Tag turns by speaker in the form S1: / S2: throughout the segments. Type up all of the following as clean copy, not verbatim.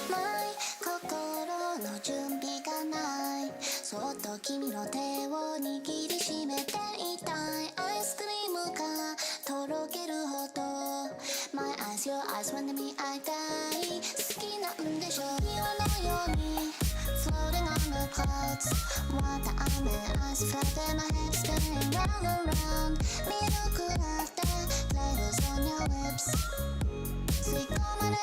S1: My 心の準備がない。そっと君の手を握りしめていたい。アイスクリームがとろけるほど My eyes, your eyes wanna me 会いたい。好きなんでしょ岩のように Floating on the clouds Want the almond eyes flooding my head spinning round and round ミルクラテ Flavors on your lips 吸い込まれる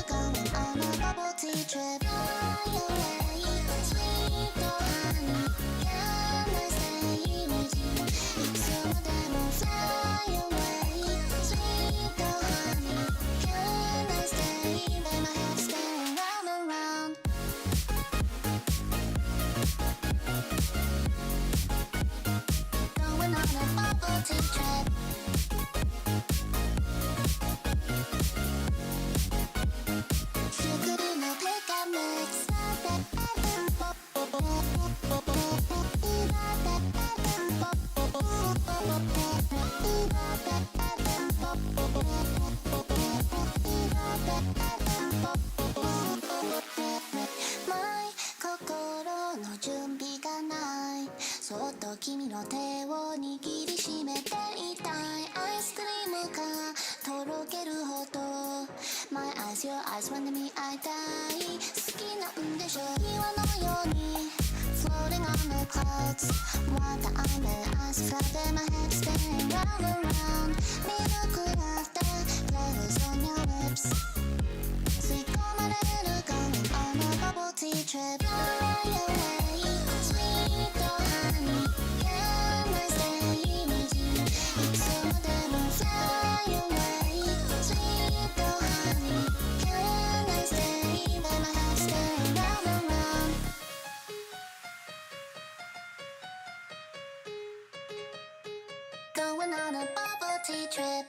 S1: Going on a bubble tea trip Fly away Sweet honey Can I stay with you いつまでも Fly away Sweet honey Can I stay Let my head spin round and round Going on a bubble tea trip Sugar in a pick-up mix My 心の準備がないそっと君の手を握りしめていたいアイスクリームがとろけるほど My eyes, your eyes wanna me 会いたい好きなんでしょ岩のように Floating on the clouds Want the almond eyes flooding my head spinning round and round ミルクラテ Flavors on your lips 吸い込まれる Going on a bubble tea trip Fly away Sweet honey Can I stay with you いつまでも Fly away Sweet honey Can I stay Let my head spin round and round Going on a bubble tea trip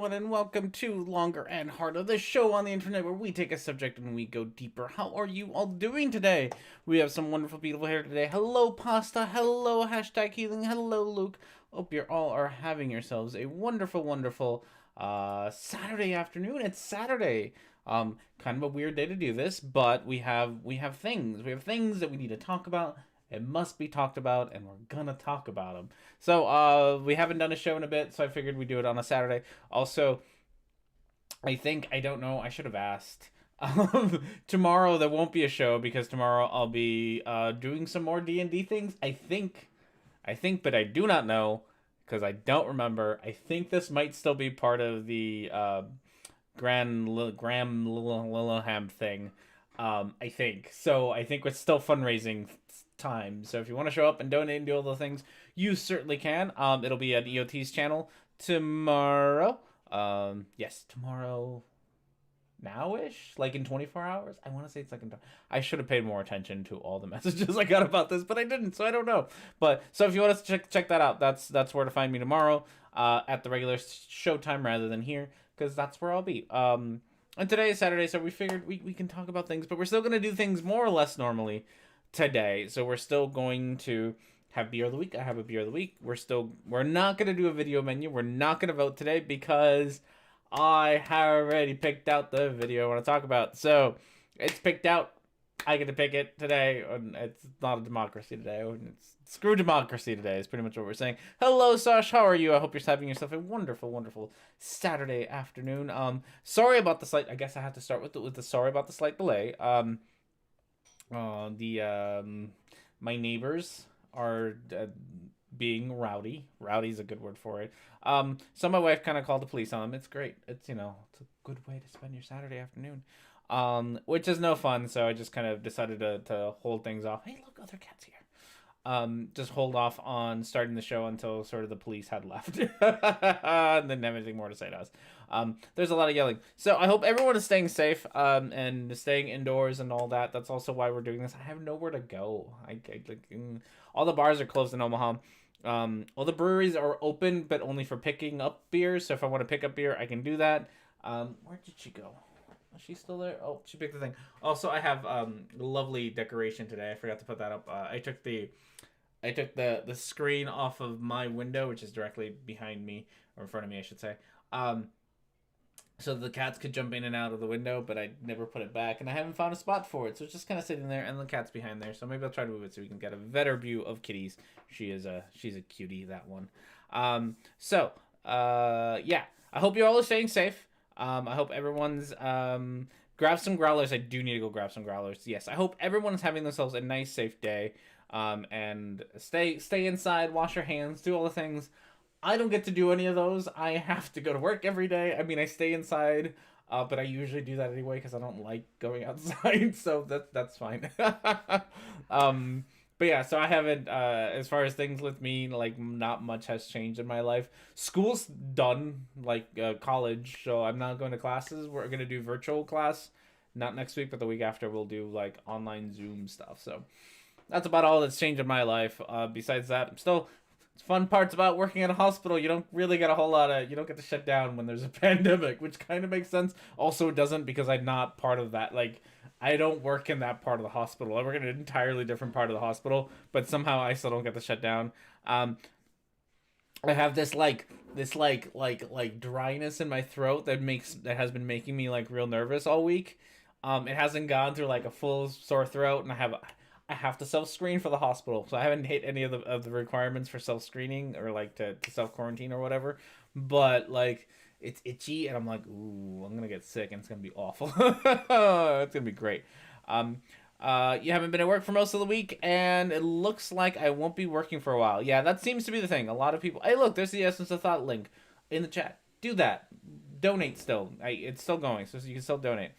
S2: gentlemen, and welcome to Longer and Harder, the show on the internet where we take a subject and we go deeper. How are you all doing today? We have some wonderful people here today. Hello, Pasta. Hello, hashtag healing. Hello, Luke. Hope you all are having yourselves a wonderful, wonderful Saturday afternoon. It's Saturday. Kind of a weird day to do this, but we have things that we need to talk about. It must be talked about, and we're gonna talk about them. So we haven't done a show in a bit, so I figured we'd do it on a Saturday. Also, I don't know. I should have asked. Tomorrow there won't be a show because tomorrow I'll be doing some more D&D things. I think, but I do not know because I don't remember. I think this might still be part of the Graham Lilleham thing. I think so. I think it's still fundraising time. So if you want to show up and donate and do all the things, you certainly can. It'll be at EOT's channel tomorrow. Yes, tomorrow now-ish, like in 24 hours. I want to say it's like I should have paid more attention to all the messages I got about this, but I didn't, so I don't know. But so if you want to check that out, that's where to find me tomorrow at the regular show time rather than here, because that's where I'll be. And today is Saturday, so we figured we can talk about things, but we're still going to do things more or less normally today. So we're still going to have beer of the week. I have a beer of the week. We're not going to do a video menu. We're not going to vote today because I have already picked out the video I want to talk about. So it's picked out. I get to pick it today. It's not a democracy today. It's screw democracy today is pretty much what we're saying. Hello, Sash. How are you? I hope you're having yourself a wonderful, wonderful Saturday afternoon. Sorry about the slight. I guess I have to start with the sorry about the slight delay. My neighbors are being rowdy. Rowdy is a good word for it. So my wife kind of called the police on them. It's great. It's it's a good way to spend your Saturday afternoon. Which is no fun. So I just kind of decided to hold things off. Hey, look, other cats here. Just hold off on starting the show until sort of the police had left, and then have anything more to say to us. There's a lot of yelling, so I hope everyone is staying safe, and staying indoors and all that. That's also why we're doing this. I have nowhere to go. All the bars are closed in Omaha. All the breweries are open, but only for picking up beer. So if I want to pick up beer, I can do that. Where did she go? Is she still there? Oh, she picked the thing. Also, I have lovely decoration today. I forgot to put that up. I took the screen off of my window, which is directly behind me, or in front of me, I should say. So the cats could jump in and out of the window, but I never put it back, and I haven't found a spot for it, so it's just kind of sitting there, and the cat's behind there. So maybe I'll try to move it so we can get a better view of Kitty's. She's a cutie, that one. Yeah. I hope you all are staying safe. I hope everyone's grab some growlers. I do need to go grab some growlers. Yes, I hope everyone's having themselves a nice, safe day. And stay inside, wash your hands, do all the things. I don't get to do any of those. I have to go to work every day. I mean, I stay inside, but I usually do that anyway because I don't like going outside. So that's fine. But yeah, so I haven't. As far as things with me, like not much has changed in my life. School's done, like college, so I'm not going to classes. We're gonna do virtual class, not next week, but the week after we'll do like online Zoom stuff. So that's about all that's changed in my life. Besides that, I'm still. Fun parts about working at a hospital, you don't really get a whole lot of. You don't get to shut down when there's a pandemic, which kind of makes sense. Also, it doesn't because I'm not part of that. Like, I don't work in that part of the hospital. I work in an entirely different part of the hospital, but somehow I still don't get to shut down. I have this dryness in my throat that has been making me like real nervous all week. It hasn't gone through like a full sore throat, and I have to self-screen for the hospital, so I haven't hit any of the requirements for self-screening or like to self-quarantine or whatever. But like it's itchy, and I'm like, ooh, I'm gonna get sick, and it's gonna be awful. It's gonna be great. You haven't been at work for most of the week, and it looks like I won't be working for a while. Yeah, that seems to be the thing. A lot of people. Hey, look, there's the Essence of Thought link in the chat. Do that. Donate still. It's still going, so you can still donate.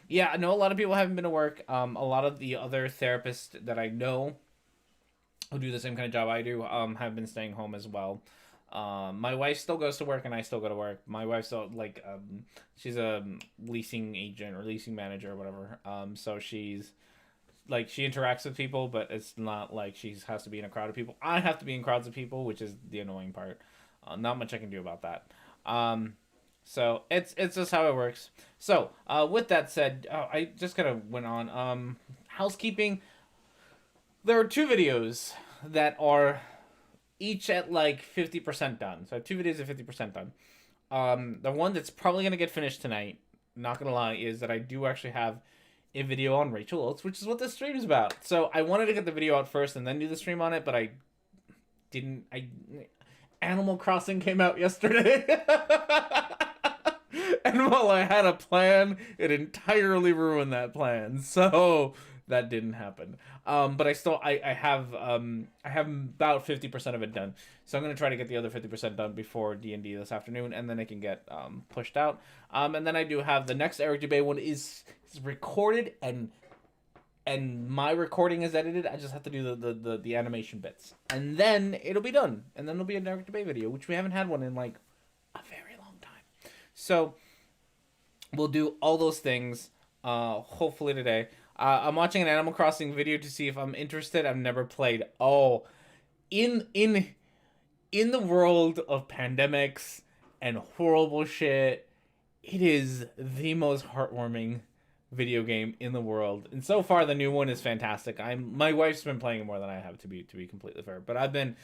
S2: Yeah, I know a lot of people haven't been to work. A lot of the other therapists that I know who do the same kind of job I do have been staying home as well. My wife still goes to work and I still go to work. My wife's she's a leasing agent or leasing manager or whatever. So she's like she interacts with people, but it's not like she has to be in a crowd of people. I have to be in crowds of people, which is the annoying part. Not much I can do about that. So it's just how it works. So with that said, I just kind of went on housekeeping. There are two videos that are each at like 50% done. So I have two videos at 50% done. The one that's probably gonna get finished tonight, not gonna lie, is that I do actually have a video on Rachel Oates, which is what this stream is about. So I wanted to get the video out first and then do the stream on it, but I didn't. Animal Crossing came out yesterday. And while I had a plan, it entirely ruined that plan. So that didn't happen. But I have about 50% of it done. So I'm gonna try to get the other 50% done before D&D this afternoon, and then it can get pushed out. And then I do have the next Eric Dubay one is recorded and my recording is edited. I just have to do the animation bits, and then it'll be done, and then it'll be an Eric Dubay video, which we haven't had one in like a very long time. So we'll do all those things hopefully today. I'm watching an Animal Crossing video to see if I'm interested. I've never played. Oh, in the world of pandemics and horrible shit, it is the most heartwarming video game in the world. And so far the new one is fantastic. My wife's been playing it more than I have, to be completely fair. But I've been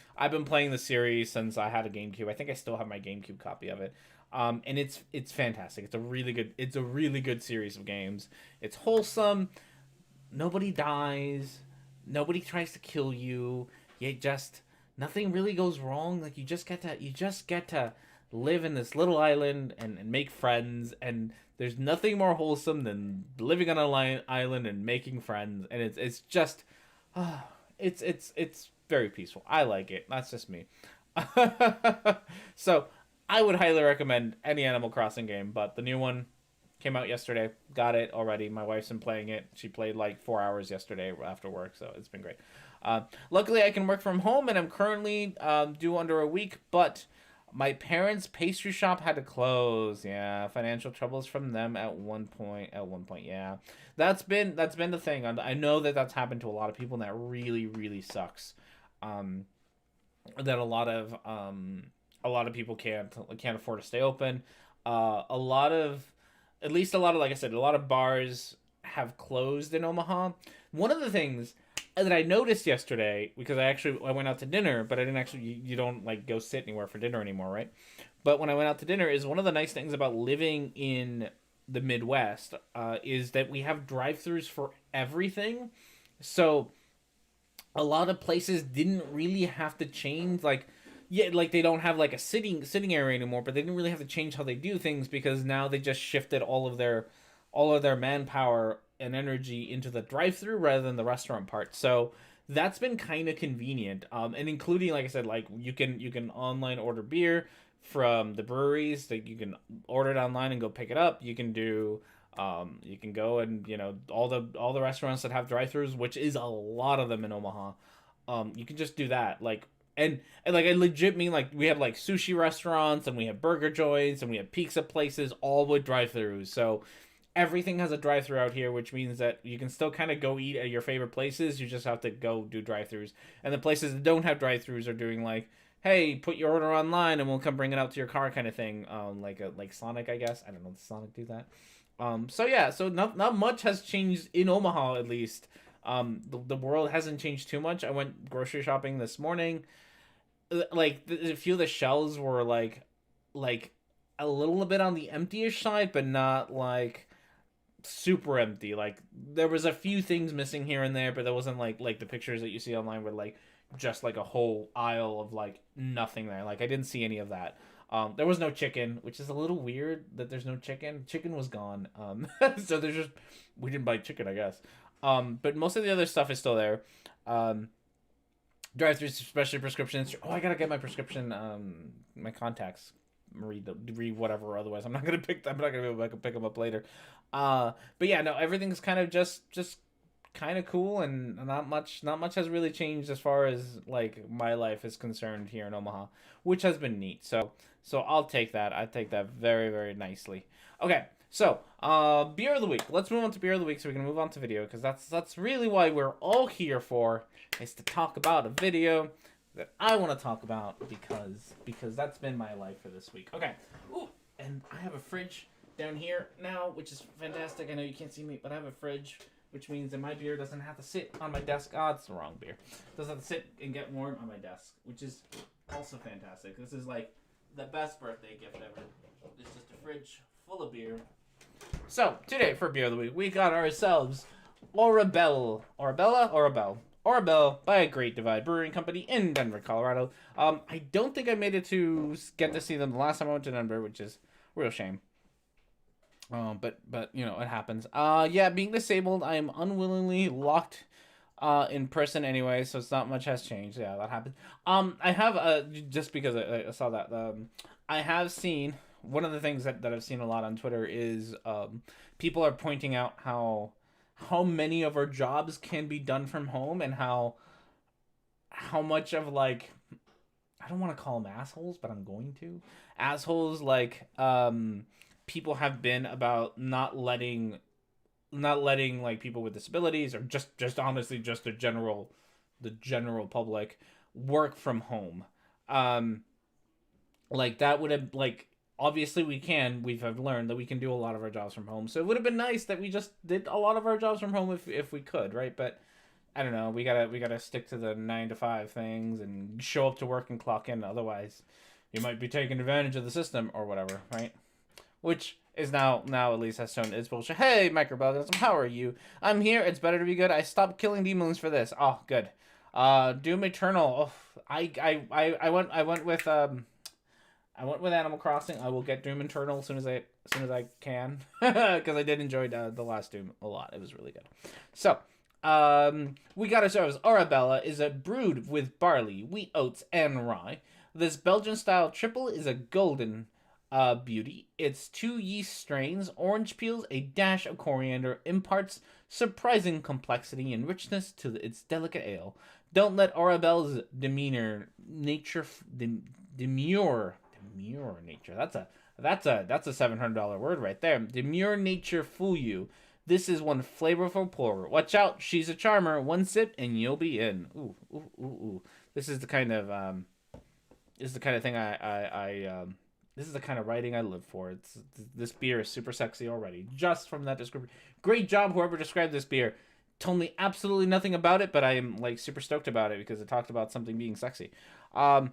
S2: playing the series since I had a GameCube. I think I still have my GameCube copy of it. And it's fantastic. It's a really good series of games. It's wholesome. Nobody dies. Nobody tries to kill you. Nothing really goes wrong. Like you just get to live in this little island and make friends, and there's nothing more wholesome than living on an island and making friends, and it's just it's very peaceful. I like it. That's just me. So I would highly recommend any Animal Crossing game, but the new one came out yesterday. Got it already. My wife's been playing it. She played like 4 hours yesterday after work, so it's been great. Luckily, I can work from home, and I'm currently due under a week, but my parents' pastry shop had to close. Yeah, financial troubles from them at one point. Yeah, that's been the thing. I know that's happened to a lot of people, and that really, really sucks. That a lot of people can't afford to stay open. At least a lot of, like I said, a lot of bars have closed in Omaha. One of the things that I noticed yesterday, because I went out to dinner, but I didn't actually, you don't like go sit anywhere for dinner anymore, right? But when I went out to dinner, is one of the nice things about living in the Midwest is that we have drive-thrus for everything. So a lot of places didn't really have to change, like they don't have like a sitting area anymore, but they didn't really have to change how they do things because now they just shifted all of their manpower and energy into the drive-through rather than the restaurant part. So that's been kind of convenient. And including, like I said, like you can online order beer from the breweries. That you can order it online and go pick it up. You can do you can go and all the restaurants that have drive-throughs, which is a lot of them in Omaha. You can just do that. And like I legit mean, like we have like sushi restaurants and we have burger joints and we have pizza places all with drive-throughs. So everything has a drive-through out here, which means that you can still kind of go eat at your favorite places. You just have to go do drive-throughs. And the places that don't have drive-throughs are doing like, hey, put your order online and we'll come bring it out to your car kind of thing. Like Sonic, I guess. I don't know. Does Sonic do that? So not much has changed in Omaha, at least. The world hasn't changed too much. I went grocery shopping this morning. Like a few of the shelves were like a little bit on the empty-ish side, but not like super empty. Like there was a few things missing here and there, but there wasn't like the pictures that you see online were like just like a whole aisle of like nothing there. Like I didn't see any of that. There was no chicken, which is a little weird that there's no chicken. Chicken was gone. So we didn't buy chicken, I guess. But most of the other stuff is still there. Drive-throughs, especially prescriptions. Oh, I gotta get my prescription, my contacts. Read whatever. Otherwise, I'm not gonna be able to pick them up later. But yeah, no, everything's kind of just kind of cool, and not much has really changed as far as like my life is concerned here in Omaha, which has been neat. So I'll take that. I take that very, very nicely. Okay. So, beer of the week. Let's move on to beer of the week so we can move on to video, because that's really why we're all here for, is to talk about a video that I want to talk about because that's been my life for this week. Okay. Ooh, and I have a fridge down here now, which is fantastic. I know you can't see me, but I have a fridge, which means that my beer doesn't have to sit on my desk. Oh, it's the wrong beer. It doesn't have to sit and get warm on my desk, which is also fantastic. This is like the best birthday gift ever. It's just a fridge full of beer. So, today for Beer of the Week, we got ourselves Orabelle by a Great Divide Brewing Company in Denver, Colorado. I don't think I made it to get to see them the last time I went to Denver, which is a real shame. But you know, it happens. Yeah, being disabled, I am unwillingly locked in person anyway, so it's not much has changed. Yeah, that happened. I have just because I saw that I have seen one of the things that I've seen a lot on Twitter is people are pointing out how many of our jobs can be done from home, and how much of, like, I don't want to call them assholes, but I'm going to. Assholes, like, people have been about not letting like people with disabilities, or just honestly just the general public work from home. Like, that would have, like, obviously we've learned that we can do a lot of our jobs from home, so it would have been nice that we just did a lot of our jobs from home if we could, right? But I don't know, we gotta stick to the 9 to 5 things and show up to work and clock in, otherwise you might be taking advantage of the system or whatever, right? Which is now at least has shown it's bullshit. Hey, Microbialism, how are you? I'm here. It's better to be good. I stopped killing demons for this. Oh, good. Doom Eternal. Oh, I went with Animal Crossing. I will get Doom Eternal as soon as I can, because I did enjoy the last Doom a lot. It was really good. So, we got ourselves Arabella is a brewed with barley, wheat, oats, and rye. This Belgian style triple is a golden beauty. It's 2 yeast strains, orange peels, a dash of coriander imparts surprising complexity and richness to its delicate ale. Don't let Arabelle's demure nature. That's a $700 word right there. Demure nature fool you. This is one flavorful pour. Watch out, she's a charmer. One sip and you'll be in. Ooh, ooh, ooh, ooh. This is the kind of thing this is the kind of writing I live for. This beer is super sexy already, just from that description. Great job, whoever described this beer. Told me absolutely nothing about it, but I am, like, super stoked about it because it talked about something being sexy. I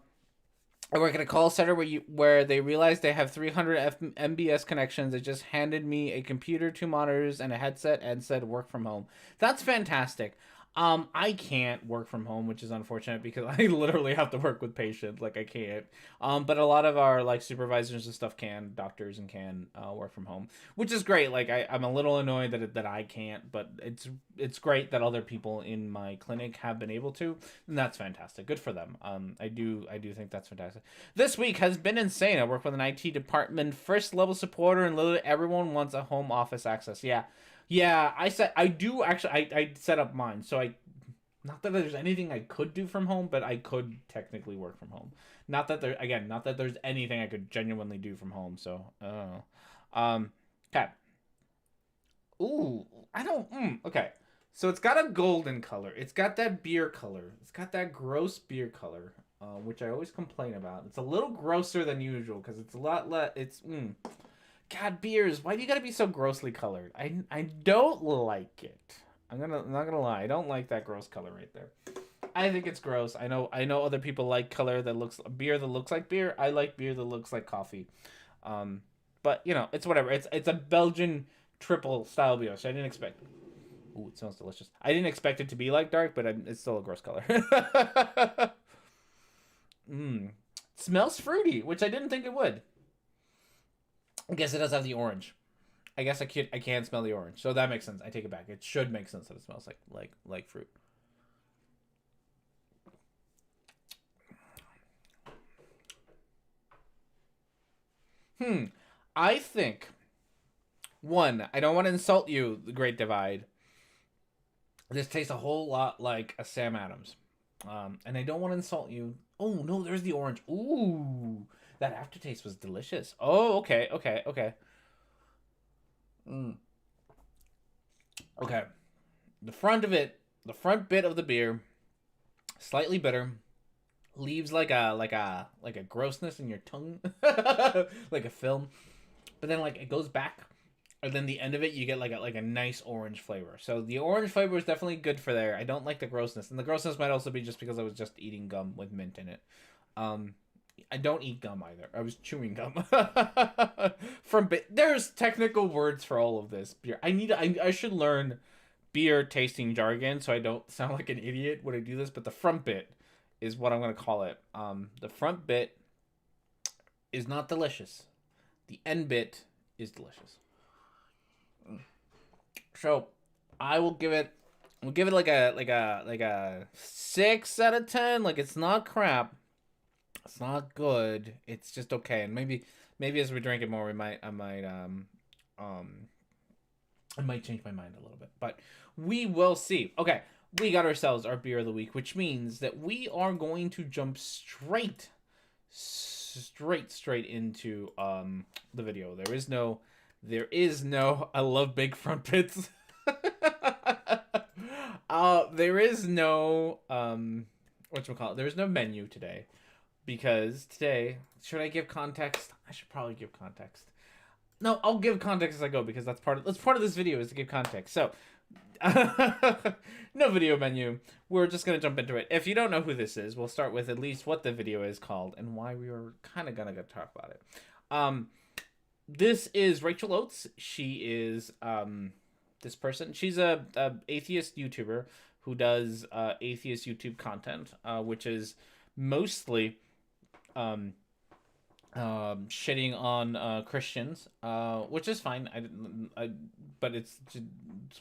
S2: work at a call center where they realized they have 300 MBS connections. They just handed me a computer, 2 monitors, and a headset and said work from home. That's fantastic. I can't work from home, which is unfortunate because I literally have to work with patients. Like, I can't. But a lot of our, like, supervisors and stuff can, doctors and can work from home, which is great. Like, I'm a little annoyed that I can't, but it's great that other people in my clinic have been able to, and that's fantastic. Good for them. I do think that's fantastic. This week has been insane. I work with an IT department, first level supporter, and literally everyone wants a home office access. Yeah, I set up mine, so not that there's anything I could do from home, but I could technically work from home. Not that there's anything I could genuinely do from home, so, okay. Ooh, okay. So it's got a golden color. It's got that beer color. It's got that gross beer color, which I always complain about. It's a little grosser than usual, because it's a lot less, God, beers, why do you gotta be so grossly colored? I don't like it. I'm not gonna lie, I don't like that gross color right there. I think it's gross. I know other people like beer that looks like beer. I like beer that looks like coffee. But you know, it's whatever. It's a Belgian triple style beer, so I didn't expect. Ooh, it smells delicious. I didn't expect it to be like dark, but it's still a gross color. Smells fruity, which I didn't think it would. I guess it does have the orange. I guess I can smell the orange, so that makes sense. I take it back. It should make sense that it smells like fruit. I think, one, I don't want to insult you, the Great Divide. This tastes a whole lot like a Sam Adams. And I don't want to insult you. Oh, no, there's the orange. Ooh, that aftertaste was delicious. Oh, okay. Okay. The front bit of the beer, slightly bitter, leaves like a grossness in your tongue, like a film. but then like it goes back, and then the end of it you get like a nice orange flavor. So the orange flavor is definitely good for there. I don't like the grossness, and the grossness might also be just because I was just eating gum with mint in it. I don't eat gum either. I was chewing gum. There's technical words for all of this beer. I should learn beer tasting jargon so I don't sound like an idiot when I do this. But the front bit is what I'm gonna call it. The front bit is not delicious. The end bit is delicious. So I will give it. We'll give it like a 6 out of 10. Like it's not crap. It's not good. It's just okay. And maybe as we drink it more, I might change my mind a little bit. But we will see. Okay, we got ourselves our beer of the week, which means that we are going to jump straight into the video. There is no I love big front pits. There is no whatchamacallit, there is no menu today. Because today, should I give context? I should probably give context. No, I'll give context as I go because that's part of this video is to give context. So, no video menu. We're just gonna jump into it. If you don't know who this is, we'll start with at least what the video is called and why we were kind of gonna go talk about it. This is Rachel Oates. She is this person. She's a atheist YouTuber who does atheist YouTube content, which is mostly shitting on Christians, which is fine. But it's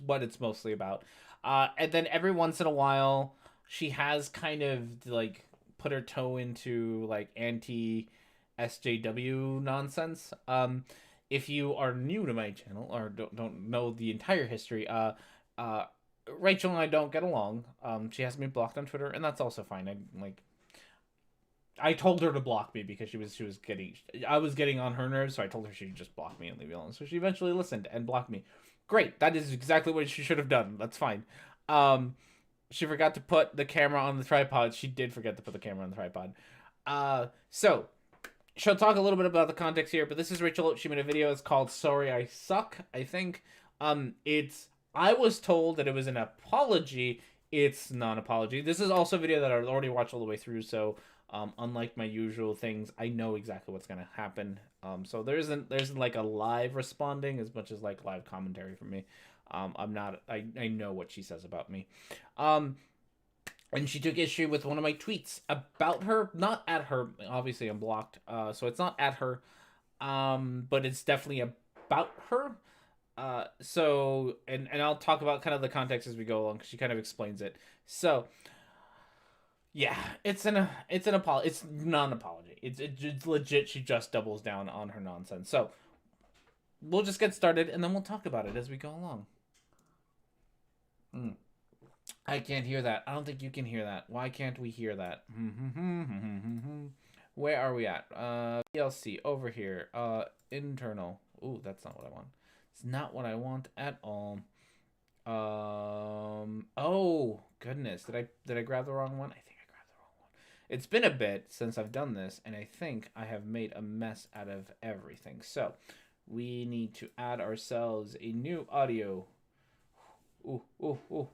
S2: what it's mostly about. And then every once in a while, she has kind of like put her toe into like anti SJW nonsense. If you are new to my channel or don't know the entire history, Rachel and I don't get along. She has me blocked on Twitter, and that's also fine. I told her to block me because I was getting on her nerves, so I told her she'd just block me and leave me alone. So she eventually listened and blocked me. Great, that is exactly what she should have done. That's fine. She forgot to put the camera on the tripod. She did forget to put the camera on the tripod. So she'll talk a little bit about the context here, but this is Rachel. She made a video. It's called "Sorry I Suck," I think. I was told that it was an apology. It's non-apology. This is also a video that I already watched all the way through, so unlike my usual things, I know exactly what's gonna happen. So there isn't like a live responding as much as like live commentary from me. I know what she says about me. And she took issue with one of my tweets about her, not at her. Obviously, I'm blocked, so it's not at her, but it's definitely about her. So and I'll talk about kind of the context as we go along because she kind of explains it. So yeah, it's non-apology. It's legit. She just doubles down on her nonsense. So we'll just get started and then we'll talk about it as we go along. I can't hear that. I don't think you can hear that. Why can't we hear that? Where are we at? PLC over here. Internal. Ooh, that's not what I want. It's not what I want at all. Oh goodness, did I grab the wrong one? I think I grabbed the wrong one. It's been a bit since I've done this, and I think I have made a mess out of everything. So we need to add ourselves a new audio. Ooh.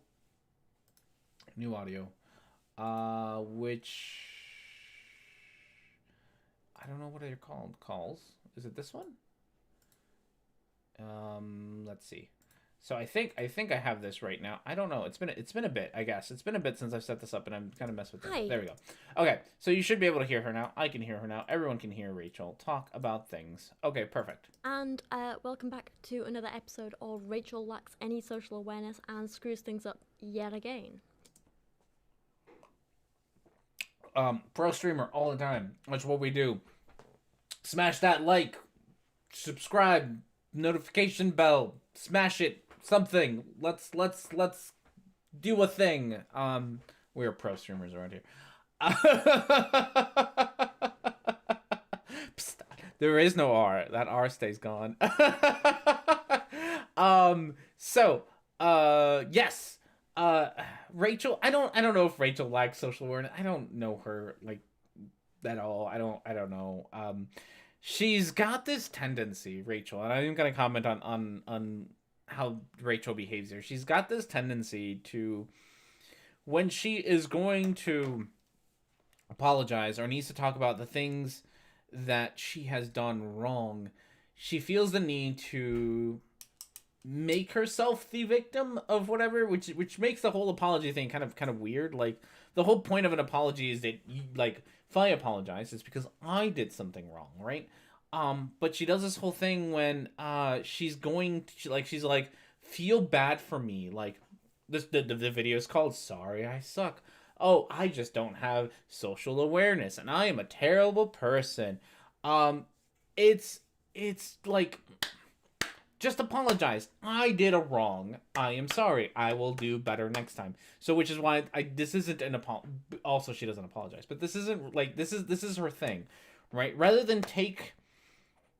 S2: New audio. Which I don't know what they're called. Calls. Is it this one? Let's see. So I think I have this right now. I don't know. It's been a bit, I guess. It's been a bit since I've set this up and I'm kind of messed with it. There we go. Okay, so you should be able to hear her now. I can hear her now. Everyone can hear Rachel talk about things. Okay, perfect.
S3: And welcome back to another episode of Rachel Lacks Any Social Awareness and Screws Things Up Yet Again.
S2: Pro streamer all the time. That's what we do. Smash that like, subscribe, notification bell, smash it, something. Let's do a thing. We're pro streamers around here. Psst, there is no R. That R stays gone. Yes. Rachel, I don't know if Rachel lacks social awareness. I don't know her like at all. I don't know. she's got this tendency, Rachel, and I'm gonna comment on how Rachel behaves here. She's got this tendency to, when she is going to apologize or needs to talk about the things that she has done wrong, she feels the need to make herself the victim of whatever, which makes the whole apology thing kind of weird. Like, the whole point of an apology is that you, like, if I apologize, it's because I did something wrong, right? But she does this whole thing when she's going to, she's like, feel bad for me, like, the video is called "Sorry I Suck." Oh, I just don't have social awareness and I am a terrible person. Um it's like, just apologize. I did a wrong. I am sorry. I will do better next time. So, which is why this isn't an also, she doesn't apologize, but this isn't like, this is her thing, right? Rather than take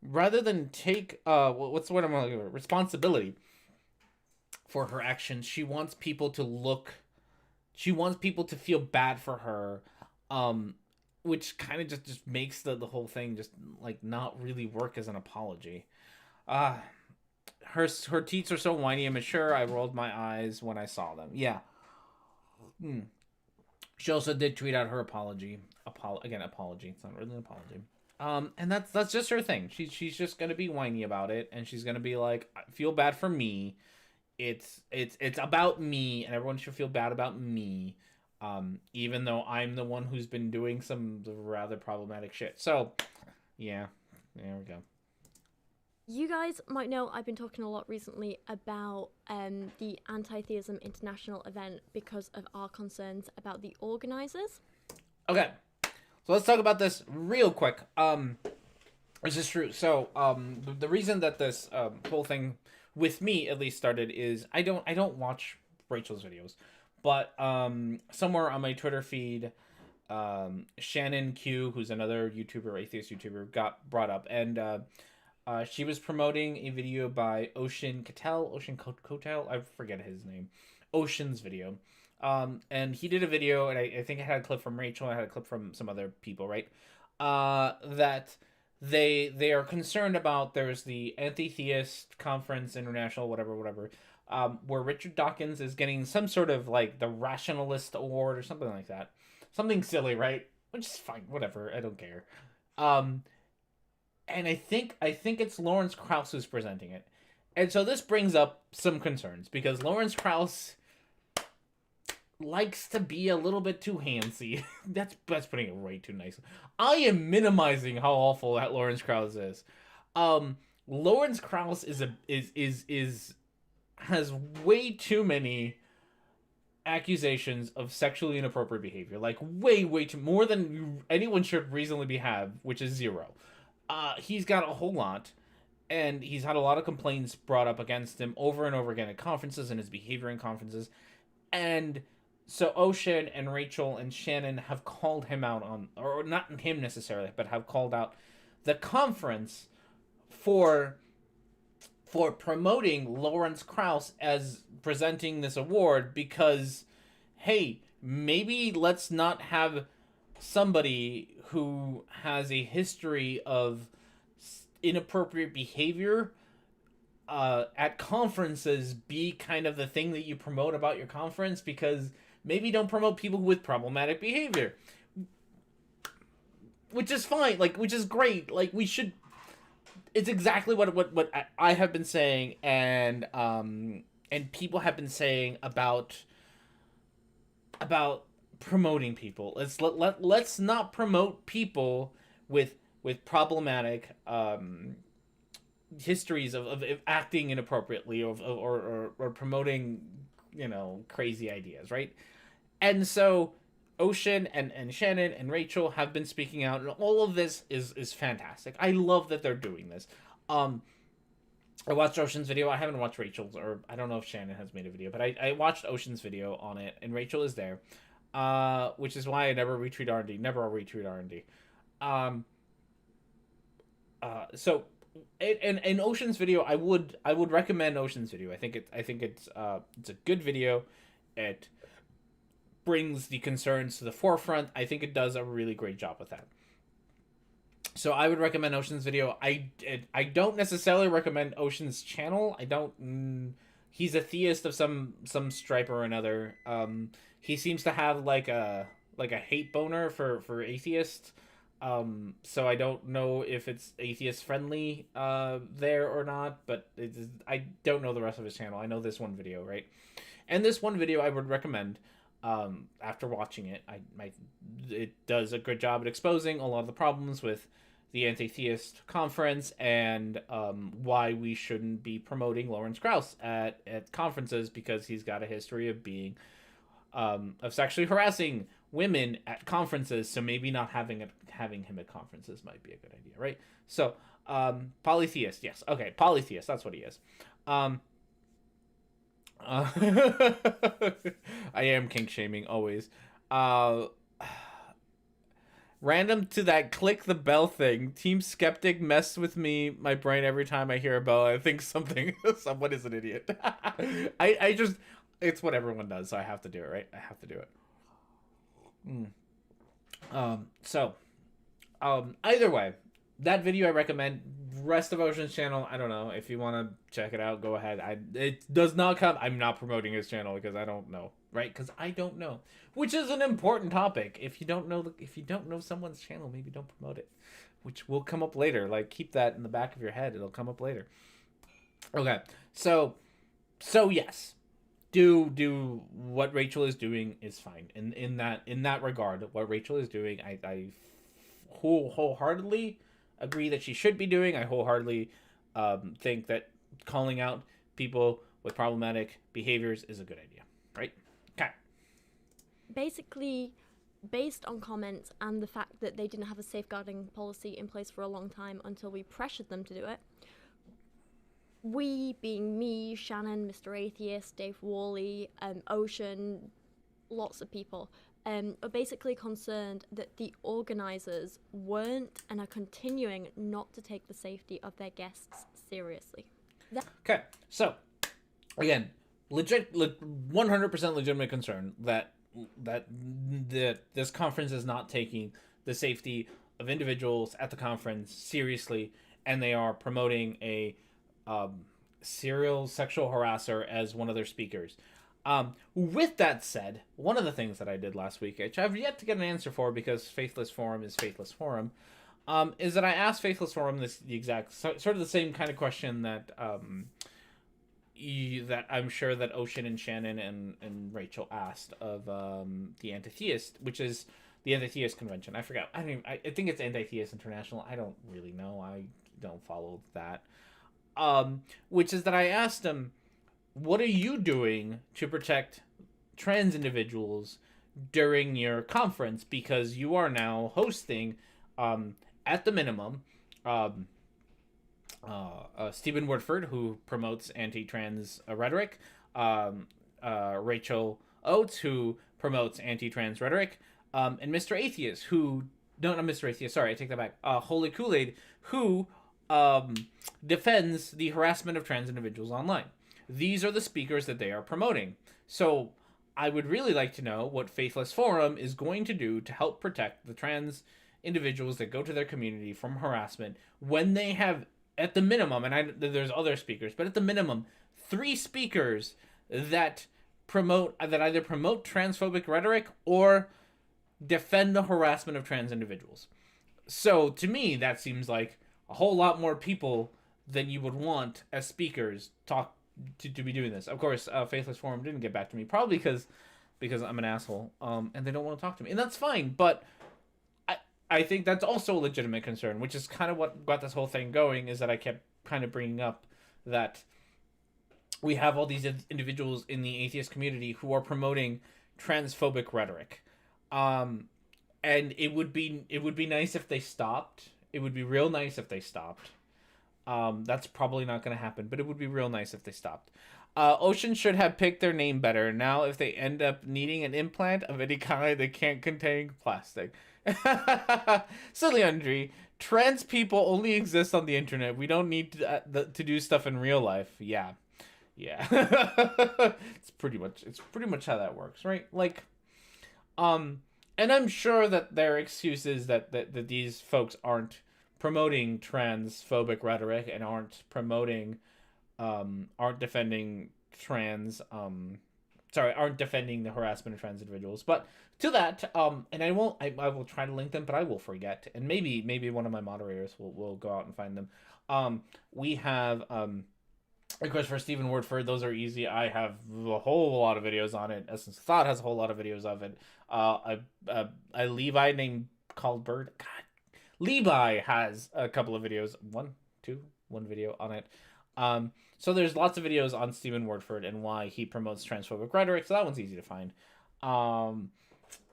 S2: what's the word I'm looking for? Responsibility for her actions. She wants people to feel bad for her, which kind of just makes the whole thing just, like, not really work as an apology. Uh her teats are so whiny and mature. I rolled my eyes when I saw them. Yeah. She also did tweet out her apology. Apology. It's not really an apology. And that's just her thing. She's just gonna be whiny about it, and she's gonna be like, "I feel bad for me. It's about me, and everyone should feel bad about me." Even though I'm the one who's been doing some rather problematic shit. So, yeah, there we go.
S3: You guys might know I've been talking a lot recently about the Anti-Theism International event because of our concerns about the organisers.
S2: Okay, so let's talk about this real quick. This is true. So, the reason that this whole thing with me at least started is I don't watch Rachel's videos, but somewhere on my Twitter feed, Shannon Q, who's another YouTuber, atheist YouTuber, got brought up, and she was promoting a video by Ocean Kotel, I forget his name, Ocean's video. And he did a video, and I think I had a clip from Rachel, I had a clip from some other people, right? That they are concerned about, there's the Anti-Theist Conference International, whatever, where Richard Dawkins is getting some sort of, like, the Rationalist Award or something like that. Something silly, right? Which is fine, whatever, I don't care. And I think it's Lawrence Krauss who's presenting it. And so this brings up some concerns, because Lawrence Krauss likes to be a little bit too handsy. that's putting it way too nice. I am minimizing how awful that Lawrence Krauss is. Lawrence Krauss has way too many accusations of sexually inappropriate behavior. Like, way too, more than anyone should reasonably have, which is 0. He's got a whole lot, and he's had a lot of complaints brought up against him over and over again at conferences and his behavior in conferences. And so Ocean and Rachel and Shannon have called him out on, or not him necessarily, but have called out the conference for promoting Lawrence Krauss as presenting this award, because, hey, maybe let's not have somebody who has a history of inappropriate behavior at conferences be kind of the thing that you promote about your conference, because maybe don't promote people with problematic behavior, which is fine, like, which is great. Like, we should, it's exactly what I have been saying, and people have been saying about promoting people. Let's not promote people with problematic histories of acting inappropriately, or promoting, crazy ideas, right? And so Ocean and Shannon and Rachel have been speaking out, and all of this is fantastic. I love that they're doing this. I watched Ocean's video. I haven't watched Rachel's, or I don't know if Shannon has made a video, but I watched Ocean's video on it, and Rachel is there, which is why I never retweet R&D. Never retweet R&D. So, in Ocean's video, I would recommend Ocean's video. I think it's a good video. It brings the concerns to the forefront. I think it does a really great job with that. So I would recommend Ocean's video. I don't necessarily recommend Ocean's channel. I don't. He's a theist of some stripe or another. He seems to have like a hate boner for atheists. So I don't know if it's atheist friendly there or not. But I don't know the rest of his channel. I know this one video, right? And this one video I would recommend. After watching it, it does a good job at exposing a lot of the problems with the anti-theist conference and why we shouldn't be promoting Lawrence Krauss at conferences, because he's got a history of being of sexually harassing women at conferences. So maybe not having him at conferences might be a good idea, right? So polytheist, yes, okay, polytheist, that's what he is. I am kink shaming always. Random to that click the bell thing. Team Skeptic mess with my brain every time I hear a bell. I think someone is an idiot. I just, it's what everyone does, so I have to do it, right? I have to do it. Either way, that video I recommend. Rest of Ocean's channel, I don't know. If you want to check it out, go ahead. It does not come. I'm not promoting his channel because I don't know, right? Because I don't know, which is an important topic. If you don't know someone's channel, maybe don't promote it, which will come up later. Like, keep that in the back of your head. It'll come up later. Okay, so yes, do what Rachel is doing is fine. In that regard, what Rachel is doing, I wholeheartedly agree that she should be doing. I wholeheartedly think that calling out people with problematic behaviors is a good idea, right? Okay.
S3: Basically, based on comments and the fact that they didn't have a safeguarding policy in place for a long time until we pressured them to do it, we, being me, Shannon, Mr. Atheist, Dave Worley, Ocean, lots of people, are basically concerned that the organisers weren't and are continuing not to take the safety of their guests seriously.
S2: Okay, so again, 100% legitimate concern that this conference is not taking the safety of individuals at the conference seriously, and they are promoting a serial sexual harasser as one of their speakers. With that said, one of the things that I did last week, which I've yet to get an answer for because Faithless Forum is Faithless Forum, is that I asked Faithless Forum the exact sort of the same kind of question that that I'm sure that Ocean and Shannon and Rachel asked of the Anti-Theist, which is the Anti-Theist Convention. I forgot. I think it's Anti-Theist International. I don't really know. I don't follow that. Which is that I asked them, what are you doing to protect trans individuals during your conference? Because you are now hosting, at the minimum, Stephen Woodford, who promotes anti-trans rhetoric, Rachel Oates, who promotes anti-trans rhetoric, and Mr. Atheist, who... No, not Mr. Atheist, sorry, I take that back. Holy Kool-Aid, who defends the harassment of trans individuals online. These are the speakers that they are promoting. So I would really like to know what Faithless Forum is going to do to help protect the trans individuals that go to their community from harassment when they have, at the minimum, and there's other speakers, but at the minimum, 3 speakers that either promote transphobic rhetoric or defend the harassment of trans individuals. So to me, that seems like a whole lot more people than you would want as speakers to be doing this. Of course, Faithless Forum didn't get back to me, probably because I'm an asshole, and they don't want to talk to me, and that's fine. But I think that's also a legitimate concern, which is kind of what got this whole thing going. Is that I kept kind of bringing up that we have all these individuals in the atheist community who are promoting transphobic rhetoric, and it would be nice if they stopped. It would be real nice if they stopped. That's probably not going to happen, but it would be real nice if they stopped. Ocean should have picked their name better. Now, if they end up needing an implant of any kind, they can't contain plastic. So, Leandri, trans people only exist on the internet. We don't need to do stuff in real life. Yeah. It's pretty much how that works, right? Like, and I'm sure that their excuse is that these folks aren't promoting transphobic rhetoric and aren't defending aren't defending the harassment of trans individuals. But to that, and I will try to link them, but I will forget, and maybe one of my moderators will go out and find them. We have request for Stephen Wordford. Those are easy. I have a whole lot of videos on it. Essence of Thought has a whole lot of videos of it. A Levi named called Bird. God, Levi has a couple of videos. One video on it. So there's lots of videos on Stephen Wordford and why he promotes transphobic rhetoric. So that one's easy to find.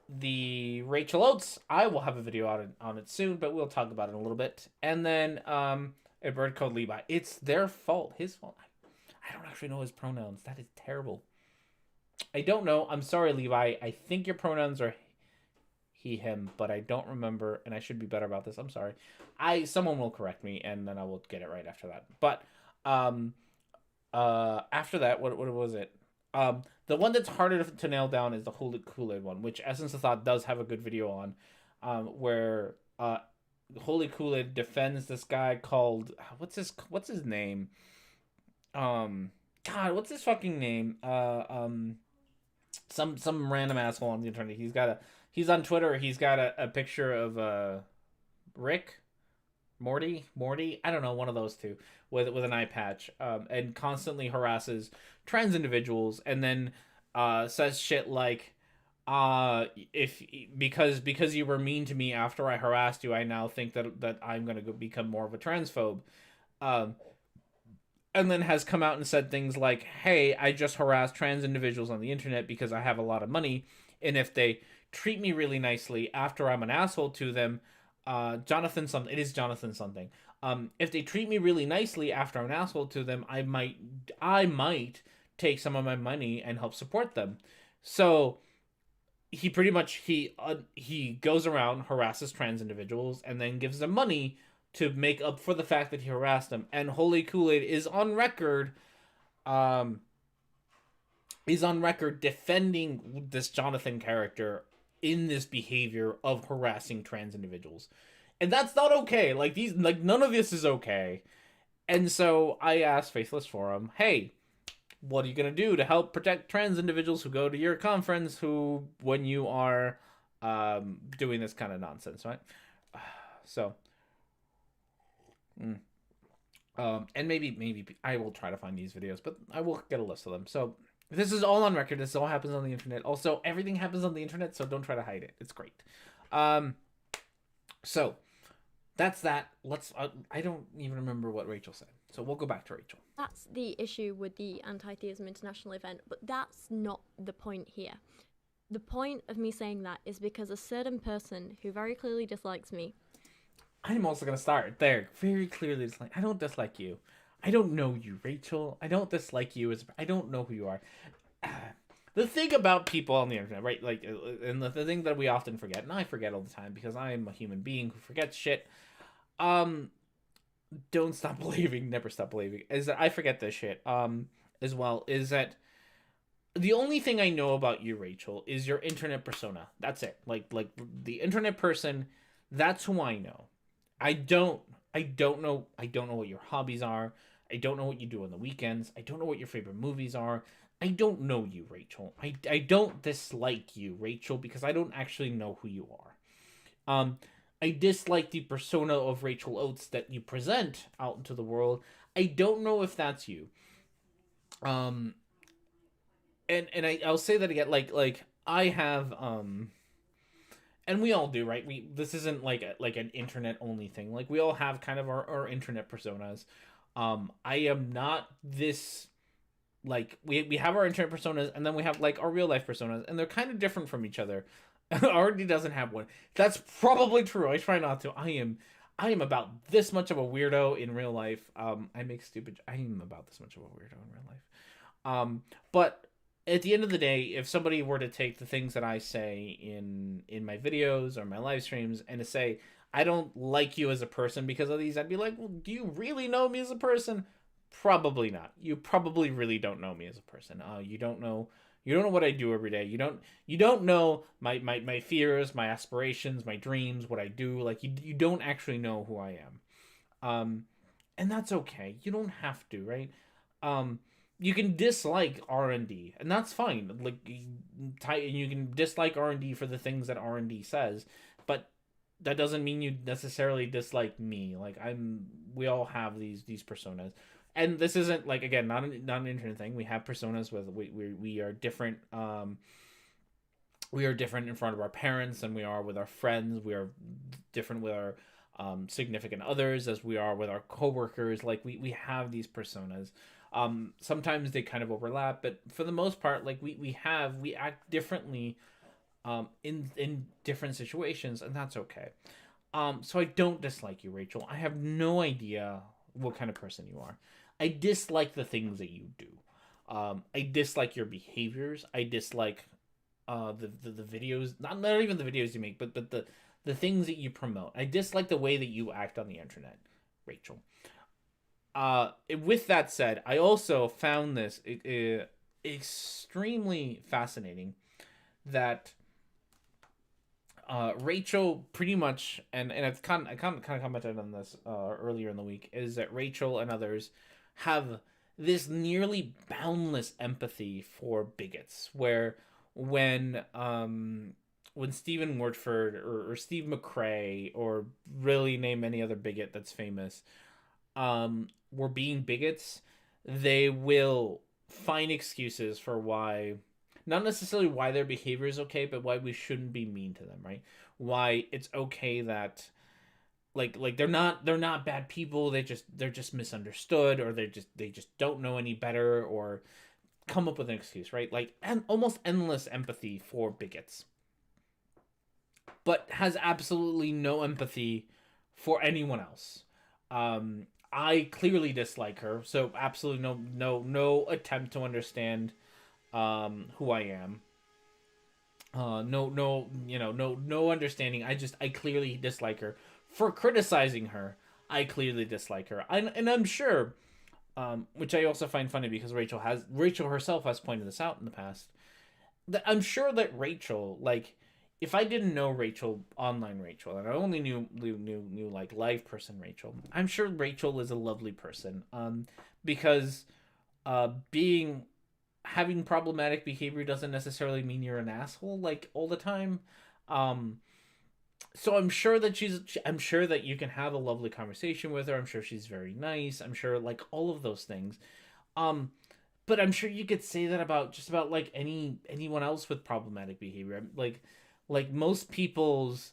S2: The Rachel Oates, I will have a video on it soon, but we'll talk about it in a little bit. And then a bird called Levi. It's their fault, his fault. I don't actually know his pronouns. That is terrible. I don't know. I'm sorry, Levi. I think your pronouns are he, him, but I don't remember, and I should be better about this. I'm sorry. Someone will correct me, and then I will get it right after that. But after that, what was it? The one that's harder to nail down is the Holy Kool-Aid one, which Essence of Thought does have a good video on, where Holy Kool-Aid defends this guy called what's his name? God, what's his fucking name? Some random asshole on the internet. He's on Twitter. He's got a picture of Rick, Morty, I don't know, one of those two with an eye patch, and constantly harasses trans individuals, and then says shit like, if because you were mean to me after I harassed you, I now think that I'm gonna become more of a transphobe, and then has come out and said things like, hey, I just harass trans individuals on the internet because I have a lot of money, and if they treat me really nicely after I'm an asshole to them, Jonathan something. If they treat me really nicely after I'm an asshole to them, I might take some of my money and help support them. So he pretty much he goes around, harasses trans individuals, and then gives them money to make up for the fact that he harassed them. And Holy Kool-Aid is on record. Defending this Jonathan character in this behavior of harassing trans individuals. And that's not okay. None of this is okay. And so I asked Faithless Forum, hey, what are you going to do to help protect trans individuals who go to your conference when you are doing this kind of nonsense, right? So, and maybe I will try to find these videos, but I will get a list of them. So this is all on record. This all happens on the internet. Also, everything happens on the internet, so don't try to hide it. It's great. So that's that. I don't even remember what Rachel said. So we'll go back to Rachel.
S3: That's the issue with the Anti-Theism International event, but that's not the point here. The point of me saying that is because a certain person who very clearly dislikes me.
S2: I'm also going to start there. Very clearly dislike. I don't dislike you. I don't know you, Rachel. I don't dislike you. I don't know who you are. The thing about people on the internet, right? And the thing that we often forget, and I forget all the time because I'm a human being who forgets shit. Don't stop believing, never stop believing. Is that I forget this shit. As well, is that the only thing I know about you, Rachel, is your internet persona. That's it. Like the internet person. That's who I know. I don't know what your hobbies are. I don't know what you do on the weekends. I don't know what your favorite movies are. I don't know you, Rachel. I don't dislike you, Rachel, because I don't actually know who you are. I dislike the persona of Rachel Oates that you present out into the world. I don't know if that's you. And I'll say that again, like I have and we all do, right? This isn't like an internet only thing. Like we all have kind of our internet personas. I am not this, like we have our internet personas and then we have like our real life personas, and they're kind of different from each other. Already doesn't have one. That's probably true. I try not to. I am about this much of a weirdo in real life. I am about this much of a weirdo in real life. But at the end of the day, if somebody were to take the things that I say in my videos or my live streams and to say, I don't like you as a person because of these, I'd be like, well, do you really know me as a person? Probably not. You probably really don't know me as a person. You don't know You don't know what I do every day. You don't know my fears, my aspirations, my dreams, what I do. Like you don't actually know who I am. And that's okay. You don't have to, right? Um, you can dislike R&D, and that's fine. Like you can dislike R&D for the things that R&D says, but that doesn't mean you necessarily dislike me. Like we all have these personas, and this isn't like, again, not an internet thing. We have personas with we are different. We are different in front of our parents than we are with our friends. We are different with our significant others as we are with our coworkers. Like we have these personas. Sometimes they kind of overlap, but for the most part, like we act differently in different situations, and that's okay. So I don't dislike you, Rachel. I have no idea what kind of person you are. I dislike the things that you do. I dislike your behaviors. I dislike the videos, not even the videos you make, but the things that you promote. I dislike the way that you act on the internet, Rachel. With that said, I also found this extremely fascinating that Rachel pretty much, and I kind of commented on this earlier in the week, is that Rachel and others have this nearly boundless empathy for bigots, where when Stephen Wartford or Steve McRae, or really name any other bigot that's famous, were being bigots, they will find excuses for why, not necessarily why their behavior is okay, but why we shouldn't be mean to them, right? Why it's okay that like they're not bad people, they're just misunderstood, or they just don't know any better, or come up with an excuse, right? Like, and almost endless empathy for bigots, but has absolutely no empathy for anyone else. I clearly dislike her, so absolutely no attempt to understand who I am. No understanding. I clearly dislike her. For criticizing her, I clearly dislike her. And I'm sure, which I also find funny because Rachel herself has pointed this out in the past, that I'm sure that Rachel, like, if I didn't know Rachel, online Rachel, and I only knew like live person Rachel, I'm sure Rachel is a lovely person. Because being having problematic behavior doesn't necessarily mean you're an asshole, like, all the time. So I'm sure that I'm sure that you can have a lovely conversation with her. I'm sure she's very nice. I'm sure, like, all of those things. Um, but I'm sure you could say that about just about like anyone else with problematic behavior. Like most people's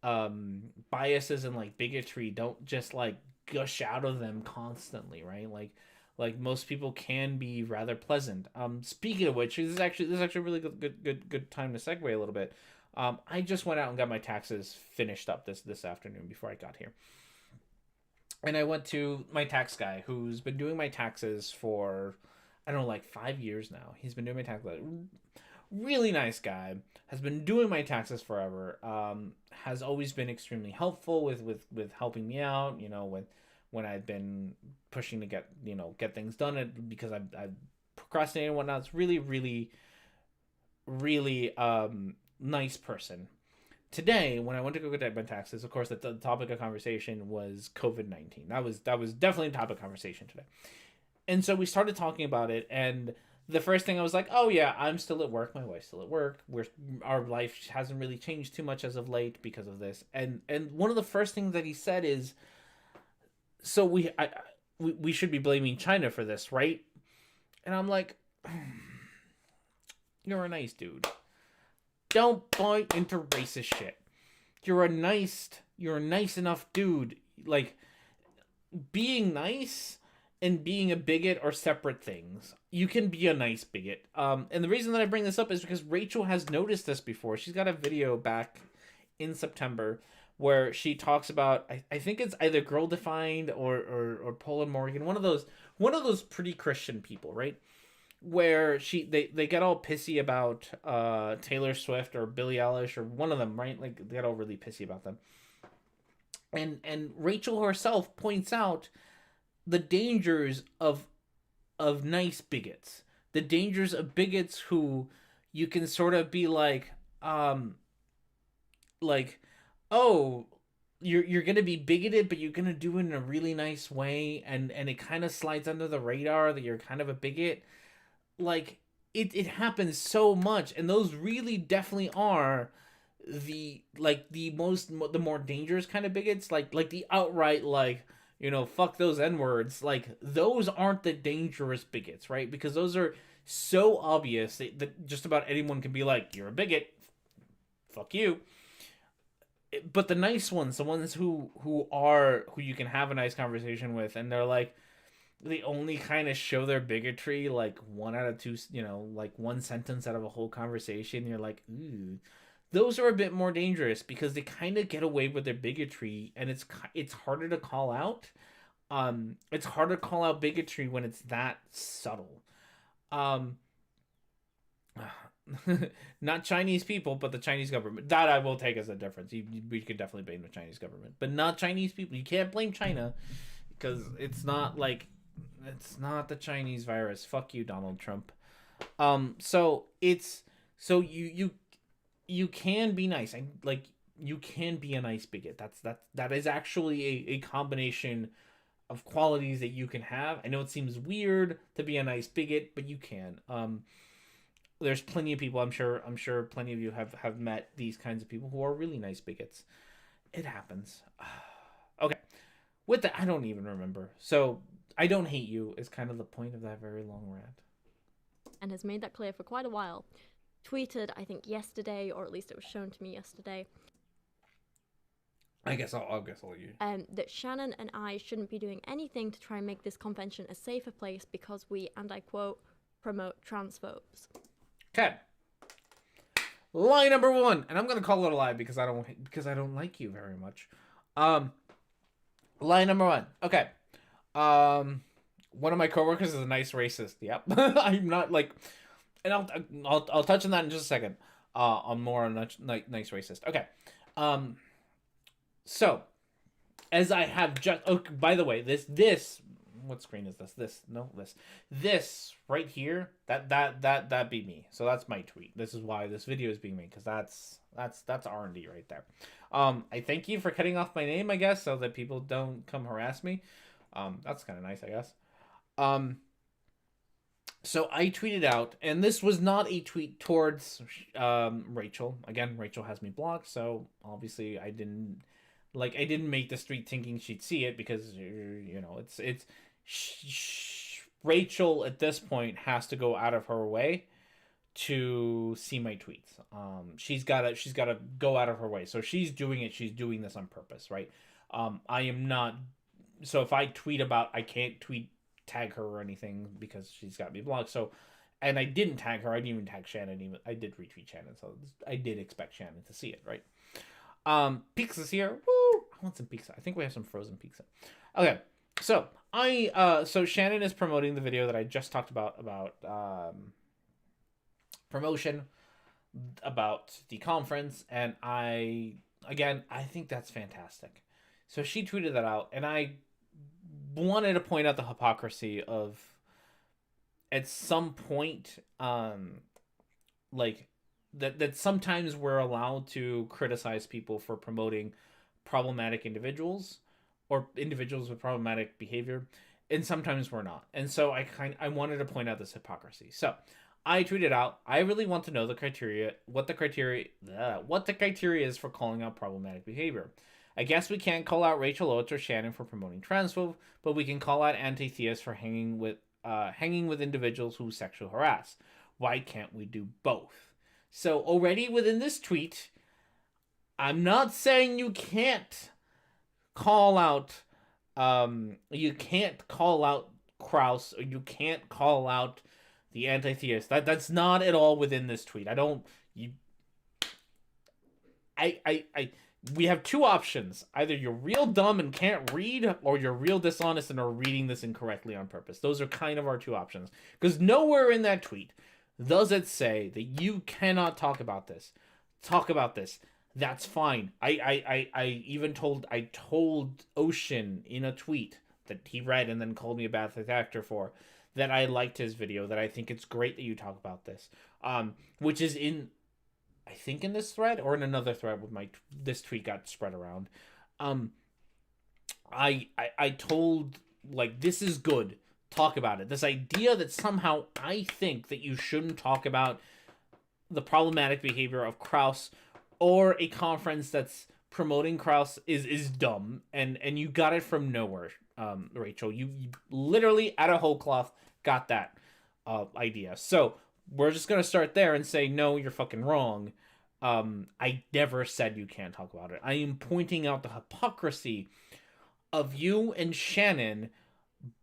S2: biases and like bigotry don't just like gush out of them constantly, right? Like most people can be rather pleasant. Speaking of which, this is actually a really good time to segue a little bit. I just went out and got my taxes finished up this afternoon before I got here. And I went to my tax guy, who's been doing my taxes for, I don't know, like 5 years now. He's been doing my taxes. Really nice guy. Has been doing my taxes forever. Has always been extremely helpful with helping me out. When I've been pushing to get things done, because I've procrastinated and whatnot. It's really nice person. Today, when I went to go get my taxes, of course, the topic of conversation was COVID-19. That was definitely a topic of conversation today. And so we started talking about it, and the first thing I was like, oh yeah, I'm still at work. My wife's still at work. Our life hasn't really changed too much as of late because of this. And one of the first things that he said is, so we should be blaming China for this, right? And I'm like, you're a nice dude. Don't buy into racist shit. You're a nice enough dude. Like, being nice and being a bigot are separate things. You can be a nice bigot. And the reason that I bring this up is because Rachel has noticed this before. She's got a video back in September where she talks about, I think it's either Girl Defined or Paul and Morgan, one of those pretty Christian people, right? Where they get all pissy about Taylor Swift or Billie Eilish or one of them, right? Like, they get all really pissy about them. And Rachel herself points out the dangers of nice bigots. the dangers of bigots who you can sort of be like, oh, you're gonna be bigoted, but you're gonna do it in a really nice way, and it kind of slides under the radar that you're kind of a bigot. Like, it happens so much, and those really definitely are the more dangerous kind of bigots, like the outright, like, fuck those n-words. Like, those aren't the dangerous bigots, right? Because those are so obvious that just about anyone can be like, you're a bigot, fuck you. But the nice ones, the ones who you can have a nice conversation with, and they're like, they only kind of show their bigotry like one out of two, like one sentence out of a whole conversation. You're like, ooh, those are a bit more dangerous because they kind of get away with their bigotry, and it's harder to call out. It's harder to call out bigotry when it's that subtle. Um, Not Chinese people, but the Chinese government. That I will take as a difference. We could definitely blame the Chinese government, but not Chinese people. You can't blame China because it's not the Chinese virus. Fuck you, Donald Trump. So you can be nice. You can be a nice bigot. That is actually a combination of qualities that you can have. I know it seems weird to be a nice bigot, but you can. There's plenty of people, I'm sure plenty of you have met these kinds of people who are really nice bigots. It happens. Okay. With that, I don't even remember. So, I don't hate you is kind of the point of that very long rant.
S3: And has made that clear for quite a while. Tweeted, I think yesterday, or at least it was shown to me yesterday.
S2: I guess I'll you.
S3: That Shannon and I shouldn't be doing anything to try and make this convention a safer place because we, and I quote, promote transphobes.
S2: Okay. Lie number 1, and I'm gonna call it a lie because I don't like you very much. Lie number 1. Okay. One of my coworkers is a nice racist. Yep. I'm not like, and I'll touch on that in just a second. On more on nice racist. Okay. So, as I have just, by the way, this. What screen is this? This right here, that be me. So that's my tweet. This is why this video is being made, because that's R&D right there. I thank you for cutting off my name, I guess, so that people don't come harass me. That's kind of nice, I guess. So I tweeted out, and this was not a tweet towards Rachel. Again, Rachel has me blocked, so obviously I didn't make the street thinking she'd see it, because it's Rachel at this point has to go out of her way to see my tweets. She's gotta go out of her way. So she's doing this on purpose, right? I am not. So if I tweet about, I can't tag her or anything because she's got me blocked. So, and I didn't tag her. I didn't even tag Shannon. I did retweet Shannon. So I did expect Shannon to see it, right? Pizza's here. Woo! I want some pizza. I think we have some frozen pizza. Okay. So so Shannon is promoting the video that I just talked about promotion about the conference, and I think that's fantastic. So she tweeted that out, and I wanted to point out the hypocrisy of, at some point, like that sometimes we're allowed to criticize people for promoting problematic individuals or individuals with problematic behavior, and sometimes we're not. And so I wanted to point out this hypocrisy. So I tweeted out, I really want to know what the criteria is for calling out problematic behavior. I guess we can't call out Rachel Oates or Shannon for promoting transphobe, but we can call out anti-theists for hanging with individuals who sexually harass. Why can't we do both? So already within this tweet, I'm not saying you can't call out Kraus, or you can't call out the anti-theist. That's not at all within this tweet. We have two options. Either you're real dumb and can't read, or you're real dishonest and are reading this incorrectly on purpose. Those are kind of our two options. Because nowhere in that tweet does it say that you cannot talk about this. Talk about this. That's fine. I even told Ocean in a tweet that he read and then called me a bad faith actor for, that I liked his video, that I think it's great that you talk about this, which is in, I think in this thread or in another thread with this tweet got spread around. I told, like, this is good. Talk about it. This idea that somehow I think that you shouldn't talk about the problematic behavior of Kraus or a conference that's promoting Kraus is dumb, and you got it from nowhere, Rachel. You literally out of whole cloth got that idea. So we're just gonna start there and say no, you're fucking wrong. I never said you can't talk about it. I am pointing out the hypocrisy of you and Shannon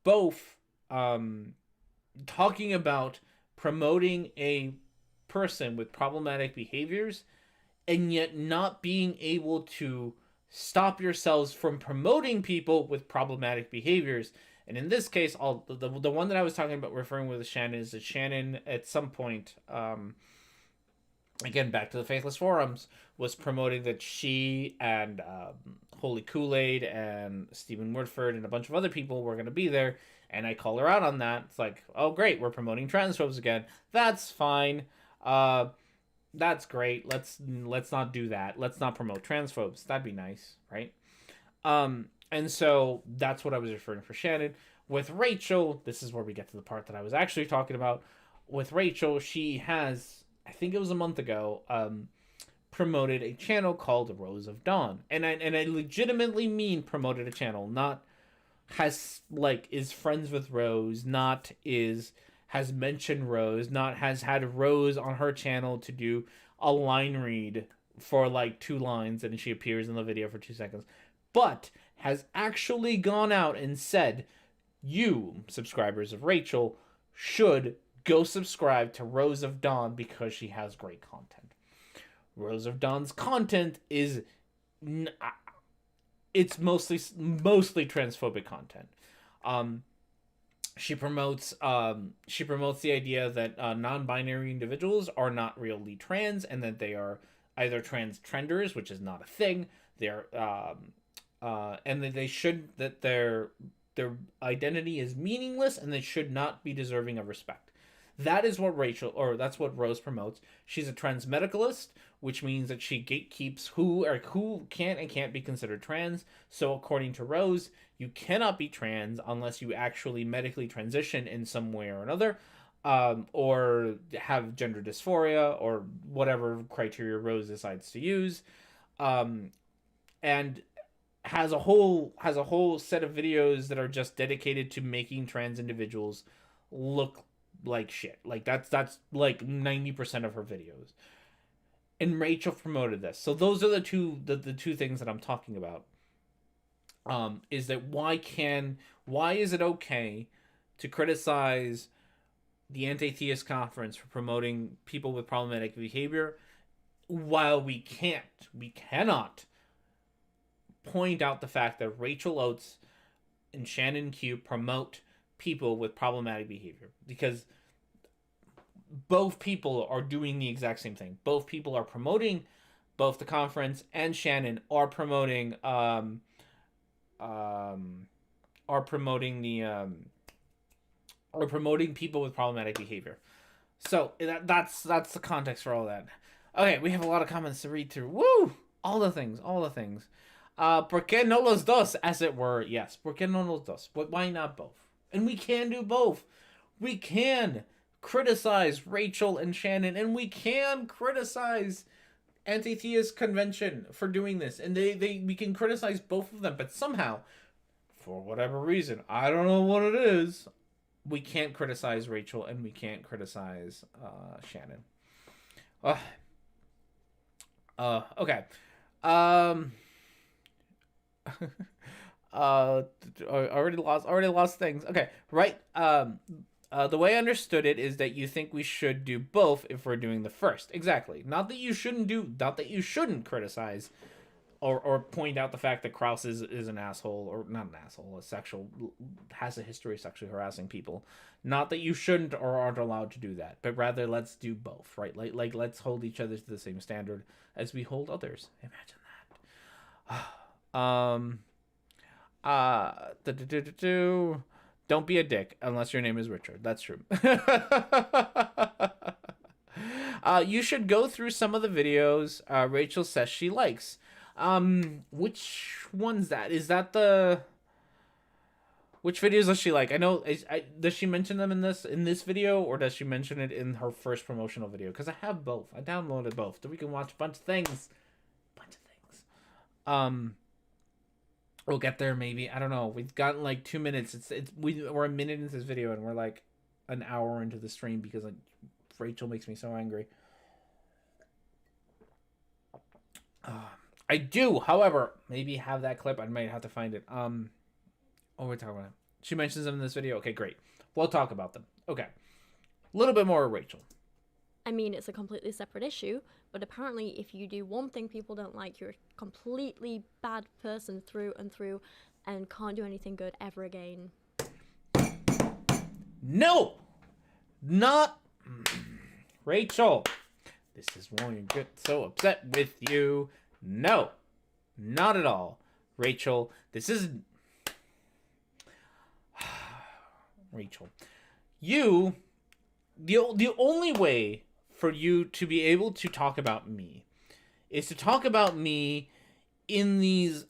S2: both talking about promoting a person with problematic behaviors and yet not being able to stop yourselves from promoting people with problematic behaviors. And in this case, the one that I was talking about referring with Shannon is that Shannon at some point, again, back to the Faithless Forums, was promoting that she and Holy Kool-Aid and Stephen Woodford and a bunch of other people were going to be there. And I call her out on that. It's like, oh, great, we're promoting transphobes again. That's fine. That's great. Let's not do that. Let's not promote transphobes. That'd be nice, right? And so that's what I was referring for Shannon. With Rachel, this is where we get to the part that I was actually talking about. With Rachel, she has, I think it was a month ago, promoted a channel called Rose of Dawn. And I legitimately mean promoted a channel, not is friends with Rose, not has mentioned Rose, not has had Rose on her channel to do a line read for like 2 lines and she appears in the video for 2 seconds, but has actually gone out and said, you, subscribers of Rachel, should go subscribe to Rose of Dawn because she has great content. Rose of Dawn's content is it's mostly transphobic content. She promotes the idea that non-binary individuals are not really trans and that they are either trans trenders, which is not a thing. They're and that their identity is meaningless and they should not be deserving of respect. That is what that's what Rose promotes. She's a trans medicalist, which means that she gatekeeps who can and can't be considered trans. So according to Rose, you cannot be trans unless you actually medically transition in some way or another, or have gender dysphoria or whatever criteria Rose decides to use, and has a whole set of videos that are just dedicated to making trans individuals look like shit. Like that's like 90% of her videos. And Rachel promoted this. So those are the two things that I'm talking about. Is that why is it okay to criticize the Anti-Theist Conference for promoting people with problematic behavior while we cannot point out the fact that Rachel Oates and Shannon Q promote people with problematic behavior? Because both people are doing the exact same thing. Both people are promoting, both the conference and Shannon are promoting people with problematic behavior. So that's the context for all that. Okay, we have a lot of comments to read through. Woo! All the things. ¿Por qué no los dos, as it were? Yes, ¿por qué no los dos? But why not both? And we can do both. We can criticize Rachel and Shannon, and we can criticize Anti-Theist Convention for doing this, and we can criticize both of them, but somehow, for whatever reason, I don't know what it is, we can't criticize Rachel and we can't criticize Shannon. Okay. Already lost things. Okay, right. The way I understood it is that you think we should do both if we're doing the first. Exactly. Not that you shouldn't criticize or point out the fact that Kraus is an asshole, or not an asshole, has a history of sexually harassing people. Not that you shouldn't or aren't allowed to do that, but rather let's do both, right? Like let's hold each other to the same standard as we hold others. Imagine that. Don't be a dick unless your name is Richard. That's true. You should go through some of the videos Rachel says she likes. Which one's that? Is that the... Which videos does she like? I know. Does she mention them in this video, or does she mention it in her first promotional video? Because I have both. I downloaded both, so we can watch a bunch of things. We'll get there maybe. I don't know. We've gotten like 2 minutes. We're a minute into this video, and we're like an hour into the stream because like Rachel makes me so angry. I do, however, maybe have that clip. I might have to find it. Oh, we're talking about. She mentions them in this video. Okay, great. We'll talk about them. Okay. A little bit more of Rachel.
S3: I mean, it's a completely separate issue, but apparently if you do one thing people don't like, you're a completely bad person through and through and can't do anything good ever again.
S2: No! Not... Rachel. This is why you get so upset with you. No. Not at all. Rachel, this isn't... Rachel, the only way for you to be able to talk about me is to talk about me in these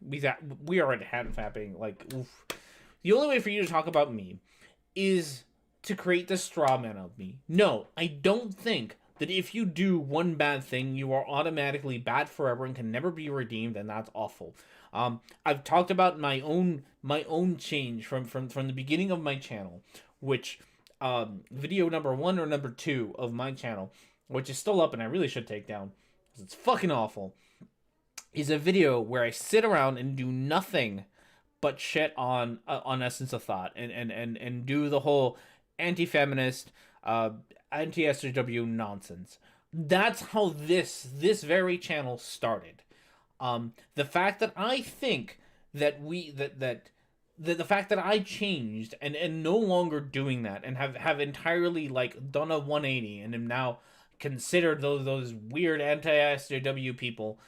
S2: we are at hand fapping, like, oof. The only way for you to talk about me is to create the straw man of me. No, I don't think that if you do one bad thing, you are automatically bad forever and can never be redeemed, and that's awful. I've talked about my own change from the beginning of my channel, which video number 1 or number 2 of my channel, which is still up and I really should take down because it's fucking awful, is a video where I sit around and do nothing but shit on Essence of Thought and do the whole anti-feminist, anti-SJW nonsense. That's how this very channel started. The fact that I think that the fact that I changed and no longer doing that and have entirely like done a 180 and am now considered those weird anti-SJW people,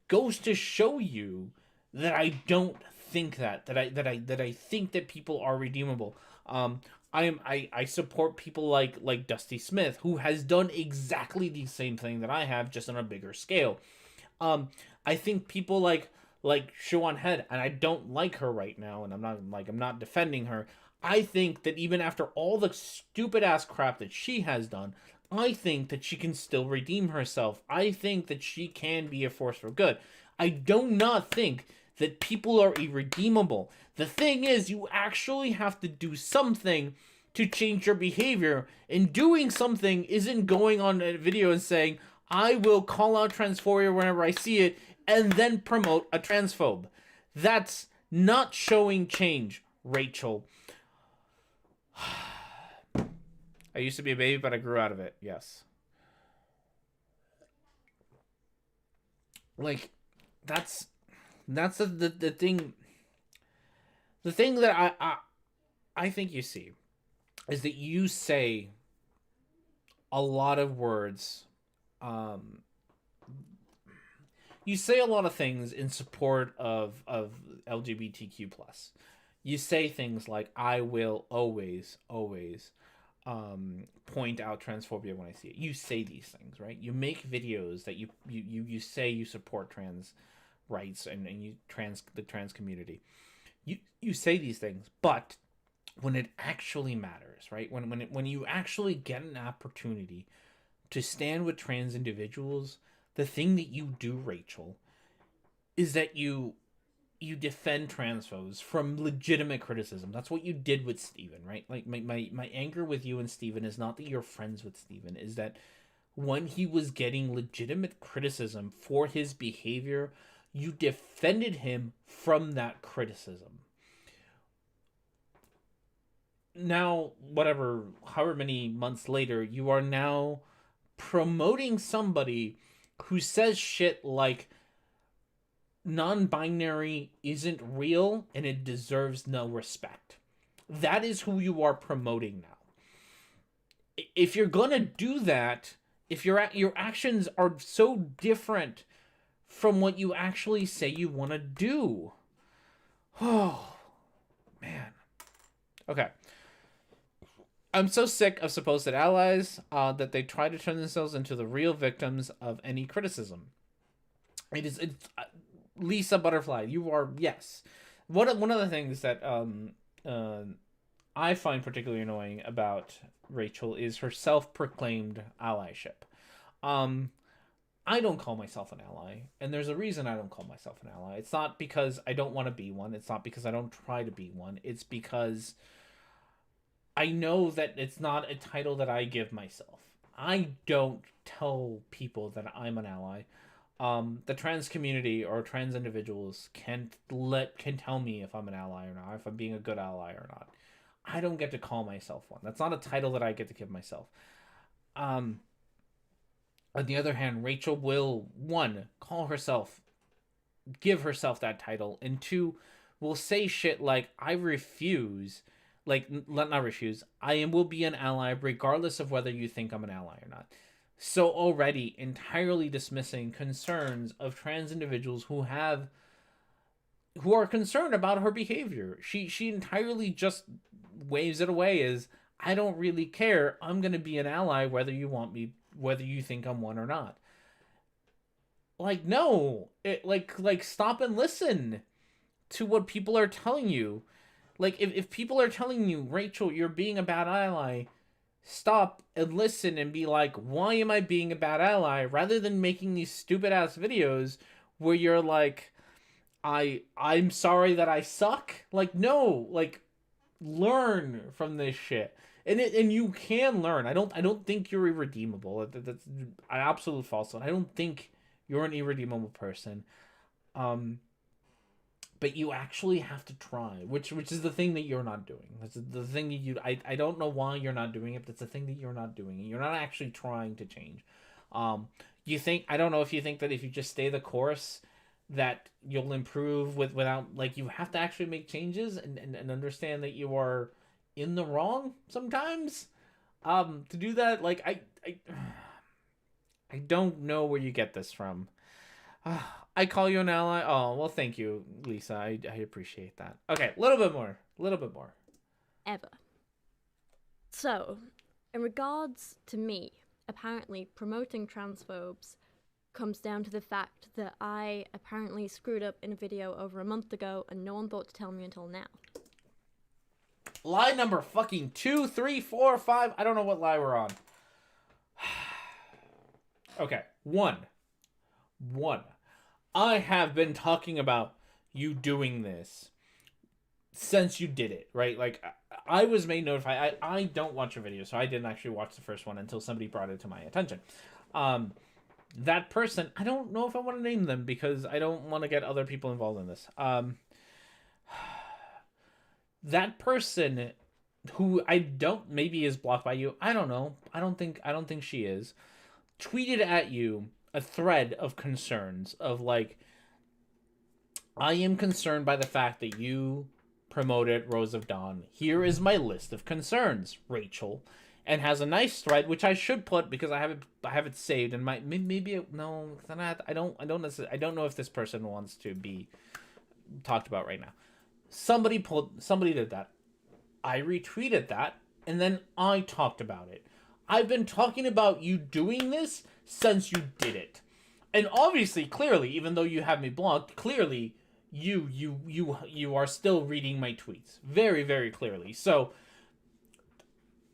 S2: goes to show you that I don't think that I think that people are redeemable. I support people like Dusty Smith, who has done exactly the same thing that I have, just on a bigger scale. I think people like Siobhan Head, and I don't like her right now, and I'm not defending her. I think that even after all the stupid ass crap that she has done, I think that she can still redeem herself. I think that she can be a force for good. I do not think that people are irredeemable. The thing is, you actually have to do something to change your behavior, and doing something isn't going on a video and saying, I will call out transphobia whenever I see it, and then promote a transphobe. That's not showing change, Rachel. I used to be a baby, but I grew out of it. Yes. Like, that's the thing. The thing that I think you see is that you say a lot of words. You say a lot of things in support of LGBTQ+. You say things like, I will always point out transphobia when I see it. You say these things, right? You make videos that you say you support trans rights and the trans community. You say these things, but when it actually matters, right? When you actually get an opportunity to stand with trans individuals, the thing that you do, Rachel, is that you defend transphobes from legitimate criticism. That's what you did with Steven, right? Like, my anger with you and Steven is not that you're friends with Steven, is that when he was getting legitimate criticism for his behavior, you defended him from that criticism. Now, however many months later, you are now promoting somebody who says shit like non-binary isn't real and it deserves no respect. That is who you are promoting now. If you're gonna do that, if your actions are so different from what you actually say you want to do, oh, Okay. I'm so sick of supposed allies that they try to turn themselves into the real victims of any criticism. It's Lisa Butterfly. You are, yes. One of the things that I find particularly annoying about Rachel is her self-proclaimed allyship. Um, I don't call myself an ally, and there's a reason I don't call myself an ally. It's not because I don't want to be one. It's not because I don't try to be one. It's because I know that it's not a title that I give myself. I don't tell people that I'm an ally. The trans community or trans individuals can tell me if I'm an ally or not, if I'm being a good ally or not. I don't get to call myself one. That's not a title that I get to give myself. On the other hand, Rachel will, one, give herself that title, and two, will say shit like, I refuse, like, not refuse, will be an ally regardless of whether you think I'm an ally or not. So already entirely dismissing concerns of trans individuals who are concerned about her behavior. She entirely just waves it away as, I don't really care. I'm going to be an ally whether you think I'm one or not. Like, no. Like stop and listen to what people are telling you. Like, if people are telling you, Rachel, you're being a bad ally, stop and listen and be like, why am I being a bad ally? Rather than making these stupid ass videos where you're like, I'm sorry that I suck. Like, no, like, learn from this shit. And you can learn. I don't think you're irredeemable. That's an absolute falsehood. I don't think you're an irredeemable person. But you actually have to try, which is the thing that you're not doing. That's the thing that I don't know why you're not doing it, but it's the thing that you're not doing. You're not actually trying to change. You think, I don't know if you think that if you just stay the course that you'll improve without, like, you have to actually make changes and understand that you are in the wrong sometimes. To do that, like, I don't know where you get this from. I call you an ally. Oh, well, thank you, Lisa. I appreciate that. Okay, a little bit more.
S3: Ever. So, in regards to me, apparently promoting transphobes comes down to the fact that I apparently screwed up in a video over a month ago and no one thought to tell me until now.
S2: Lie number fucking 2, 3, 4, 5. I don't know what lie we're on. Okay, one. I have been talking about you doing this since you did it, right? Like, I was made notified. I don't watch your videos, so I didn't actually watch the first one until somebody brought it to my attention. That person, I don't know if I want to name them because I don't want to get other people involved in this. That person who maybe is blocked by you. I don't know. I don't think she is. Tweeted at you a thread of concerns of like, I am concerned by the fact that you promoted Rose of Dawn. Here is my list of concerns, Rachel, and has a nice thread which I should put because I have it saved and no, I don't know if this person wants to be talked about right now. Somebody did that. I retweeted that and then I talked about it. I've been talking about you doing this since you did it. And obviously, clearly, even though you have me blocked, clearly you are still reading my tweets. Very, very clearly. So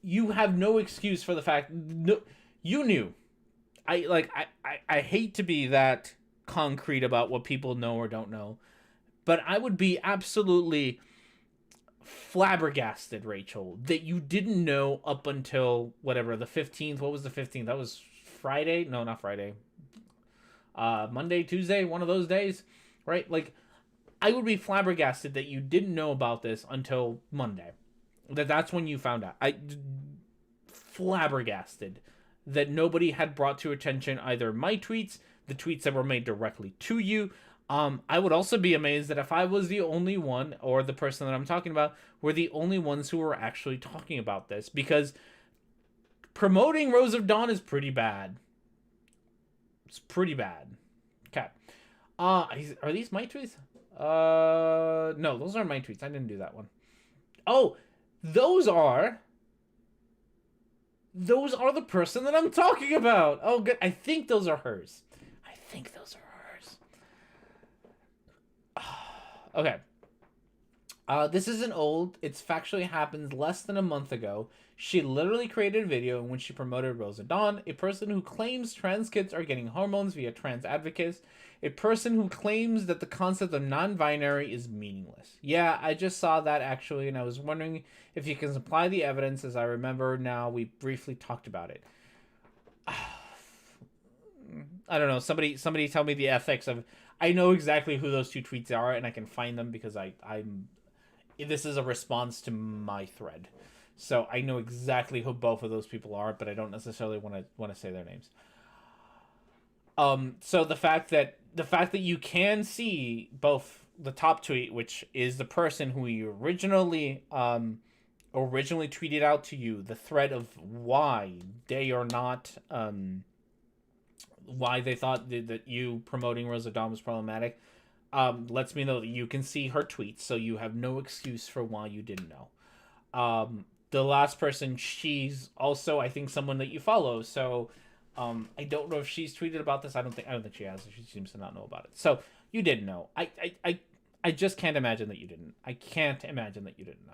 S2: you have no excuse for the fact you knew. I hate to be that concrete about what people know or don't know, but I would be absolutely flabbergasted, Rachel, that you didn't know up until whatever the 15th. What was the 15th? That was Friday? No, not Friday. Monday, Tuesday, one of those days, right? Like, I would be flabbergasted that you didn't know about this until Monday. That's when you found out. Flabbergasted that nobody had brought to attention either my tweets, the tweets that were made directly to you. I would also be amazed that if I was the only one, or the person that I'm talking about, were the only ones who were actually talking about this, because promoting Rose of Dawn is pretty bad. It's pretty bad. Okay. Are these my tweets? No, those aren't my tweets. I didn't do that one. Oh, those are the person that I'm talking about. Oh, good. I think those are hers. Okay. This isn't old. It's factually happened less than a month ago. She literally created a video in which she promoted Rosa Dawn, a person who claims trans kids are getting hormones via trans advocates, a person who claims that the concept of non-binary is meaningless. Yeah, I just saw that actually, and I was wondering if you can supply the evidence. As I remember now, we briefly talked about it. I don't know. Somebody tell me the ethics of. I know exactly who those two tweets are, and I can find them because I'm. This is a response to my thread, so I know exactly who both of those people are, but I don't necessarily want to say their names. So the fact that you can see both the top tweet, which is the person who you originally tweeted out to you, the thread of why they are not why they thought that you promoting Rosa Dawn was problematic, lets me know that you can see her tweets, so you have no excuse for why you didn't know. The last person, she's also, I think, someone that you follow, so I don't know if she's tweeted about this. I don't think she has. She seems to not know about it. So you didn't know. I just can't imagine that you didn't. I can't imagine that you didn't know.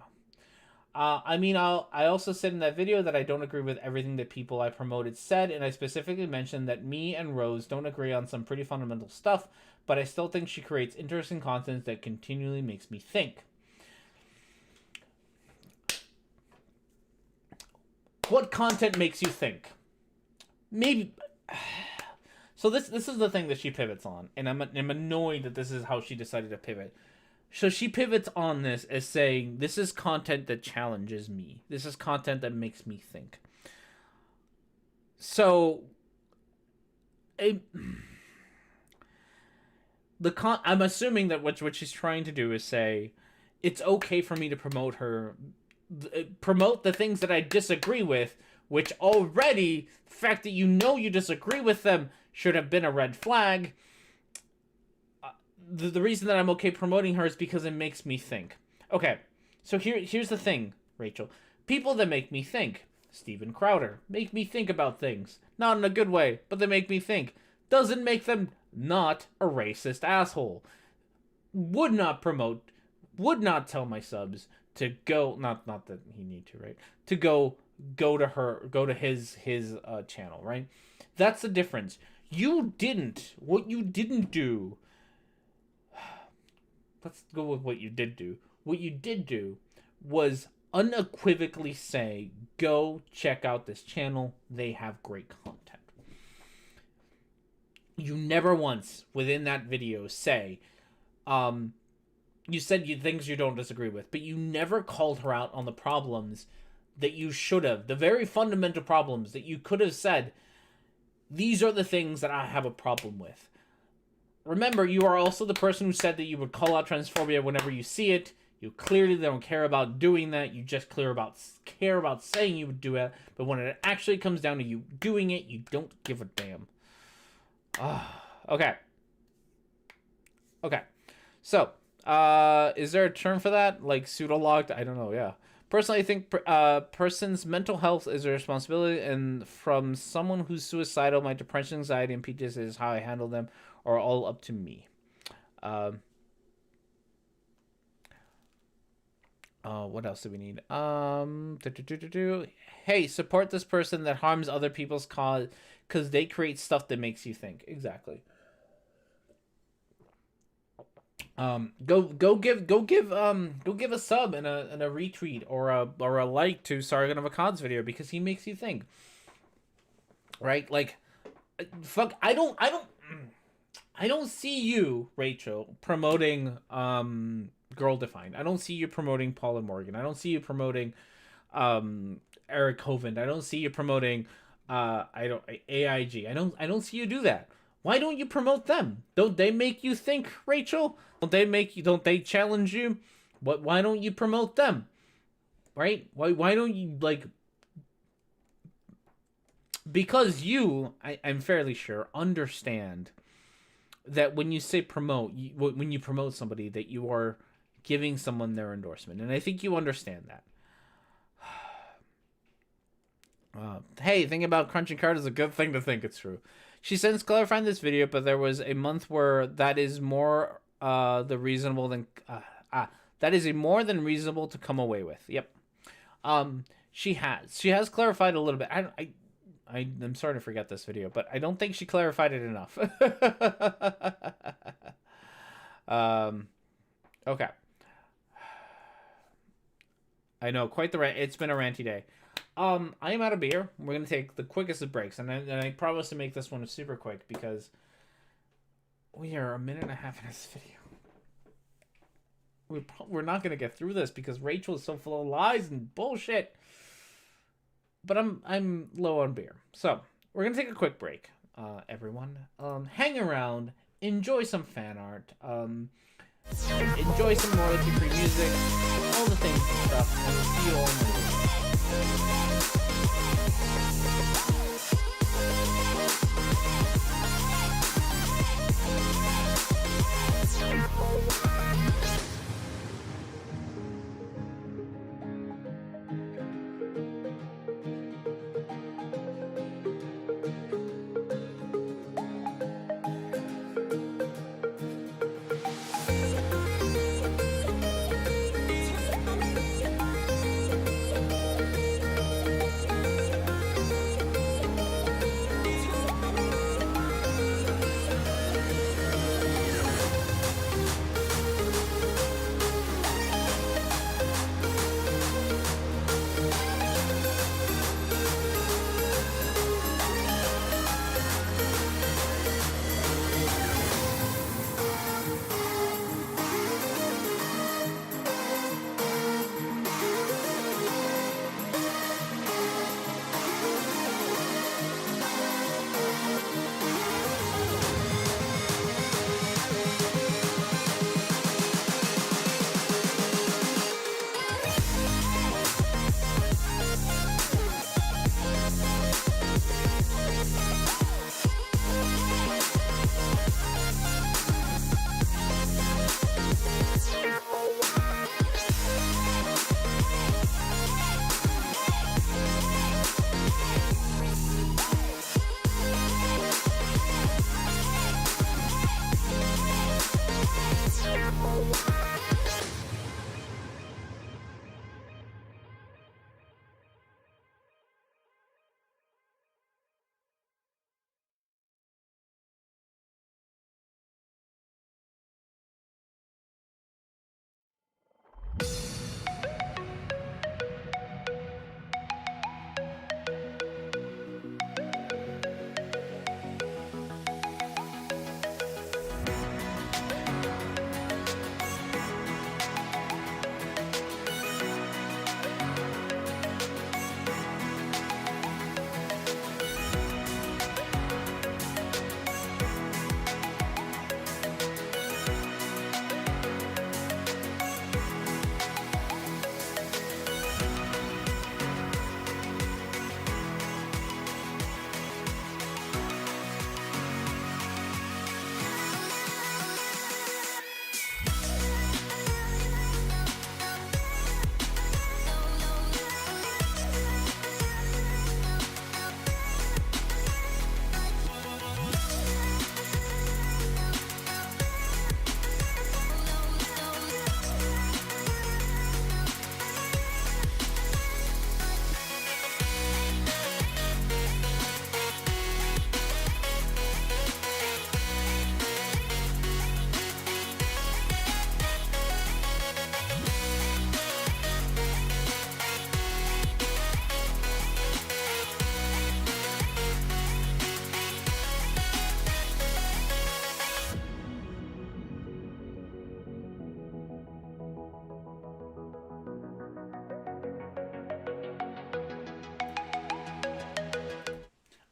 S2: I also said in that video that I don't agree with everything that people I promoted said, and I specifically mentioned that me and Rose don't agree on some pretty fundamental stuff, but I still think she creates interesting content that continually makes me think. What content makes you think? Maybe. So this is the thing that she pivots on, and I'm annoyed that this is how she decided to pivot. So she pivots on this as saying, this is content that challenges me. This is content that makes me think. So, I'm assuming that what she's trying to do is say, it's okay for me to promote the things that I disagree with, which already, the fact that you disagree with them should have been a red flag. The reason that I'm okay promoting her is because it makes me think. Okay, so here's the thing, Rachel. People that make me think, Steven Crowder, make me think about things. Not in a good way, but they make me think. Doesn't make them not a racist asshole. Would not tell my subs to go, not that he need to, right? To go to his channel, right? That's the difference. What you didn't do. Let's go with what you did do. What you did do was unequivocally say, go check out this channel. They have great content. You never once within that video say, you said things you don't disagree with, but you never called her out on the problems that you should have. The very fundamental problems that you could have said, these are the things that I have a problem with. Remember, you are also the person who said that you would call out transphobia whenever you see it. You clearly don't care about doing that. You just care about saying you would do it. But when it actually comes down to you doing it, you don't give a damn. Okay. So, is there a term for that? Like pseudo-logged? I don't know, yeah. Personally, I think person's mental health is a responsibility, and from someone who's suicidal, my depression, anxiety, and PTSD is how I handle them are all up to me. What else do we need? Hey, support this person that harms other people's cause because they create stuff that makes you think. Exactly. Go give a sub and a retweet or a like to Sargon of Akkad's video because he makes you think. Right? Like, fuck. I don't see you, Rachel, promoting Girl Defined. I don't see you promoting Paula Morgan. I don't see you promoting Eric Hovind. I don't see you promoting AIG. I don't see you do that. Why don't you promote them? Don't they make you think, Rachel? Don't they challenge you? Why don't you promote them? Right? Why don't you, like, because I'm fairly sure, understand that when you say promote, when you promote somebody, that you are giving someone their endorsement. And I think you understand that. Hey, thinking about crunching card is a good thing to think it's true. She since clarified this video, but there was a month where that is more the reasonable than that is a more than reasonable to come away with. Yep. She has clarified a little bit. I'm sorry to forget this video, but I don't think she clarified it enough. Okay. I know, quite the rant. It's been a ranty day. I am out of beer. We're gonna take the quickest of breaks, and I promise to make this one super quick because we are a minute and a half in this video. We're not gonna get through this because Rachel is so full of lies and bullshit. But I'm low on beer, so we're gonna take a quick break. Everyone, hang around, enjoy some fan art, enjoy some royalty-free music, all the things and stuff, and we'll see you all in a minute.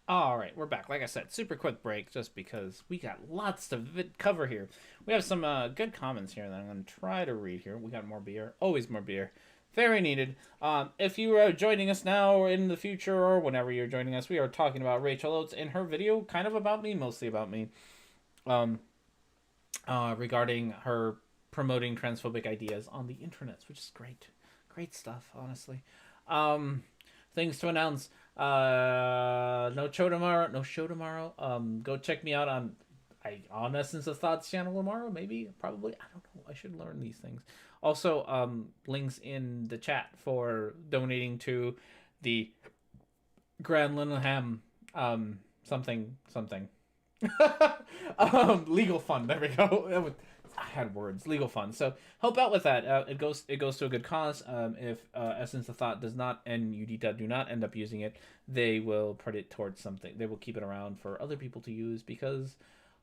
S2: All right, we're back. Like I said, super quick break just because we got lots to cover here. We have some good comments here that I'm going to try to read here. We got more beer. Always more beer. Very needed. If you are joining us now or in the future or whenever you're joining us, we are talking about Rachel Oates in her video, kind of about me, mostly about me, regarding her promoting transphobic ideas on the internet, which is great. Great stuff, honestly. Things to announce. No show tomorrow. No show tomorrow. Go check me out on Essence of Thoughts channel tomorrow. Maybe, probably. I don't know. I should learn these things. Also, links in the chat for donating to the Grand Lindenham something legal fund. There we go. I had words. Legal fund. So help out with that. It goes to a good cause. If Essence of Thought does not and Udita do not end up using it, they will put it towards something. They will keep it around for other people to use because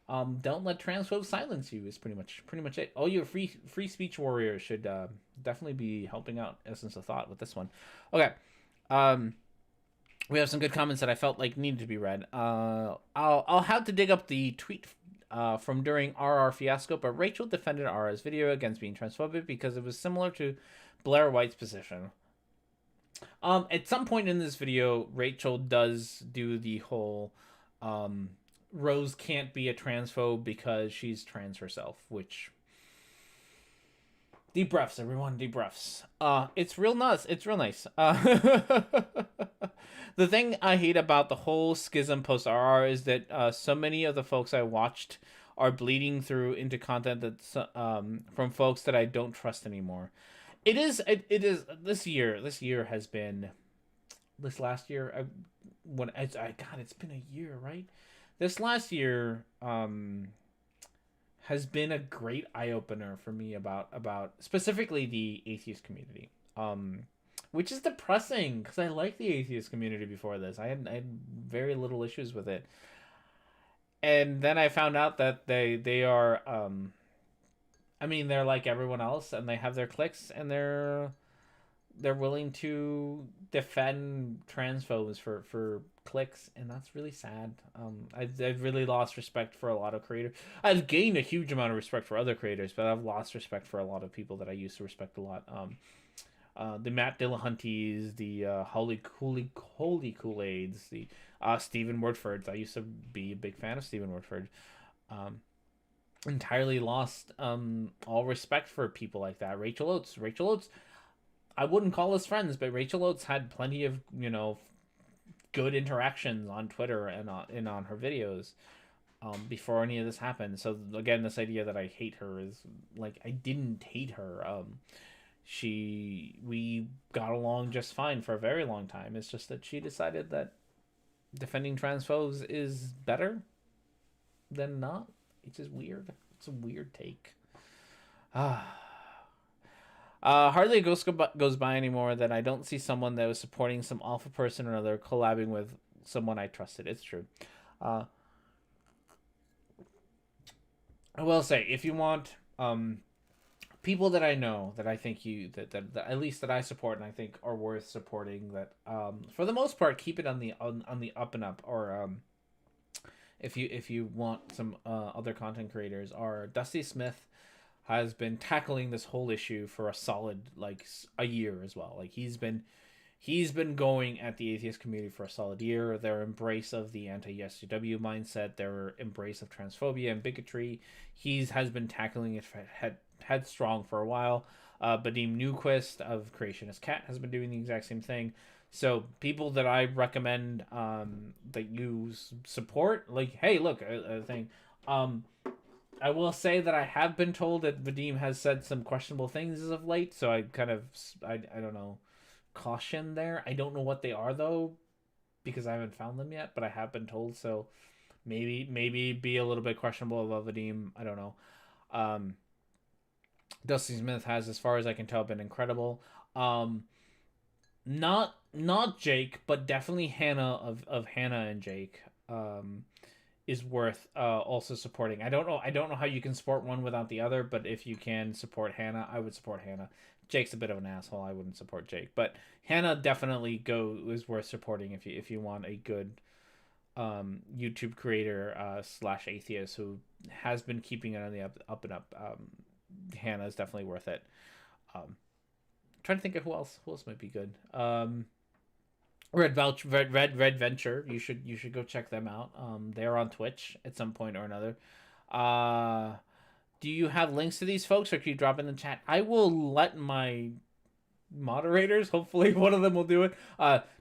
S2: don't let transphobes silence you is pretty much it. All your free speech warriors should definitely be helping out Essence of Thought with this one. Okay. We have some good comments that I felt like needed to be read. I'll have to dig up the tweet from during RR fiasco, but Rachel defended RR's video against being transphobic because it was similar to Blair White's position. At some point in this video, Rachel does do the whole Rose can't be a transphobe because she's trans herself, which... Deep breaths, everyone. Deep breaths. It's real nice. It's real nice. The thing I hate about the whole schism post RR is that so many of the folks I watched are bleeding through into content that's from folks that I don't trust anymore. It is this year. This year has been this last year. It's been a year, right? This last year has been a great eye-opener for me about specifically the atheist community, which is depressing because I liked the atheist community before this. I had very little issues with it, and then I found out that they are I mean, they're like everyone else and they have their cliques and they're willing to defend transphobes for clicks, and that's really sad. I've really lost respect for a lot of creators. I've gained a huge amount of respect for other creators, but I've lost respect for a lot of people that I used to respect a lot. The Matt Dillahunties, the Holy Kool-Aids, the Stephen Woodfords. I used to be a big fan of Stephen Woodford. Entirely lost all respect for people like that. Rachel Oates, I wouldn't call us friends, but Rachel Oates had plenty of, good interactions on Twitter and on her videos before any of this happened. So again, this idea that I hate her is like, I didn't hate her. We got along just fine for a very long time. It's just that she decided that defending transphobes is better than not. It's just weird. It's a weird take. Hardly a ghost goes by anymore that I don't see someone that was supporting some alpha person or another collabing with someone I trusted. It's true. I will say, if you want people that I know that I think that at least that I support and I think are worth supporting, that for the most part keep it on the up and up, or if you want some other content creators, are Dusty Smith has been tackling this whole issue for a solid a year as well. Like he's been going at the atheist community for a solid year. Their embrace of the anti-SJW mindset, their embrace of transphobia and bigotry, has been tackling it headstrong for a while. Badim Newquist of Creationist Cat has been doing the exact same thing. So people that I recommend that you support, like, hey, look, a thing. I will say that I have been told that Vadim has said some questionable things as of late, so I kind of, I don't know, caution there. I don't know what they are, though, because I haven't found them yet, but I have been told, so maybe be a little bit questionable about Vadim. I don't know. Dusty Smith has, as far as I can tell, been incredible. Not Jake, but definitely Hannah of Hannah and Jake. Is worth also supporting. I don't know how you can support one without the other, but if you can support Hannah, I would support Hannah. Jake's a bit of an asshole. I wouldn't support Jake, but Hannah definitely is worth supporting if you want a good YouTube creator / atheist who has been keeping it on the up and up. Hannah is definitely worth it. Trying to think of who else might be good. Red Venture. You should go check them out. They're on Twitch at some point or another. Do you have links to these folks, or can you drop in the chat? I will let my moderators, hopefully one of them will do it,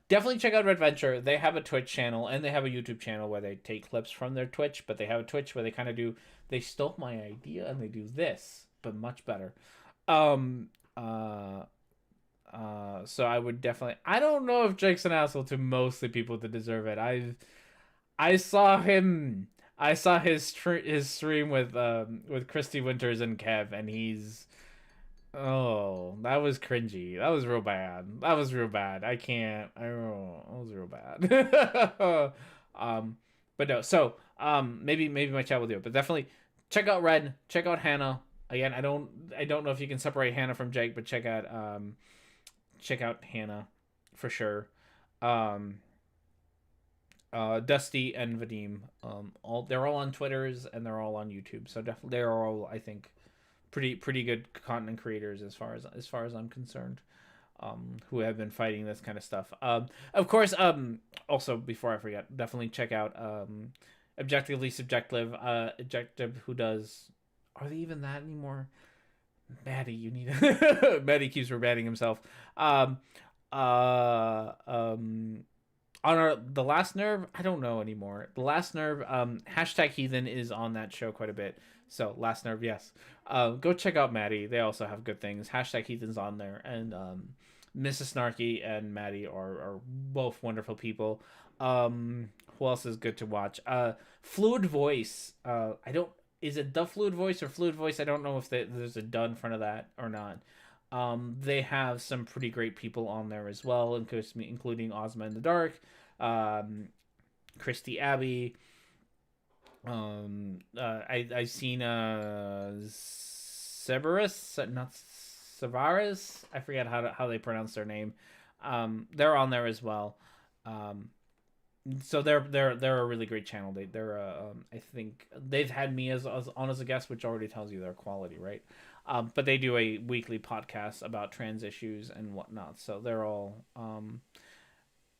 S2: definitely check out Red Venture. They have a Twitch channel and they have a YouTube channel where they take clips from their Twitch, but they have a Twitch where they kind of do, they stole my idea and they do this, but much better. Um, so I would definitely, I don't know if Jake's an asshole to mostly people that deserve it. I saw him, I saw his stream with Christy Winters and Kev, and he's, oh, that was cringy. That was real bad. That was real bad. I can't. I don't. That was real bad. But no. So maybe my chat will do it. But definitely check out Red. Check out Hannah. Again, I don't know if you can separate Hannah from Jake, but check out Hannah for sure. Dusty and Vadim. They're all on Twitters and they're all on YouTube. So definitely they're all, I think, pretty good content creators as far as I'm concerned, who have been fighting this kind of stuff. Of course, also before I forget, definitely check out Objectively Subjective, who does, are they even that anymore? Maddie, you need Maddie keeps rebatting himself. On the Last Nerve, I don't know anymore. The Last Nerve, hashtag Heathen is on that show quite a bit. So Last Nerve, yes. Go check out Maddie. They also have good things. Hashtag Heathen's on there, and Mrs. Snarky and Maddie are both wonderful people. Who else is good to watch? Fluid Voice. I don't. Is it the Fluid Voice or Fluid Voice? I don't know if there's a "the" in front of that or not. They have some pretty great people on there as well, including Ozma in the Dark, Christy Abbey. I've seen Severus, not Savaris. I forget how they pronounce their name. They're on there as well. So they're a really great channel. They're I think they've had me as on as a guest, which already tells you their quality, right? But they do a weekly podcast about trans issues and whatnot. So they're all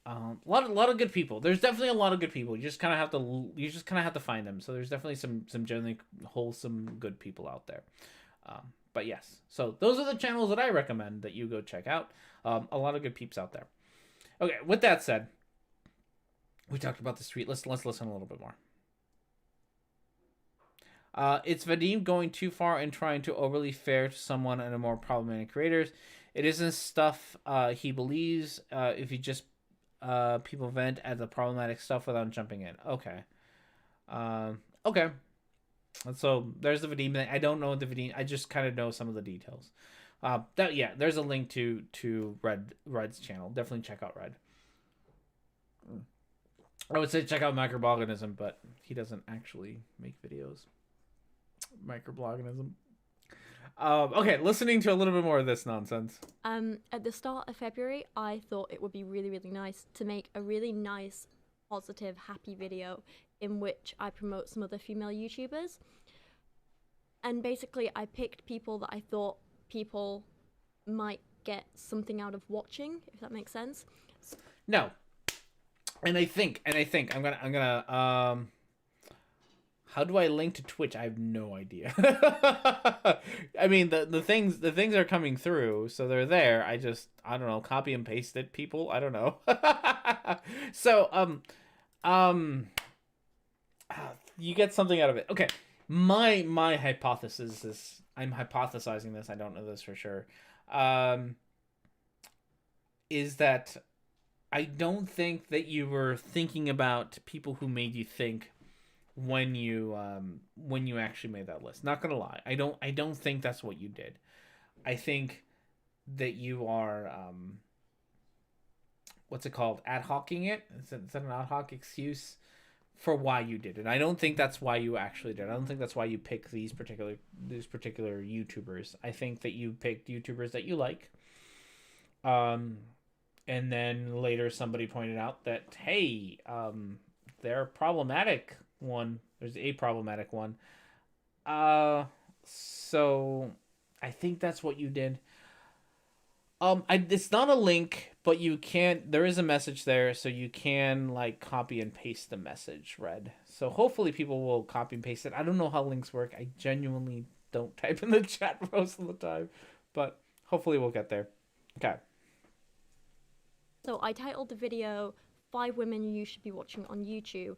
S2: a lot of good people. There's definitely a lot of good people. You just kind of have to find them. So there's definitely some generally wholesome good people out there. But yes, so those are the channels that I recommend that you go check out. A lot of good peeps out there. Okay, with that said, we talked about the street. Let's listen a little bit more. It's Vadim going too far and trying to overly fair to someone and a more problematic creators. It isn't stuff he believes. If you just people vent at the problematic stuff without jumping in. Okay. Okay. So there's the Vadim thing. I don't know the Vadim. I just kind of know some of the details. There's a link to Red's channel. Definitely check out Red. I would say check out Microbloganism, but he doesn't actually make videos. Microbloganism. Okay, listening to a little bit more of this nonsense.
S3: At the start of February, I thought it would be really, really nice to make a really nice, positive, happy video in which I promote some other female YouTubers. And basically, I picked people that I thought people might get something out of watching, if that makes sense.
S2: No. And I think I'm gonna how do I link to Twitch? I have no idea. I mean, the things are coming through, so they're there. I don't know, copy and paste it, people. I don't know. So you get something out of it. Okay, my hypothesis is, I'm hypothesizing this. I don't know this for sure. Is that I don't think that you were thinking about people who made you think when you actually made that list. Not gonna lie, I don't think that's what you did. I think that you are what's it called? Ad hocing it? Is that an ad hoc excuse for why you did it? I don't think that's why you actually did it. I don't think that's why you picked these particular YouTubers. I think that you picked YouTubers that you like. And then later somebody pointed out that, hey, they're problematic one. There's a problematic one. So I think that's what you did. It's not a link, but you can't, there is a message there, so you can like copy and paste the message, Red. So hopefully people will copy and paste it. I don't know how links work. I genuinely don't type in the chat most of the time, but hopefully we'll get there. Okay.
S3: So I titled the video 5 Women You Should Be Watching on YouTube,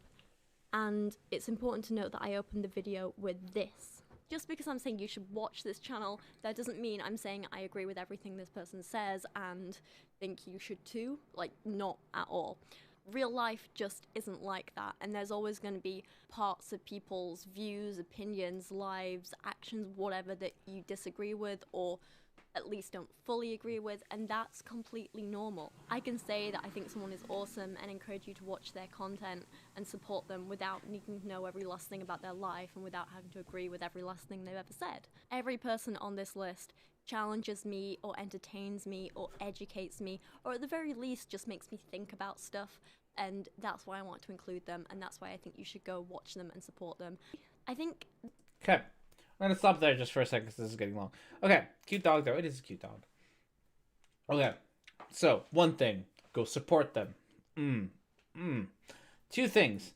S3: and it's important to note that I opened the video with this. Just because I'm saying you should watch this channel, that doesn't mean I'm saying I agree with everything this person says and think you should too. Like, not at all. Real life just isn't like that, and there's always going to be parts of people's views, opinions, lives, actions, whatever that you disagree with or at least don't fully agree with, and that's completely normal. I can say that I think someone is awesome and encourage you to watch their content and support them without needing to know every last thing about their life and without having to agree with every last thing they've ever said. Every person on this list challenges me or entertains me or educates me, or at the very least just makes me think about stuff, and that's why I want to include them, and that's why I think you should go watch them and support them. I think...
S2: Okay. I'm gonna stop there just for a second because this is getting long. Okay, cute dog though. It is a cute dog. Okay, so one thing, go support them. Two things.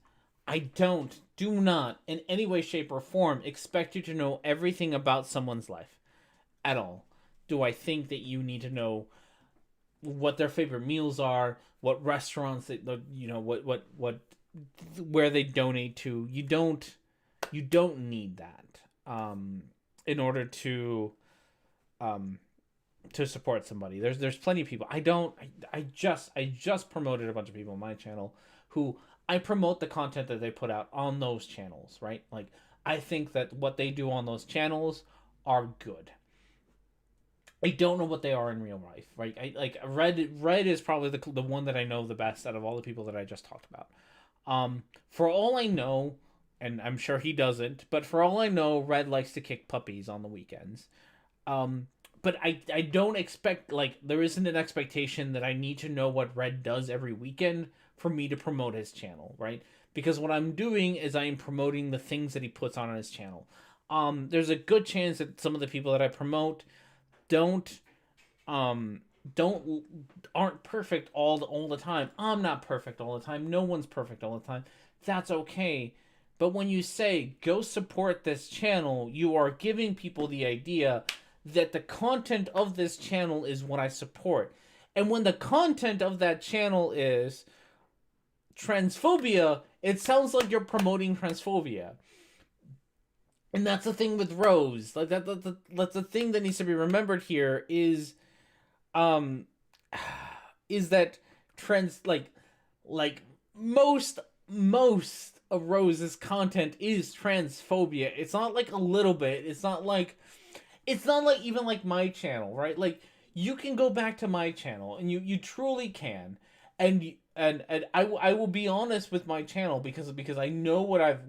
S2: I do not, in any way, shape, or form, expect you to know everything about someone's life. At all. Do I think that you need to know what their favorite meals are, what restaurants they, where they donate to? You don't need that. In order to support somebody. There's plenty of people. I just promoted a bunch of people on my channel who I promote the content that they put out on those channels, right? Like, I think that what they do on those channels are good. I don't know what they are in real life, right? Red is probably the one that I know the best out of all the people that I just talked about. For all I know, and I'm sure he doesn't, but for all I know, Red likes to kick puppies on the weekends. But I don't expect, like, there isn't an expectation that I need to know what Red does every weekend for me to promote his channel, right? Because what I'm doing is I am promoting the things that he puts on his channel. There's a good chance that some of the people that I promote aren't perfect all the time. I'm not perfect all the time. No one's perfect all the time. That's okay. But when you say, go support this channel, you are giving people the idea that the content of this channel is what I support. And when the content of that channel is transphobia, it sounds like you're promoting transphobia. And that's the thing with Rose. Like that's the thing that needs to be remembered here is that most of Rose's content is transphobia. It's not like a little bit. It's not like even like my channel, right? Like, you can go back to my channel and you truly can. And I will be honest with my channel because I know what I've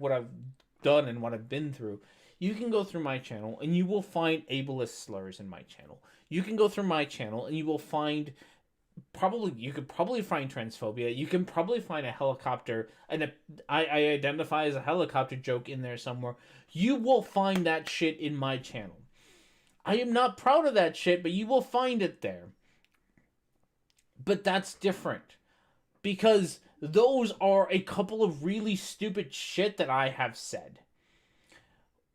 S2: done and what I've been through. You can go through my channel and you will find ableist slurs in my channel. You can go through my channel and you will find you could probably find transphobia. You can probably find a helicopter, and I identify as a helicopter joke in there somewhere. You will find that shit in my channel. I am not proud of that shit, but you will find it there. But that's different, because those are a couple of really stupid shit that I have said.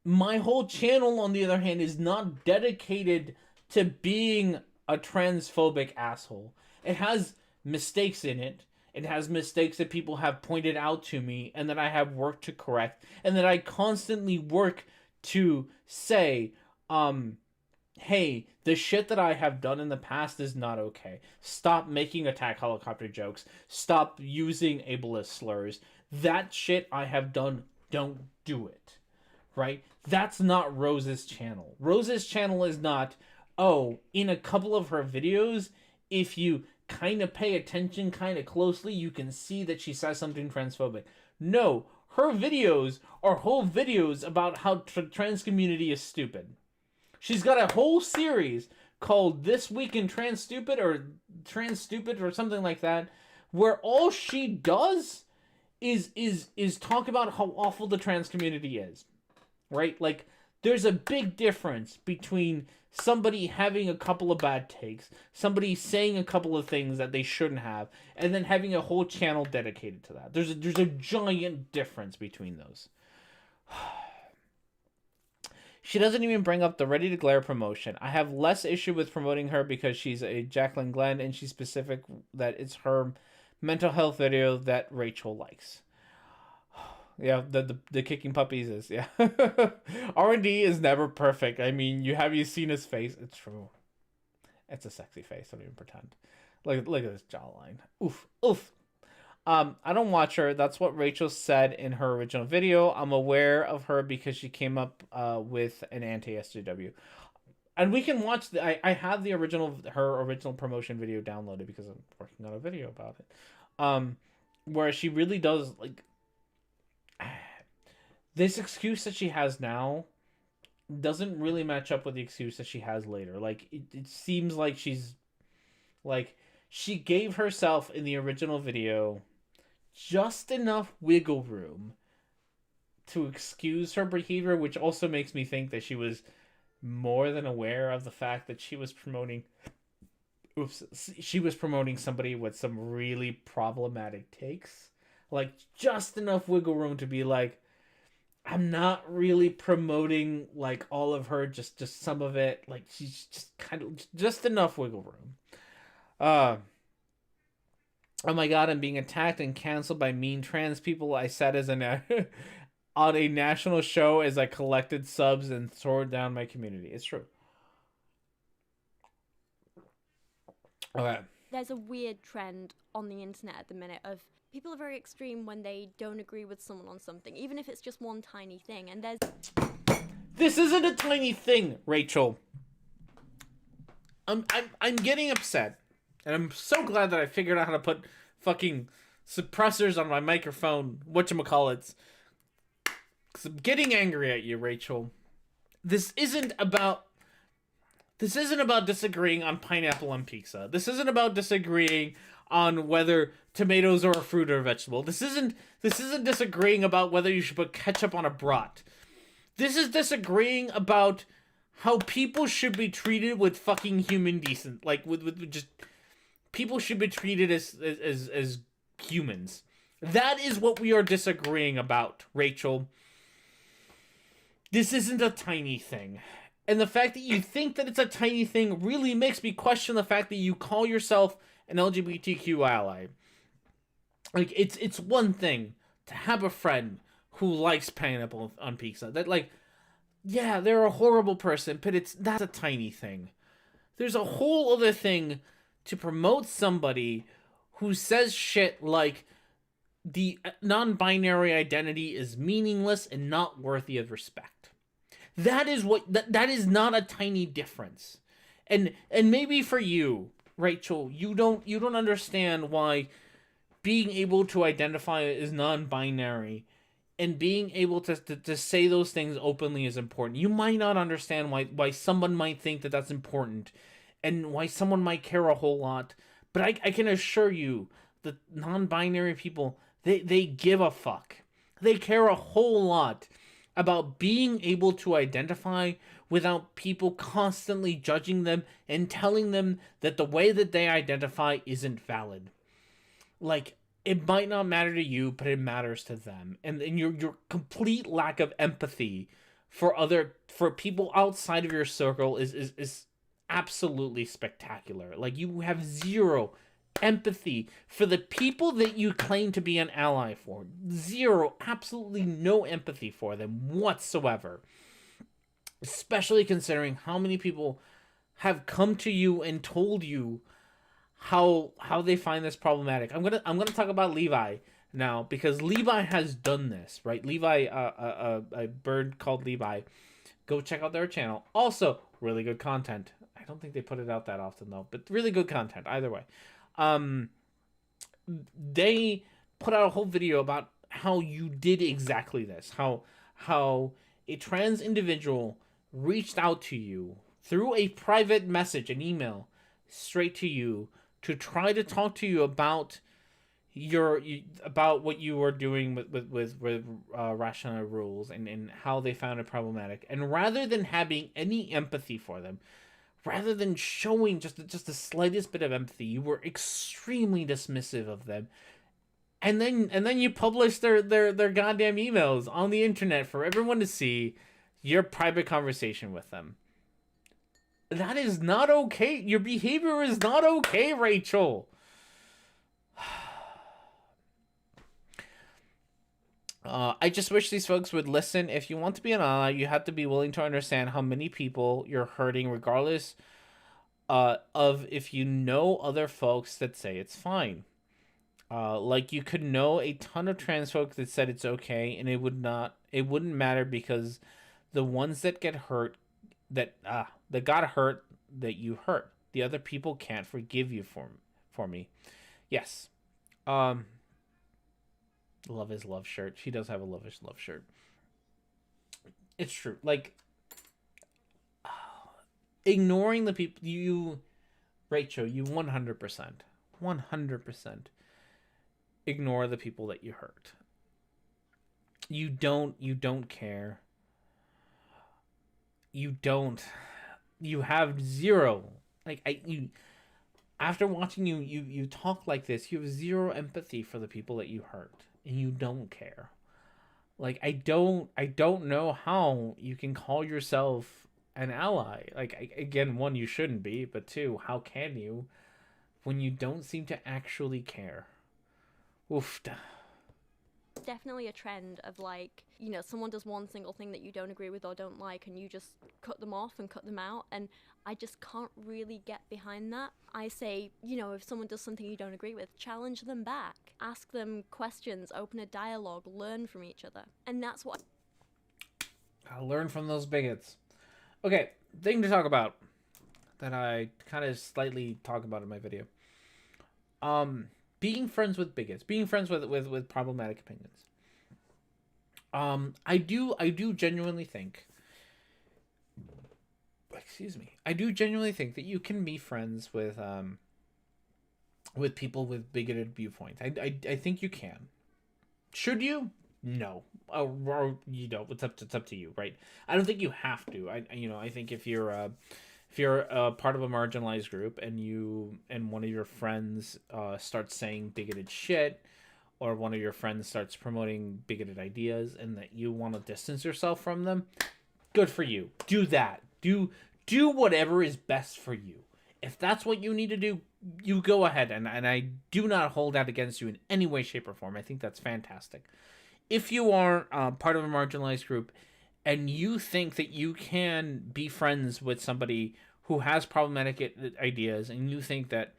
S2: My whole channel, on the other hand, is not dedicated to being a transphobic asshole. It has mistakes in it. It has mistakes that people have pointed out to me and that I have worked to correct, and that I constantly work to say, hey, the shit that I have done in the past is not okay. Stop making attack helicopter jokes. Stop using ableist slurs. That shit I have done, don't do it. Right? That's not Rose's channel. Rose's channel is not, oh, in a couple of her videos, if you kind of pay attention kind of closely, you can see that she says something transphobic. No, her videos are whole videos about how trans community is stupid. She's got a whole series called This Week in Trans Stupid or something like that, where all she does is talk about how awful the trans community is. Right? Like, there's a big difference between somebody having a couple of bad takes, somebody saying a couple of things that they shouldn't have, and then having a whole channel dedicated to that. There's a giant difference between those. She doesn't even bring up the Ready to Glare promotion. I have less issue with promoting her because she's a Jacqueline Glenn and she's specific that it's her mental health video that Rachel likes. Yeah, the kicking puppies is, yeah. R&D is never perfect. I mean, you seen his face? It's true. It's a sexy face. Don't even pretend. Look at this jawline. Oof, oof. I don't watch her. That's what Rachel said in her original video. I'm aware of her because she came up with an anti-SJW. And we can watch I have her original promotion video downloaded because I'm working on a video about it. Where she really does like this excuse that she has now doesn't really match up with the excuse that she has later. Like it seems like she gave herself in the original video just enough wiggle room to excuse her behavior, which also makes me think that she was more than aware of the fact that she was promoting somebody with some really problematic takes. Like, just enough wiggle room to be like, I'm not really promoting like all of her, just some of it. Like, she's just kind of just enough wiggle room. Oh my god, I'm being attacked and canceled by mean trans people. I sat as on a national show as I collected subs and tore down my community. It's true. Okay.
S3: There's a weird trend on the internet at the minute of people are very extreme when they don't agree with someone on something, even if it's just one tiny thing. And
S2: This isn't a tiny thing, Rachel. I'm getting upset. And I'm so glad that I figured out how to put fucking suppressors on my microphone. Whatchamacallits. Because I'm getting angry at you, Rachel. This isn't about disagreeing on pineapple on pizza. This isn't about disagreeing on whether tomatoes are a fruit or a vegetable. This isn't disagreeing about whether you should put ketchup on a brat. This is disagreeing about how people should be treated with fucking human decent. Like, with just... People should be treated as humans. That is what we are disagreeing about, Rachel. This isn't a tiny thing. And the fact that you think that it's a tiny thing really makes me question the fact that you call yourself an LGBTQ ally. Like, it's one thing to have a friend who likes pineapple on pizza. That, like, yeah, they're a horrible person, but that's a tiny thing. There's a whole other thing to promote somebody who says shit like the non-binary identity is meaningless and not worthy of respect. That is that is not a tiny difference. And maybe for you, Rachel, you don't understand why being able to identify as non-binary and being able to say those things openly is important. You might not understand why someone might think that that's important and why someone might care a whole lot. But I can assure you that non-binary people, they give a fuck. They care a whole lot about being able to identify without people constantly judging them and telling them that the way that they identify isn't valid. Like, it might not matter to you, but it matters to them. And your complete lack of empathy for people outside of your circle is absolutely spectacular. Like, you have zero empathy for the people that you claim to be an ally for. Zero, absolutely no empathy for them whatsoever. Especially considering how many people have come to you and told you how they find this problematic. I'm gonna talk about Levi now, because Levi has done this, right? Levi, a bird called Levi. Go check out their channel. Also, really good content. I don't think they put it out that often though, but really good content either way. They put out a whole video about how you did exactly this. How a trans individual reached out to you through a private message, an email, straight to you to try to talk to you about about what you were doing with rational rules and how they found it problematic. And rather than having any empathy for them, rather than showing just the slightest bit of empathy, you were extremely dismissive of them. And then you publish their goddamn emails on the internet for everyone to see. your private conversation with them. That is not okay. Your behavior is not okay, Rachel. I just wish these folks would listen. If you want to be an ally, you have to be willing to understand how many people you're hurting, regardless of if you know other folks that say it's fine. Like you could know a ton of trans folks that said it's okay, and it wouldn't matter because the ones that get hurt, that got hurt, that you hurt, the other people can't forgive you for me. Yes. Love is love shirt. She does have a love is love shirt. It's true. Like, ignoring the people Rachel, you 100% ignore the people that you hurt. You don't care. You have zero, after watching you talk like this, you have zero empathy for the people that you hurt, and you don't care. Like, I don't know how you can call yourself an ally. Like, again, one, you shouldn't be, but two, how can you when you don't seem to actually care? Oof.
S3: Definitely a trend of, like, you know, someone does one single thing that you don't agree with or don't like, and you just cut them off and cut them out, and I just can't really get behind that. I say, you know, if someone does something you don't agree with, challenge them back, ask them questions, open a dialogue, learn from each other, and that's what
S2: I'll learn from those bigots. Okay, thing to talk about that I kind of slightly talk about in my video. Being friends with bigots, being friends with problematic opinions. I do genuinely think, I do genuinely think that you can be friends with people with bigoted viewpoints. I think you can. Should you? No. Or you don't. It's up to you, right? I don't think you have to. I think if you're a part of a marginalized group and one of your friends starts saying bigoted shit, or one of your friends starts promoting bigoted ideas, and that you want to distance yourself from them, good for you. Do that. Do whatever is best for you. If that's what you need to do, you go ahead, and I do not hold that against you in any way, shape, or form. I think that's fantastic. If you are part of a marginalized group and you think that you can be friends with somebody who has problematic ideas, and you think that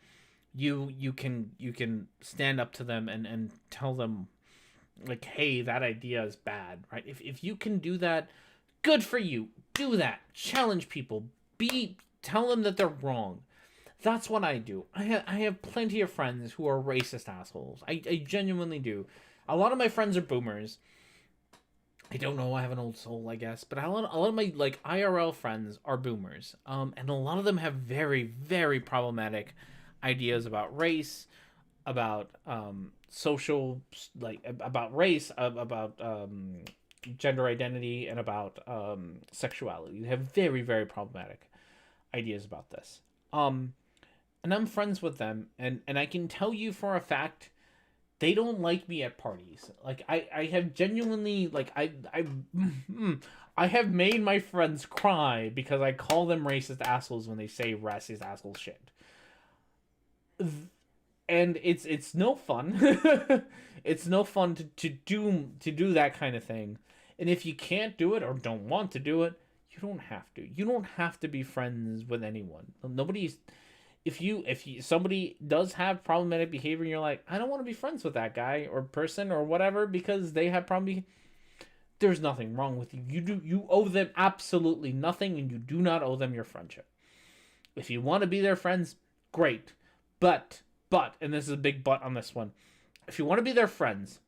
S2: you can stand up to them and tell them, like, hey, that idea is bad, right? If you can do that, good for you. Do that. Challenge people. Tell them that they're wrong. That's what I do. I have plenty of friends who are racist assholes. I genuinely do. A lot of my friends are boomers. I don't know, I have an old soul, I guess, but a lot of my, like, IRL friends are boomers. And a lot of them have very, very problematic ideas about race, about social, like, about race, about gender identity, and about sexuality. They have very, very problematic ideas about this. And I'm friends with them, and I can tell you for a fact, they don't like me at parties. Like, I have genuinely, like, I have made my friends cry because I call them racist assholes when they say racist asshole shit. And it's no fun. It's no fun to do that kind of thing. And if you can't do it or don't want to do it, you don't have to. You don't have to be friends with anyone. If somebody does have problematic behavior and you're like, I don't want to be friends with that guy or person or whatever because they have problem, there's nothing wrong with you. You owe them absolutely nothing, and you do not owe them your friendship. If you want to be their friends, great. But, and this is a big but on this one, if you want to be their friends,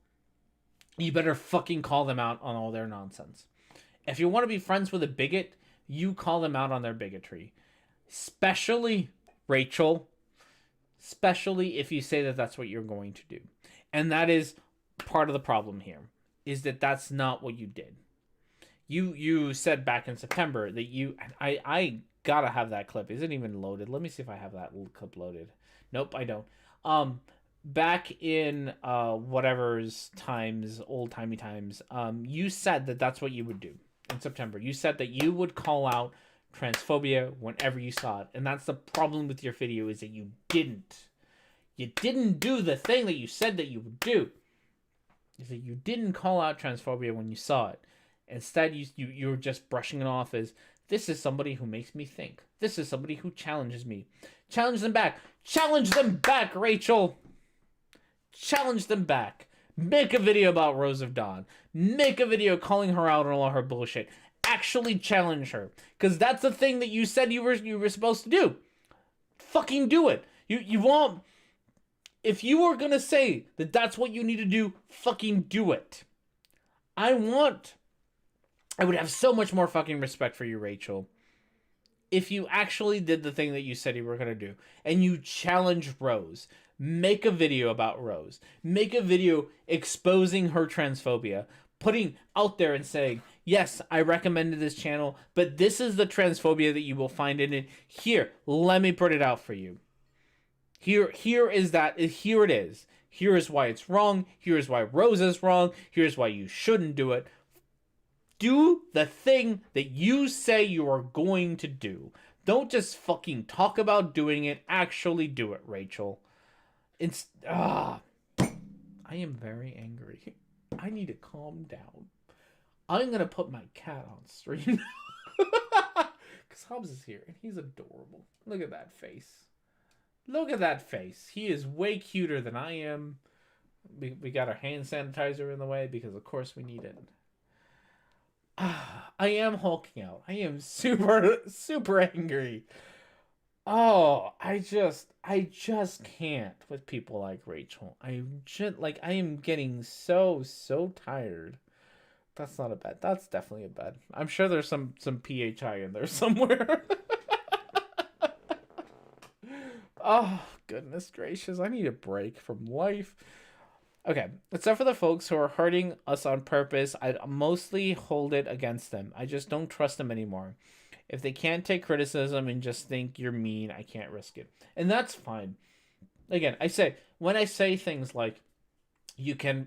S2: you better fucking call them out on all their nonsense. If you want to be friends with a bigot, you call them out on their bigotry. Especially, Rachel, especially if you say that that's what you're going to do. And that is part of the problem here, is that that's not what you did. You said back in September that I gotta have that clip. Is it even loaded? Let me see if I have that clip loaded. Nope, I don't. Back in whatever's times, old-timey times, you said that that's what you would do. in September. You said that you would call out transphobia whenever you saw it. And that's the problem with your video, is that you didn't. You didn't do the thing that you said that you would do. Is that you didn't call out transphobia when you saw it. Instead, you're just brushing it off as, this is somebody who makes me think. This is somebody who challenges me. Challenge them back. Challenge them back, Rachel. Challenge them back. Make a video about Rose of Dawn. Make a video calling her out on all her bullshit. Actually challenge her. Because that's the thing that you said you were supposed to do. Fucking do it. You won't... If you are going to say that that's what you need to do, fucking do it. I would have so much more fucking respect for you, Rachel, if you actually did the thing that you said you were going to do, and you challenged Rose. Make a video about Rose. Make a video exposing her transphobia, putting out there and saying, yes, I recommended this channel, but this is the transphobia that you will find in it. Here, let me put it out for you. Here it is. Here is why it's wrong. Here is why Rose is wrong. Here's why you shouldn't do it. Do the thing that you say you are going to do. Don't just fucking talk about doing it. Actually do it, Rachel. I am very angry. I need to calm down. I'm gonna put my cat on stream. Because Hobbs is here and he's adorable. Look at that face. Look at that face. He is way cuter than I am. We got our hand sanitizer in the way because of course we need it. I am hulking out. I am super angry. Oh, I just can't with people like Rachel. I am getting so tired. That's not a bed. That's definitely a bed. I'm sure there's some PHI in there somewhere. Oh, goodness gracious. I need a break from life. Okay, except for the folks who are hurting us on purpose, I mostly hold it against them. I just don't trust them anymore. If they can't take criticism and just think you're mean, I can't risk it. And that's fine. Again, when I say things like, you can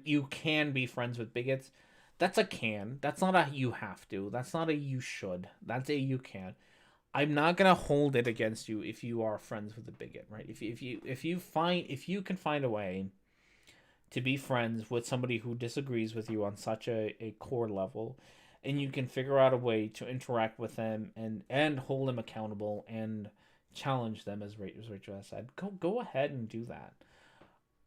S2: be friends with bigots, that's a can. That's not a you have to. That's not a you should. That's a you can. I'm not gonna hold it against you if you are friends with a bigot, right? If you can find a way to be friends with somebody who disagrees with you on such a core level, and you can figure out a way to interact with them and hold them accountable and challenge them, as Rachel has said, go ahead and do that.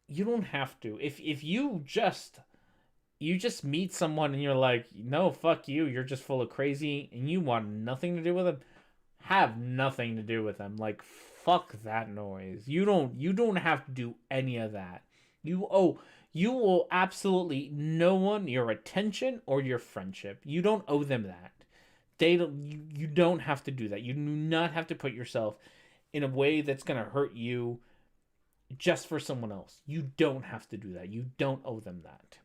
S2: You don't have to. If you just meet someone and you're like, no, fuck you, you're just full of crazy and you want nothing to do with them, have nothing to do with them. Like, fuck that noise. You don't have to do any of that. You owe absolutely no one your attention or your friendship. You don't owe them that. You don't have to do that. You do not have to put yourself in a way that's going to hurt you just for someone else. You don't have to do that. You don't owe them that.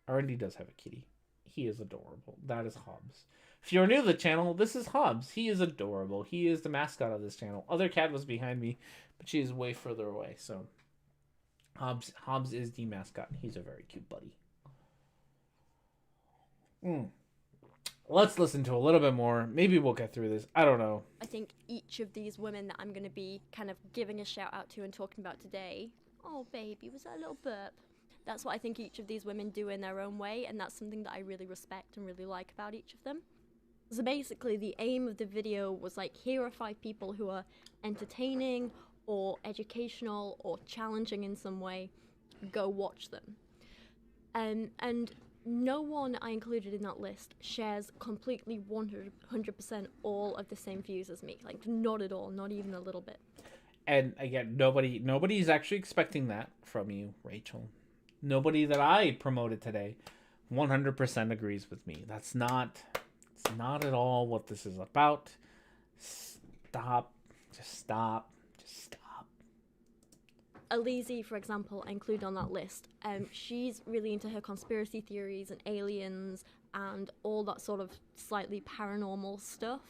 S2: R&D does have a kitty. He is adorable. That is Hobbs. If you're new to the channel, this is Hobbs. He is adorable. He is the mascot of this channel. Other cat was behind me, but she is way further away, so Hobbs is the mascot. He's a very cute buddy. Let's listen to a little bit more. Maybe we'll get through this. I don't know.
S3: I think each of these women that I'm going to be kind of giving a shout out to and talking about today. Oh, baby, was that a little burp? That's what I think each of these women do in their own way, and that's something that I really respect and really like about each of them. So basically, the aim of the video was like, here are 5 people who are entertaining or educational or challenging in some way. Go watch them. And no one I included in that list shares completely 100% all of the same views as me. Like, not at all, not even a little bit.
S2: And again, nobody's actually expecting that from you, Rachel. Nobody that I promoted today 100% agrees with me. It's not at all what this is about. Stop. Just stop.
S3: Alizé, for example, I include on that list. She's really into her conspiracy theories and aliens and all that sort of slightly paranormal stuff.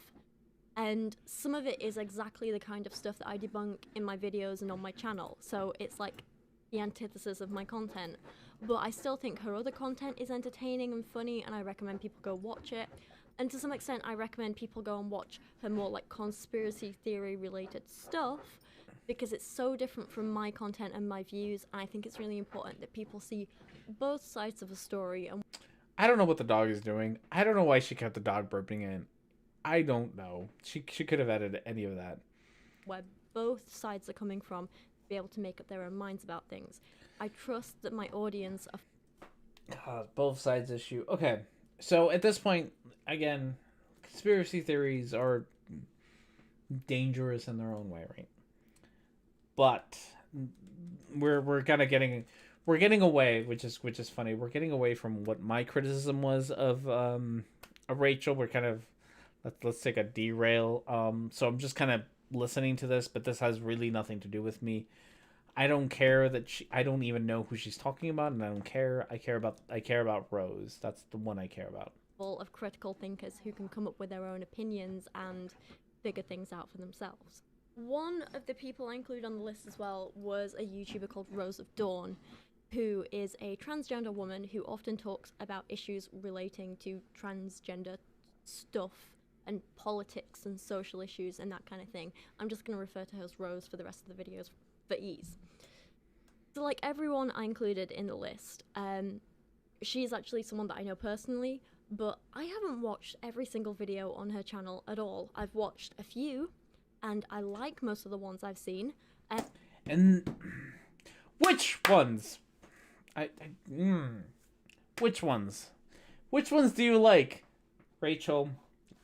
S3: And some of it is exactly the kind of stuff that I debunk in my videos and on my channel. So it's like the antithesis of my content. but I still think her other content is entertaining and funny, and I recommend people go watch it. And to some extent, I recommend people go and watch her more like conspiracy theory related stuff, because it's so different from my content and my views. And I think it's really important that people see both sides of a story. And
S2: I don't know what the dog is doing. I don't know why she kept the dog burping in. I don't know. She could have edited any of that.
S3: Where both sides are coming from, to be able to make up their own minds about things. I trust that my audience are
S2: Both sides issue. Okay. So at this point, again, conspiracy theories are dangerous in their own way, right? But we're kind of getting away, which is funny. We're getting away from what my criticism was of Rachel. We're kind of let's take a derail. So I'm just kind of listening to this, but this has really nothing to do with me. I don't care that I don't even know who she's talking about, and I don't care. I care about Rose. That's the one I care about.
S3: full of critical thinkers who can come up with their own opinions and figure things out for themselves. One of the people I included on the list as well was a YouTuber called Rose of Dawn, who is a transgender woman who often talks about issues relating to transgender stuff and politics and social issues and that kind of thing. I'm just going to refer to her as Rose for the rest of the videos for ease. So like everyone I included in the list, she's actually someone that I know personally, but I haven't watched every single video on her channel at all. I've watched a few, and I like most of the ones I've seen.
S2: And which ones? Which ones? Which ones do you like, Rachel?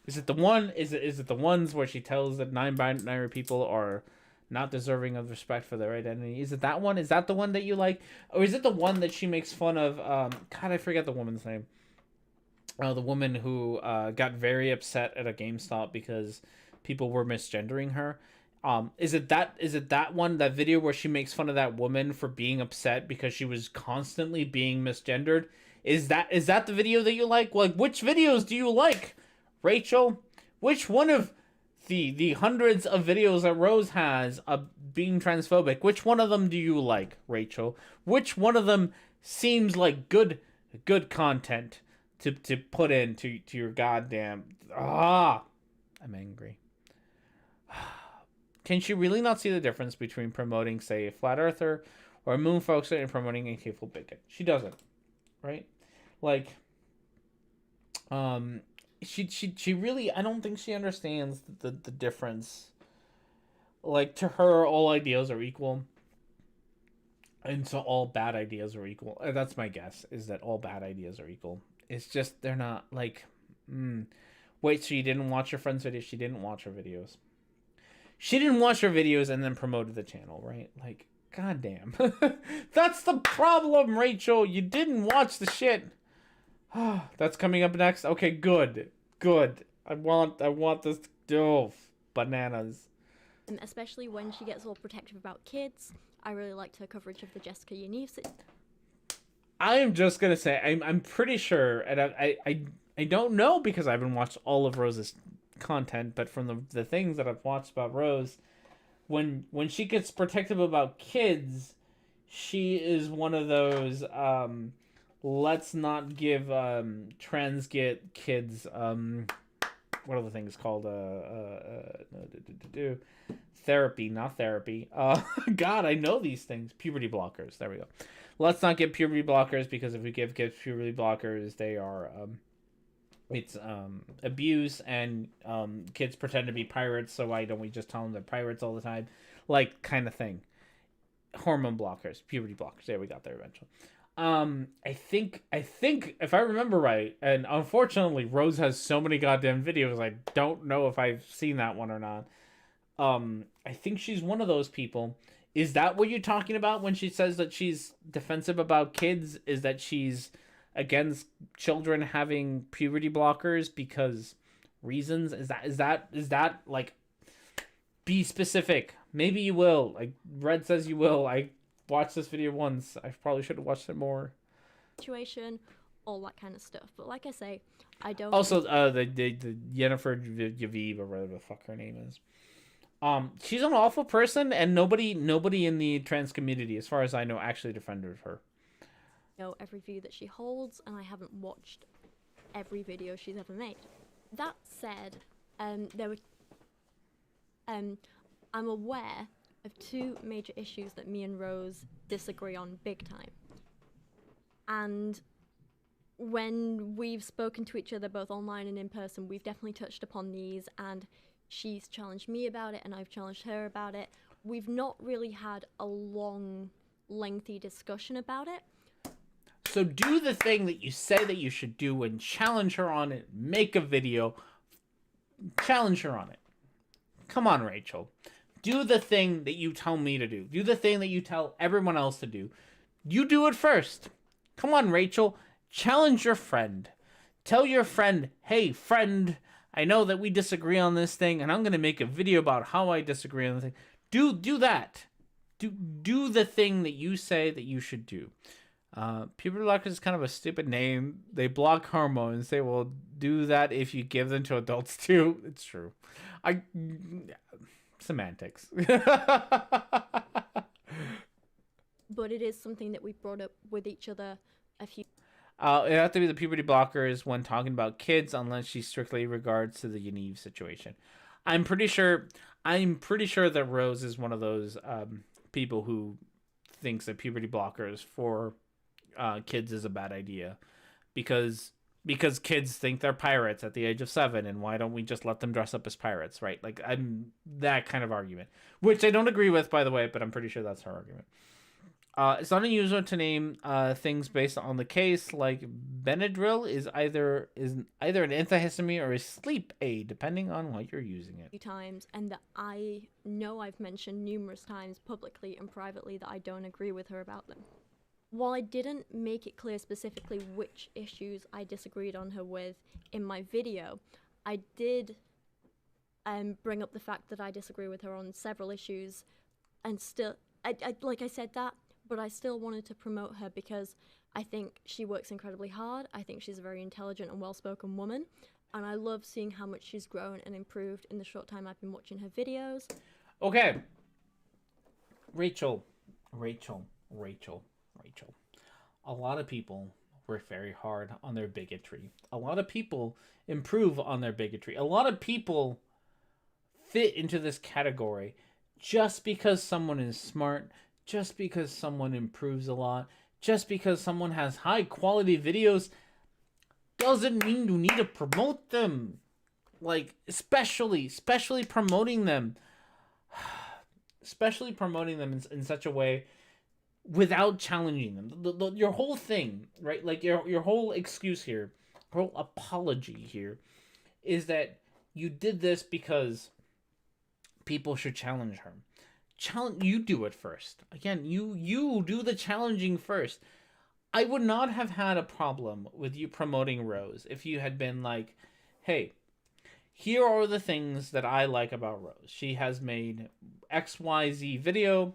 S2: Is it the one? Is it the ones where she tells that non-binary people are not deserving of respect for their identity? Is it that one? Is that the one that you like, or is it the one that she makes fun of? God, I forget the woman's name. The woman who got very upset at a GameStop because people were misgendering her. Is it that one, that video where she makes fun of that woman for being upset because she was constantly being misgendered? Is that the video that you like? Like, which videos do you like, Rachel? Which one of the hundreds of videos that Rose has of being transphobic, which one of them do you like, Rachel? Which one of them seems like good content to put into your goddamn... I'm angry. Can she really not see the difference between promoting, say, a flat earther or a moon hoaxer and promoting a hateful bigot? She doesn't, right? Like, she really, I don't think she understands the difference. Like, to her, all ideas are equal, and so all bad ideas are equal. That's my guess, is that all bad ideas are equal. It's just they're not like. Wait, so you didn't watch your friend's videos? She didn't watch her videos. She didn't watch her videos and then promoted the channel, right? Like, goddamn. That's the problem, Rachel. You didn't watch the shit. That's coming up next. Okay, good. I want this to go bananas.
S3: Especially when she gets all protective about kids. I really liked her coverage of the Jessica Yaniv.
S2: I am just gonna say I'm pretty sure, and I don't know because I haven't watched all of Rose's content, but from the things that I've watched about Rose, when she gets protective about kids, she is one of those let's not give trans kids what are the things called therapy, not therapy. God, I know these things. Puberty blockers. There we go. Let's not give puberty blockers, because if we give kids puberty blockers, they are it's abuse, and kids pretend to be pirates, so why don't we just tell them they're pirates all the time? Like, kind of thing. Hormone blockers, puberty blockers. There, we got there eventually. I think if I remember right, and unfortunately Rose has so many goddamn videos, I don't know if I've seen that one or not. I think she's one of those people. Is that what you're talking about when she says that she's defensive about kids? Is that she's against children having puberty blockers because reasons? Is that like, be specific? Maybe you will. Like Red says you will. I watched this video once. I probably should have watched it more.
S3: Situation, all that kind of stuff. But like I say, I don't.
S2: Also, the Jennifer Yaviv, or whatever the fuck her name is. She's an awful person, and nobody in the trans community, as far as I know, actually defended her.
S3: know every view that she holds, and I haven't watched every video she's ever made. That said, I'm aware of two major issues that me and Rose disagree on big time. And when we've spoken to each other both online and in person, we've definitely touched upon these, and she's challenged me about it and I've challenged her about it. We've not really had a long, lengthy discussion about it.
S2: So do the thing that you say that you should do and challenge her on it. Make a video. Challenge her on it. Come on, Rachel. Do the thing that you tell me to do. Do the thing that you tell everyone else to do. You do it first. Come on, Rachel. Challenge your friend. Tell your friend, hey, friend, I know that we disagree on this thing, and I'm going to make a video about how I disagree on the thing. Do that. Do the thing that you say that you should do. Puberty blockers is kind of a stupid name. They block hormones. They will do that if you give them to adults too. It's true. Semantics.
S3: But it is something that we brought up with each other a few.
S2: It have to be the puberty blockers when talking about kids, unless she strictly regards to the Yaniv situation. I'm pretty sure that Rose is one of those people who thinks that puberty blockers for kids is a bad idea, because kids think they're pirates at the age of 7, and why don't we just let them dress up as pirates, right? Like, I'm that kind of argument, which I don't agree with, by the way, but I'm pretty sure that's her argument. It's not unusual to name things based on the case, like Benadryl is either an antihistamine or a sleep aid, depending on what you're using it.
S3: Times, and that I know I've mentioned numerous times publicly and privately that I don't agree with her about them. While I didn't make it clear specifically which issues I disagreed on her with in my video, I did bring up the fact that I disagree with her on several issues, and still, like I said that, but I still wanted to promote her because I think she works incredibly hard. I think she's a very intelligent and well-spoken woman, and I love seeing how much she's grown and improved in the short time I've been watching her videos.
S2: Okay. Rachel. A lot of people work very hard on their bigotry. A lot of people improve on their bigotry. A lot of people fit into this category just because someone is smart, just because someone improves a lot, just because someone has high quality videos, doesn't mean you need to promote them. Like, especially promoting them. Especially promoting them in such a way without challenging them. Your whole thing, right? Like, your whole excuse here, whole apology here, is that you did this because people should challenge her. You do it first. Again, you do the challenging first. I would not have had a problem with you promoting Rose if you had been like, hey, here are the things that I like about Rose. She has made XYZ video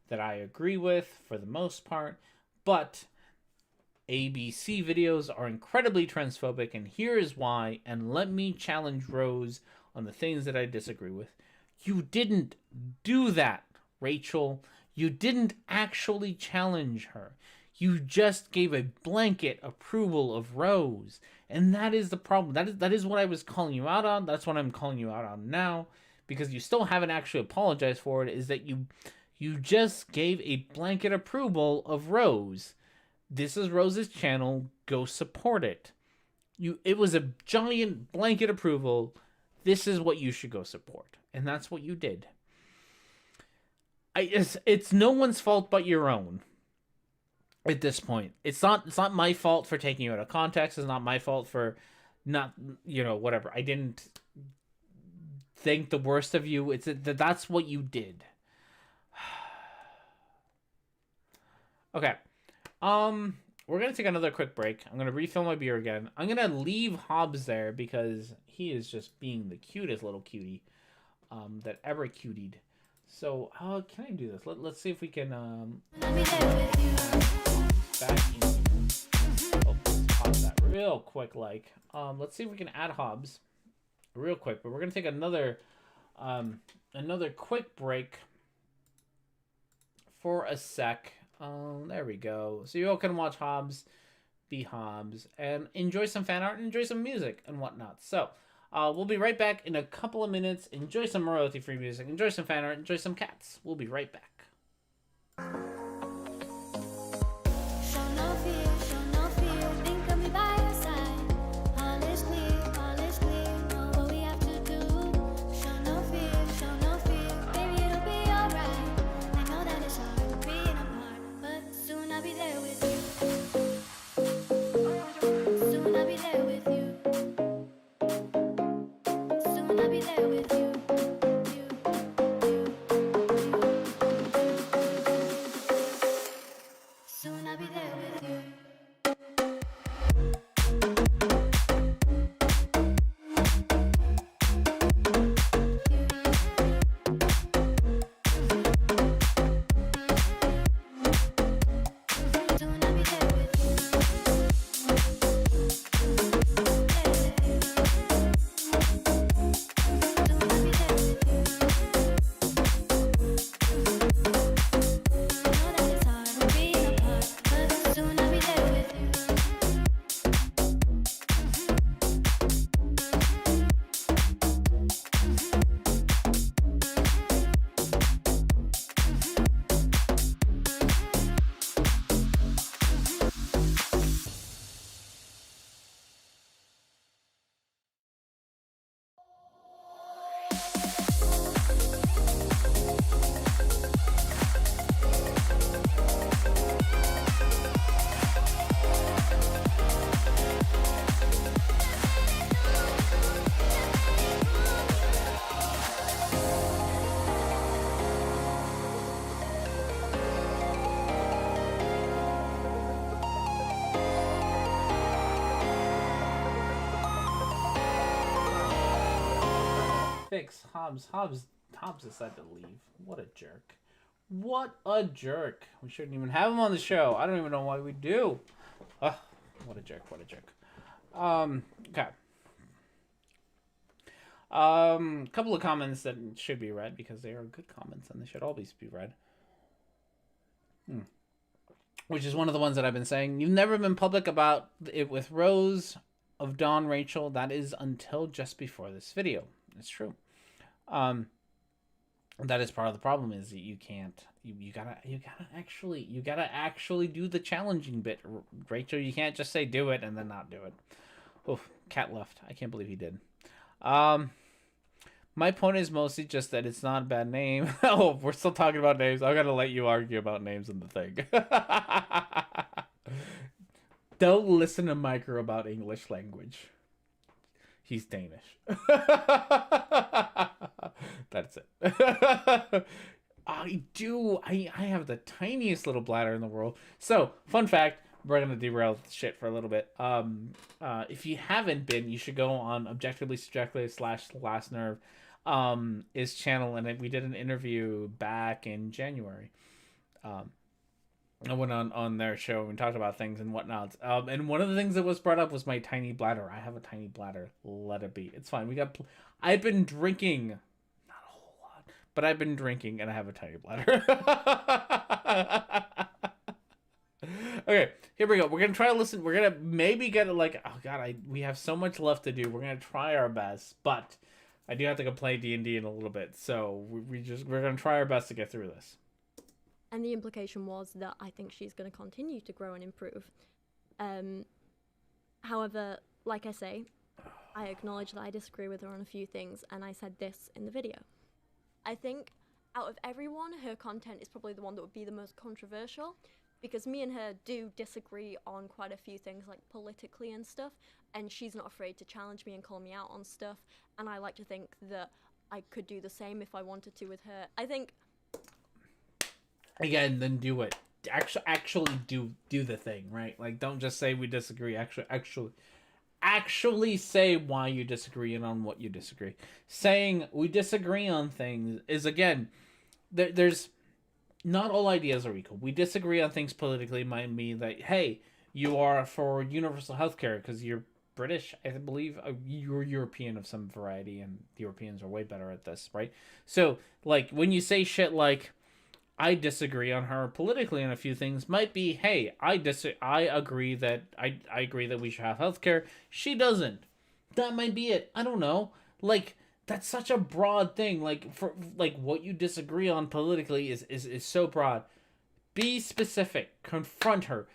S2: that I agree with for the most part, but ABC videos are incredibly transphobic, and here is why, and let me challenge Rose on the things that I disagree with. You didn't do that, Rachel. You didn't actually challenge her. You just gave a blanket approval of Rose, and that is the problem. That is what I was calling you out on. That's what I'm calling you out on now, because you still haven't actually apologized for it, is that you just gave a blanket approval of Rose. This is Rose's channel. Go support it. It was a giant blanket approval. This is what you should go support. And that's what you did. It's no one's fault but your own. At this point, it's not my fault for taking you out of context. It's not my fault for not, whatever. I didn't think the worst of you. That's what you did. Okay. We're gonna take another quick break. I'm gonna refill my beer again. I'm gonna leave Hobbs there because he is just being the cutest little cutie that ever cutied. So can I do this? Let's see if we can back in. Oh, pause that real quick. Let's see if we can add Hobbs real quick. But we're gonna take another quick break for a sec. There we go. So you all can watch Hobbs be Hobbs and enjoy some fan art and enjoy some music and whatnot. So we'll be right back in a couple of minutes. Enjoy some royalty-free music, enjoy some fan art, enjoy some cats. We'll be right back.
S1: Show no fear, think of me by your side. All is clear, know what we have to do. Show no fear, baby, it'll be alright. I know that it's hard being apart, but soon I'll be there with you. Soon I'll be there with you. Soon I'll be there with you. Soon I'll be there with you. Soon I'll be there with you. Soon I'll be there with you. I know that it's hard being apart, but soon I'll be there with you.
S2: Fix Hobbs decided to leave. What a jerk. What a jerk. We shouldn't even have him on the show. I don't even know why we do. Ugh, what a jerk. Okay. Couple of comments that should be read because they are good comments and they should always be read. Which is one of the ones that I've been saying. You've never been public about it with Rose, of Dawn, Rachel. That is until just before this video. It's true. That is part of the problem is that you can't. You gotta actually do the challenging bit, Rachel. You can't just say do it and then not do it. Oof, cat left. I can't believe he did. My point is mostly just that it's not a bad name. Oh, we're still talking about names. I'm gonna let you argue about names in the thing. Don't listen to Micro about English language. He's Danish. That's it. I do. I have the tiniest little bladder in the world. So, fun fact. We're going to derail shit for a little bit. If you haven't been, you should go on Objectively Subjectively / Last Nerve, his channel. And we did an interview back in January. I went on their show and talked about things and whatnot. And one of the things that was brought up was my tiny bladder. I have a tiny bladder. Let it be. It's fine. I've been drinking, not a whole lot, but I've been drinking and I have a tiny bladder. Okay, here we go. We're gonna try to listen. We're gonna maybe get it like, oh god, we have so much left to do. We're gonna try our best, but I do have to go play D&D in a little bit. So we're gonna try our best to get through this.
S3: And the implication was that I think she's going to continue to grow and improve. However, like I say, I acknowledge that I disagree with her on a few things, and I said this in the video. I think out of everyone, her content is probably the one that would be the most controversial, because me and her do disagree on quite a few things, like politically and stuff, and she's not afraid to challenge me and call me out on stuff, and I like to think that I could do the same if I wanted to with her. I think...
S2: Again, then do it. Actually do the thing, right? Like, don't just say we disagree. Actually say why you disagree and on what you disagree. Saying we disagree on things is, again, there's not all ideas are equal. We disagree on things politically might mean that, hey, you are for universal healthcare because you're British, I believe. You're European of some variety, and Europeans are way better at this, right? So, like, when you say shit like, I disagree on her politically on a few things might be, hey, I agree that I agree that we should have healthcare. She doesn't. That might be it. I don't know. Like, that's such a broad thing. Like, for like what you disagree on politically is so broad. Be specific. Confront her.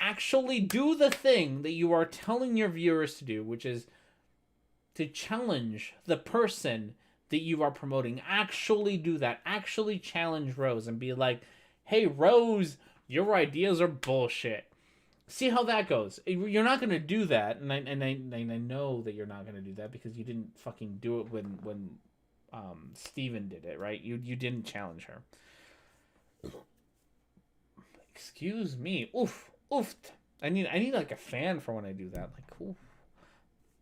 S2: Actually do the thing that you are telling your viewers to do, which is to challenge the person that you are promoting. Actually do that. Actually challenge Rose and be like, hey, Rose, your ideas are bullshit. See how that goes. You're not going to do that, and I know that you're not going to do that because you didn't fucking do it when Steven did it, right? You didn't challenge her. Excuse me. Oof. Oof. I need like a fan for when I do that. Like, oof.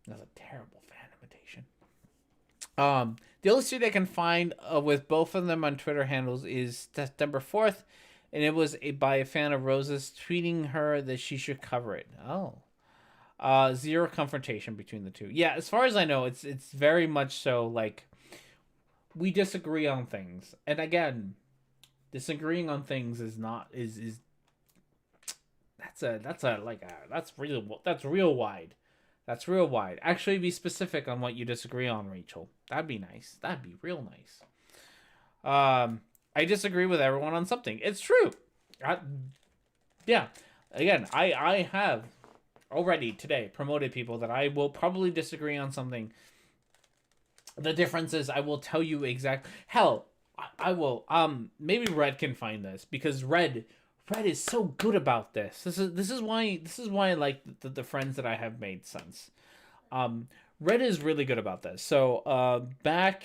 S2: That's a terrible fan imitation. The only tweet I can find with both of them on Twitter handles is September 4th, and it was by a fan of Rose's tweeting her that she should cover it. Oh. Zero confrontation between the two. Yeah, as far as I know, it's very much so like we disagree on things. And again, disagreeing on things is not is that's real wide. That's real wide. Actually be specific on what you disagree on, Rachel. That'd be nice. That'd be real nice. I disagree with everyone on something. It's true. Yeah. Again, I have already today promoted people that I will probably disagree on something. The difference is I will tell you exactly. Hell, I will. Maybe Red can find this because Red is so good about this. This is why I like the friends that I have made since. Red is really good about this. So back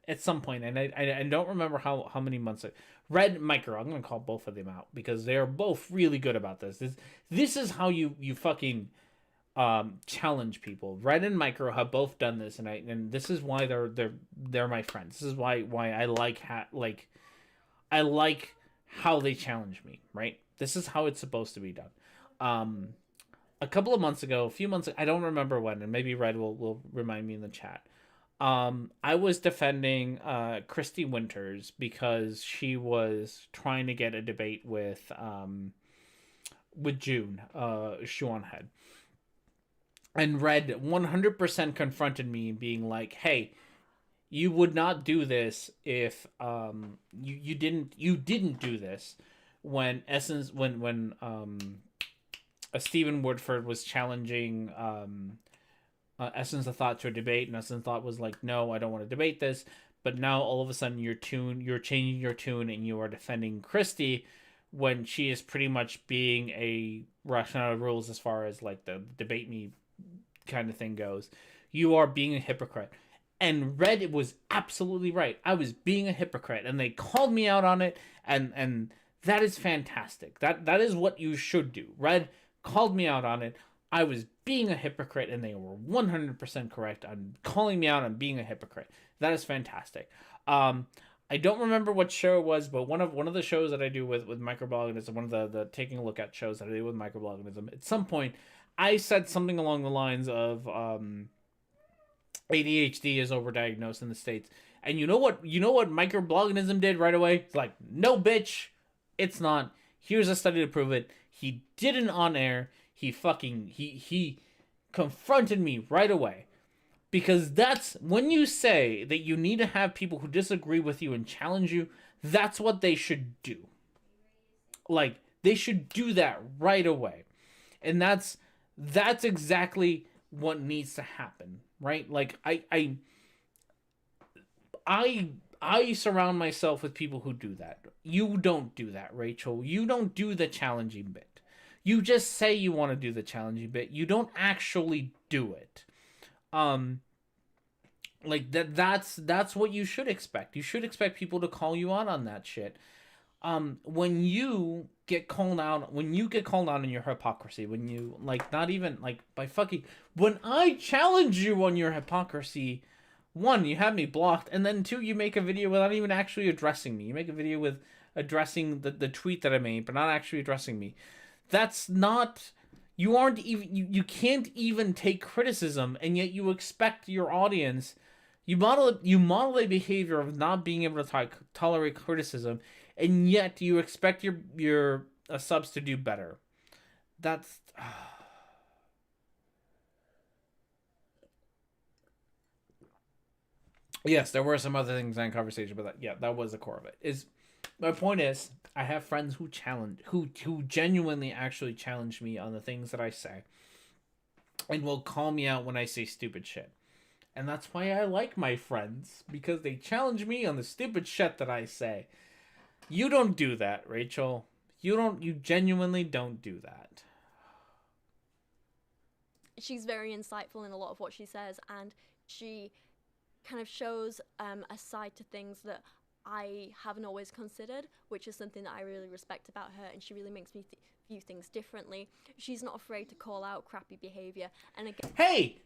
S2: at some point, and I don't remember how many months. Red, Micro, I'm gonna call both of them out because they are both really good about this. This is how you fucking challenge people. Red and Micro have both done this, and this is why they're my friends. This is why I I like how they challenge me, right? This is how it's supposed to be done. A couple of months ago, a few months ago, I don't remember when, and maybe Red will remind me in the chat. I was defending Christy Winters because she was trying to get a debate with June Shuanhead. And Red 100% confronted me being like, hey, you would not do this if you didn't do this when Stephen Woodford was challenging Essence of Thought to a debate, and Essence of Thought was like, no, I don't want to debate this. But now all of a sudden you're changing your tune and you are defending Christy when she is pretty much being a Russian out of rules as far as like the debate me kind of thing goes. You are being a hypocrite. And Red was absolutely right. I was being a hypocrite, and they called me out on it, and that is fantastic. That is what you should do. Red called me out on it. I was being a hypocrite, and they were 100% correct on calling me out on being a hypocrite. That is fantastic. I don't remember what show it was, but one of the shows that I do with microblogging, one of the taking a look at shows that I do with microblogging, at some point I said something along the lines of ADHD is overdiagnosed in the States. And you know what microbloganism did right away? It's like, no, bitch, it's not. Here's a study to prove it. He did it on air. He confronted me right away. Because that's when you say that you need to have people who disagree with you and challenge you, that's what they should do. Like, they should do that right away. And that's exactly what needs to happen, right? Like, I surround myself with people who do that. You don't do that, Rachel. You don't do the challenging bit. You just say you want to do the challenging bit. You don't actually do it. Like that's what you should expect. You should expect people to call you out on that shit. When you get called out on your hypocrisy, when you not even by fucking, when I challenge you on your hypocrisy, one, you have me blocked, and then two, you make a video without even actually addressing me. You make a video with addressing the tweet that I made, but not actually addressing me. That's not. You aren't even. You can't even take criticism, and yet you expect your audience. You model a behavior of not being able to tolerate criticism, and yet you expect your subs to do better. That's yes, there were some other things in conversation, but that was the core of it. Is my point is, I have friends who genuinely actually challenge me on the things that I say, and will call me out when I say stupid shit. And that's why I like my friends, because they challenge me on the stupid shit that I say. You don't do that, Rachel. You genuinely don't do that.
S3: She's very insightful in a lot of what she says, and she kind of shows a side to things that I haven't always considered, which is something that I really respect about her, and she really makes me view things differently. She's not afraid to call out crappy behavior, and again,
S2: hey,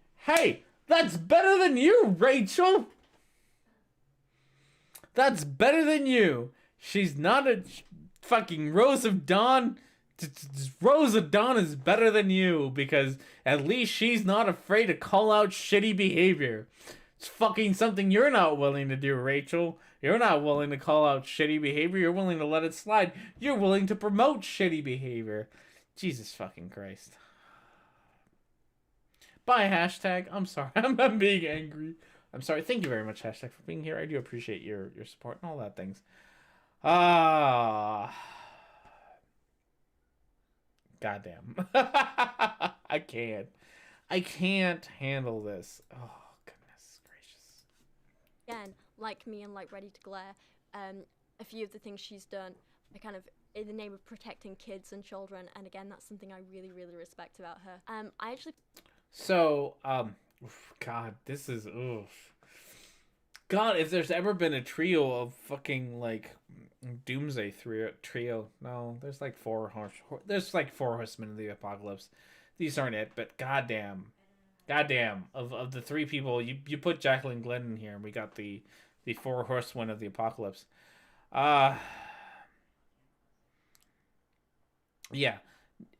S2: that's better than you, Rachel. That's better than you. She's not a fucking Rose of Dawn. Rose of Dawn is better than you, because at least she's not afraid to call out shitty behavior. It's fucking something you're not willing to do, Rachel. You're not willing to call out shitty behavior. You're willing to let it slide. You're willing to promote shitty behavior. Jesus fucking Christ. Bye, hashtag. I'm sorry. I'm being angry. I'm sorry. Thank you very much, hashtag, for being here. I do appreciate your support and all that things. Goddamn. I can't handle this. Oh, goodness gracious.
S3: again, like me and like Ready to Glare, a few of the things she's done are kind of in the name of protecting kids and children, and again, that's something I really, really respect about her. I actually...
S2: So, God, this is, oof. God, if there's ever been a trio of fucking, like, doomsday trio, no, there's like four horsemen of the apocalypse. These aren't it, but goddamn, of the three people, you put Jacqueline Glenn in here, and we got the four horsemen of the apocalypse. Yeah.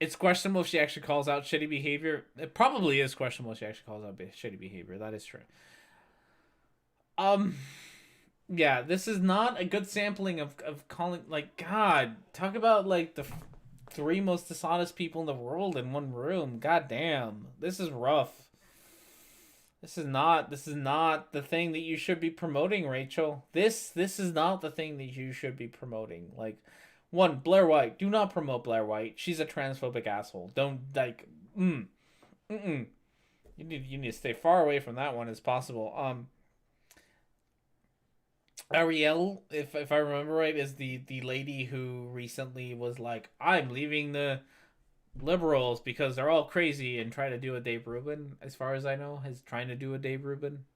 S2: It's questionable if she actually calls out shitty behavior. It probably is questionable if she actually calls out shitty behavior. That is true. Yeah, this is not a good sampling of calling, like, God, talk about, like, the three most dishonest people in the world in one room. God damn. This is rough. This is not the thing that you should be promoting, Rachel. This is not the thing that you should be promoting. Like, one, Blair White. Do not promote Blair White. She's a transphobic asshole. Don't, like, You need to stay far away from that one as possible. Ariel, if I remember right, is the lady who recently was like, I'm leaving the liberals because they're all crazy, and try to do a Dave Rubin, as far as I know, is trying to do a Dave Rubin.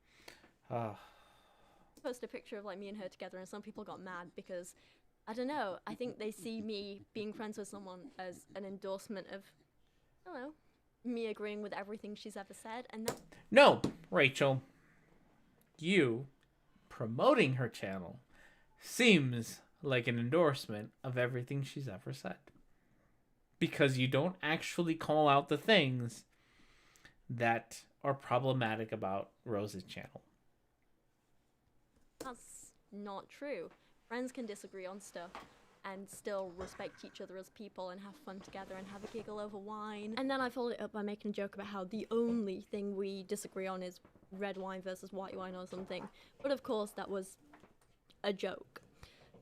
S3: Post a picture of like me and her together, and some people got mad because, I don't know, I think they see me being friends with someone as an endorsement of, I don't know, me agreeing with everything she's ever said, and that...
S2: No, Rachel. You promoting her channel seems like an endorsement of everything she's ever said. Because you don't actually call out the things that are problematic about Rose's channel.
S3: That's not true. Friends can disagree on stuff and still respect each other as people and have fun together and have a giggle over wine. And then I followed it up by making a joke about how the only thing we disagree on is red wine versus white wine or something. But of course, that was a joke.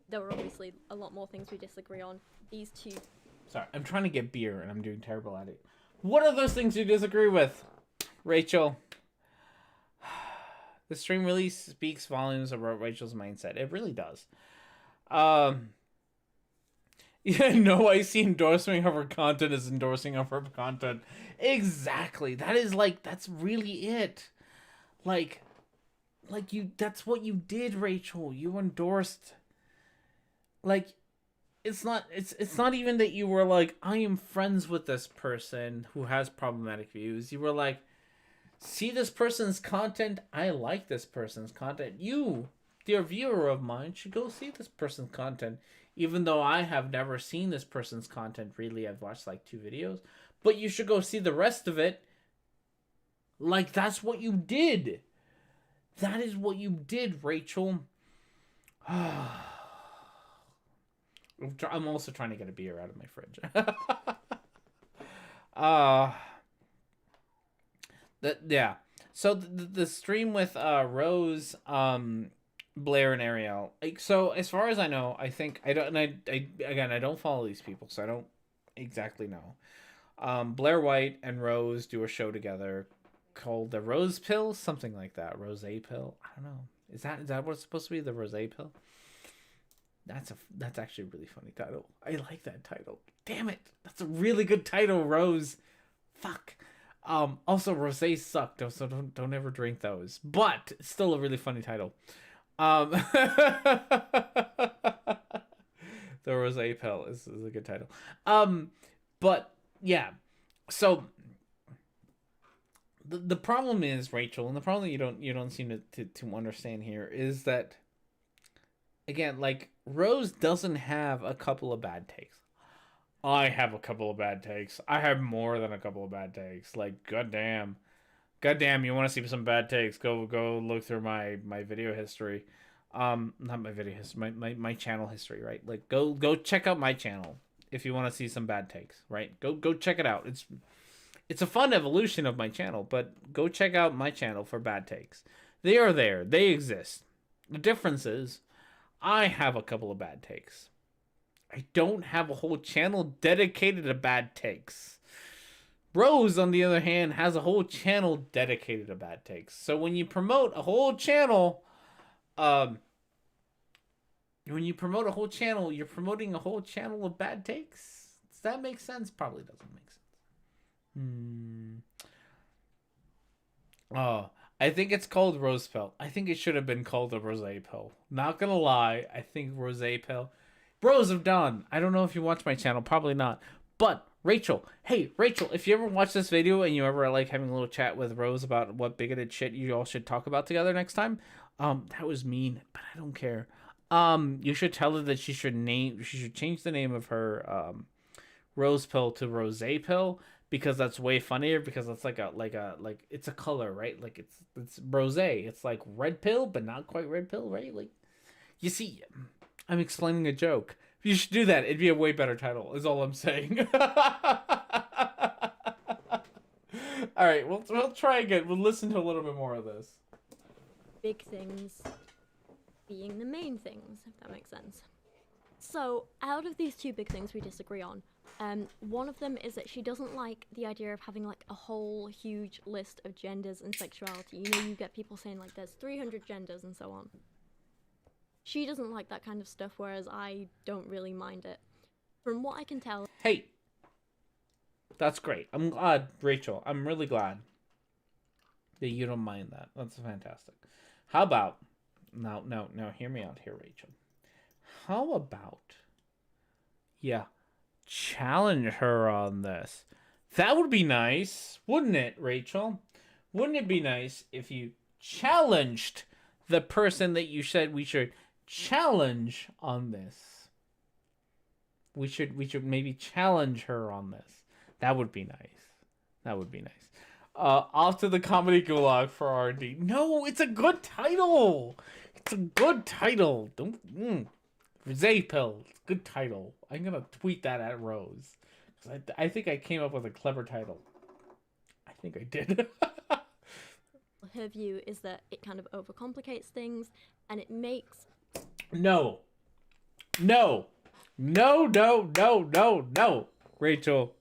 S3: There were obviously a lot more things we disagree on. These two...
S2: Sorry, I'm trying to get beer and I'm doing terrible at it. What are those things you disagree with, Rachel? The stream really speaks volumes about Rachel's mindset. It really does. Yeah, no, I see endorsing of her content as endorsing of her content. Exactly. That is like, that's really it. Like you, that's what you did, Rachel. You endorsed, like, it's not even that you were like, I am friends with this person who has problematic views. You were like, see this person's content, I like this person's content. You, dear viewer of mine, should go see this person's content. Even though I have never seen this person's content, really, I've watched like 2 videos. But you should go see the rest of it. Like, that's what you did. That is what you did, Rachel. I'm also trying to get a beer out of my fridge. uh yeah. So the stream with Rose, Blair and Ariel. Like, so as far as I know, I think I don't. And I again, I don't follow these people, so I don't exactly know. Blair White and Rose do a show together called the Rose Pill, something like that. Rose Pill. I don't know. Is that what it's supposed to be? The Rose Pill. That's actually a really funny title. I like that title. Damn it, that's a really good title, Rose. Fuck. Also, rosé sucked, so don't ever drink those. But still a really funny title. The Rosé Pill is a good title. But yeah, so the problem is, Rachel, and the problem you don't seem to understand here is that, again, like, Rose doesn't have a couple of bad takes. I have a couple of bad takes. I have more than a couple of bad takes. Like, goddamn, you want to see some bad takes? Go look through my video history. Not my video history, my channel history, right? Like, go check out my channel if you want to see some bad takes, right? Go check it out. It's a fun evolution of my channel, but go check out my channel for bad takes. They are there. They exist. The difference is, I have a couple of bad takes. I don't have a whole channel dedicated to bad takes. Rose, on the other hand, has a whole channel dedicated to bad takes. So when you promote a whole channel, you're promoting a whole channel of bad takes. Does that make sense? Probably doesn't make sense. Oh, I think it's called Rose Pill. I think it should have been called the Rosé Pill. Not gonna lie, I think Rosé Pill. Bros of Dawn. I don't know if you watch my channel, probably not. But Rachel, hey Rachel, if you ever watch this video and you ever like having a little chat with Rose about what bigoted shit you all should talk about together next time, that was mean, but I don't care. You should tell her that she should change the name of her Rose Pill to Rosé Pill, because that's way funnier, because it's like it's a color, right? Like it's rosé. It's like red pill, but not quite red pill, right? Like, you see, I'm explaining a joke. You should do that. It'd be a way better title, is all I'm saying. All right, we'll try again. We'll listen to a little bit more of this.
S3: Big things being the main things, if that makes sense. So, out of these two big things we disagree on, one of them is that she doesn't like the idea of having like a whole huge list of genders and sexuality. You know, you get people saying like there's 300 genders and so on. She doesn't like that kind of stuff, whereas I don't really mind it. From what I can tell...
S2: Hey! That's great. I'm glad, Rachel. I'm really glad that you don't mind that. That's fantastic. How about... No, hear me out here, Rachel. How about... Yeah, challenge her on this. That would be nice, wouldn't it, Rachel? Wouldn't it be nice if you challenged the person that you said we should challenge on this? We should maybe challenge her on this. That would be nice. That would be nice. Off to the comedy gulag for R&D. No, it's a good title. It's a good title. Don't. Rosé Pill. It's a good title. I'm gonna tweet that at Rose. I think I came up with a clever title. I think I did.
S3: Her view is that it kind of overcomplicates things, and it makes...
S2: No, Rachel.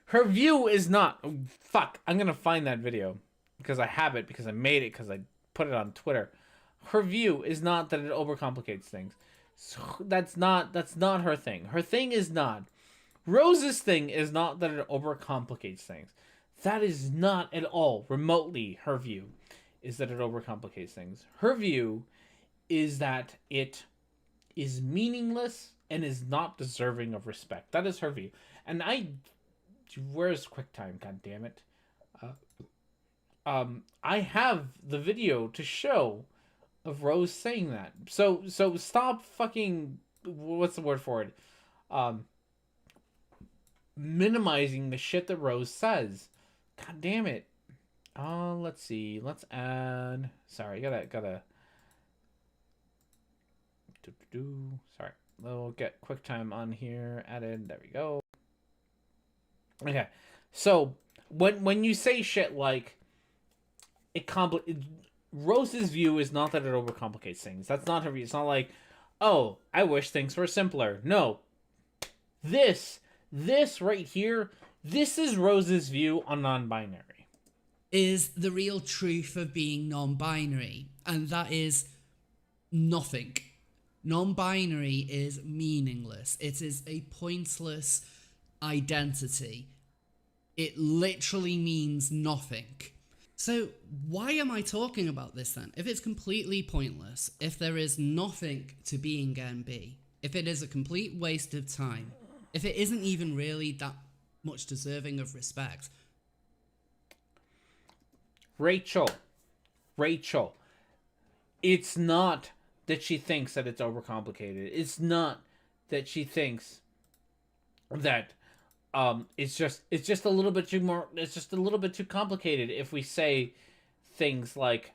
S2: Her view is not... Oh, fuck, I'm gonna find that video. Because I have it, because I made it, because I put it on Twitter. Her view is not that it overcomplicates things. So that's not her thing. Her thing is not... Rose's thing is not that it overcomplicates things. That is not at all remotely her view, is that it overcomplicates things. Her view is that it is meaningless and is not deserving of respect. That is her view. And where's QuickTime, god damn it? I have the video to show of Rose saying that. So stop fucking, what's the word for it? Minimizing the shit that Rose says. God damn it. Let's see. Let's add. Sorry, gotta. Sorry. We'll get QuickTime on here added. There we go. Okay, so when you say shit like Rose's view is not that it overcomplicates things. That's not her view. It's not like, oh, I wish things were simpler. No, this right here, this is Rose's view on non-binary.
S4: Is the real truth of being non-binary, and that is nothing. Non-binary is meaningless. It is a pointless identity. It literally means nothing. So why am I talking about this then? If it's completely pointless, if there is nothing to being NB, if it is a complete waste of time, if it isn't even really that much deserving of respect.
S2: Rachel, it's not that she thinks that it's overcomplicated. It's not that she thinks that it's just a little bit too complicated if we say things like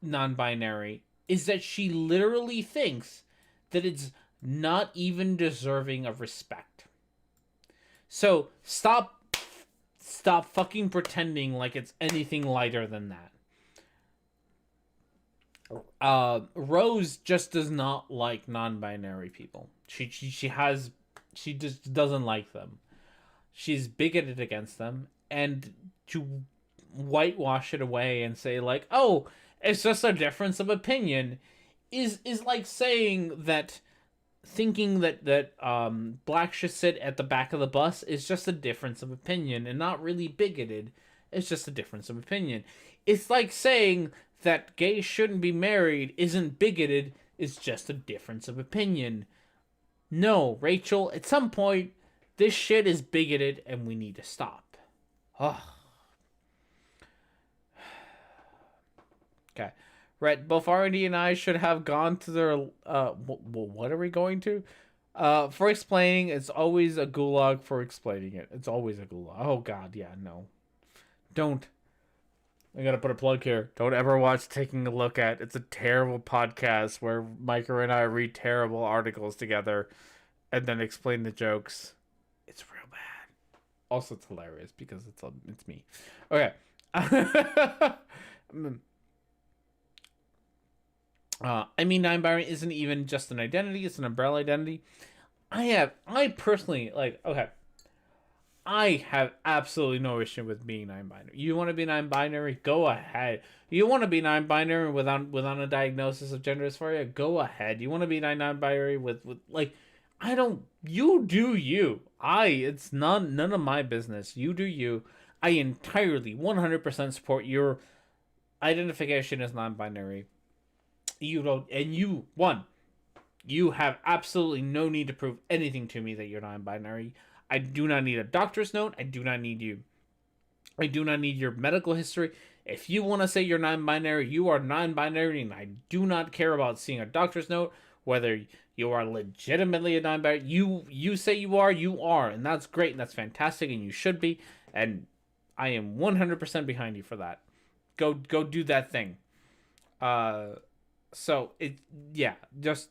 S2: non-binary. Is that she literally thinks that it's not even deserving of respect. So stop fucking pretending like it's anything lighter than that. Rose just does not like non-binary people. She just doesn't like them. She's bigoted against them, and to whitewash it away and say like, oh, it's just a difference of opinion is like saying that thinking that blacks should sit at the back of the bus is just a difference of opinion and not really bigoted. It's just a difference of opinion. It's like saying that gays shouldn't be married isn't bigoted, it's just a difference of opinion. No, Rachel, at some point, this shit is bigoted and we need to stop. Ugh. Okay. Right, both R&D and I should have gone to their, what are we going to? For explaining, it's always a gulag for explaining it. It's always a gulag. Oh god, yeah, no. Don't. I gotta put a plug here. Don't ever watch Taking a Look At. It's a terrible podcast where Micah and I read terrible articles together and then explain the jokes. It's real bad. Also, it's hilarious because it's me. Okay. I mean, non-binary isn't even just an identity; it's an umbrella identity. I personally okay. I have absolutely no issue with being non-binary. You want to be non-binary? Go ahead. You want to be non-binary without a diagnosis of gender dysphoria? Go ahead. You want to be non-binary with I don't. You do you. It's none of my business. You do you. I entirely 100% support your identification as non-binary. You don't, and you have absolutely no need to prove anything to me that you're non-binary. I do not need a doctor's note. I do not need you. I do not need your medical history. If you want to say you're non-binary, you are non-binary, and I do not care about seeing a doctor's note, whether you are legitimately a non-binary. You say you are, and that's great, and that's fantastic, and you should be, and I am 100% behind you for that. Go do that thing. So just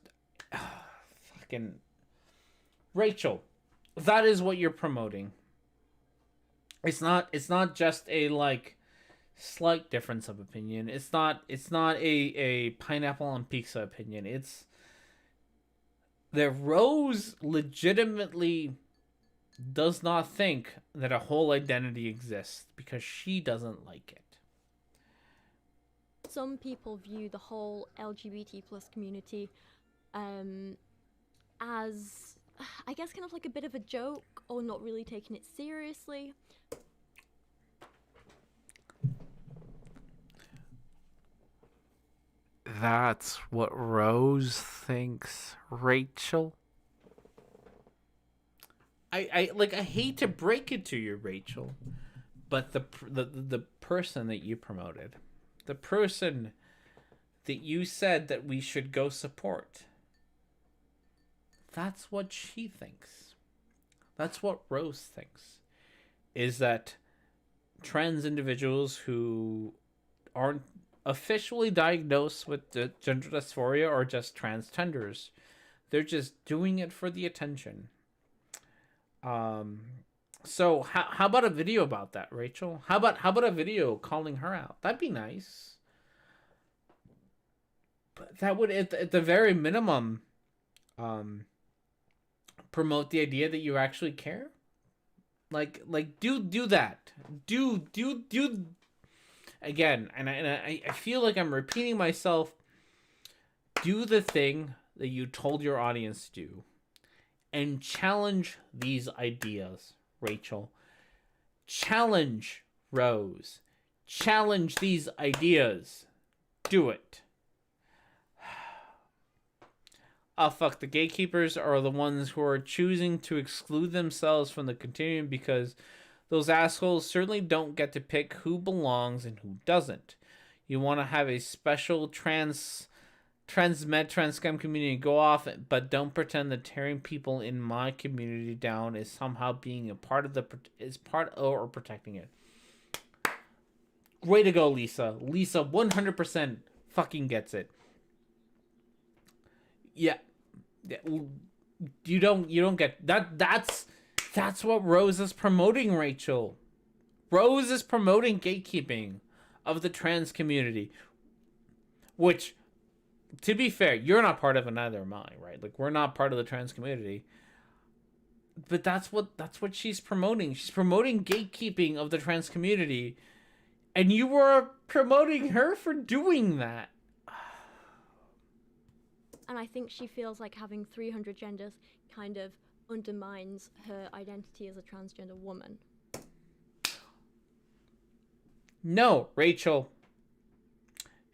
S2: fucking Rachel. That is what you're promoting. It's not just a slight difference of opinion. It's not a pineapple on pizza opinion. It's that Rose legitimately does not think that a whole identity exists because she doesn't like it.
S3: Some people view the whole LGBT plus community as, I guess, kind of like a bit of a joke or not really taking it seriously.
S2: That's what Rose thinks, Rachel. I hate to break it to you, Rachel, but the person that you promoted, the person that you said that we should go support, that's what she thinks. That's what Rose thinks. Is that trans individuals who aren't officially diagnosed with gender dysphoria or just transgenders, They're just doing it for the attention. So how about a video about that, Rachel? How about a video calling her out? That'd be nice. But that would, at the very minimum, promote the idea that you actually care. Like do that. Do again, and I feel like I'm repeating myself. Do the thing that you told your audience to do, and challenge these ideas, Rachel. Challenge Rose. Challenge these ideas. Do it. Oh, fuck. The gatekeepers are the ones who are choosing to exclude themselves from the continuum because those assholes certainly don't get to pick who belongs and who doesn't. You want to have a special trans-scam community go off, but don't pretend that tearing people in my community down is somehow being a part of or protecting it. Way to go, Lisa. Lisa 100% fucking gets it. Yeah. You don't get that. That's what Rose is promoting, Rachel. Rose is promoting gatekeeping of the trans community, which, to be fair, you're not part of it, neither am I, right? Like, we're not part of the trans community. But that's what she's promoting. She's promoting gatekeeping of the trans community, and you were promoting her for doing that.
S3: And I think she feels like having 300 genders kind of undermines her identity as a transgender woman.
S2: No, Rachel.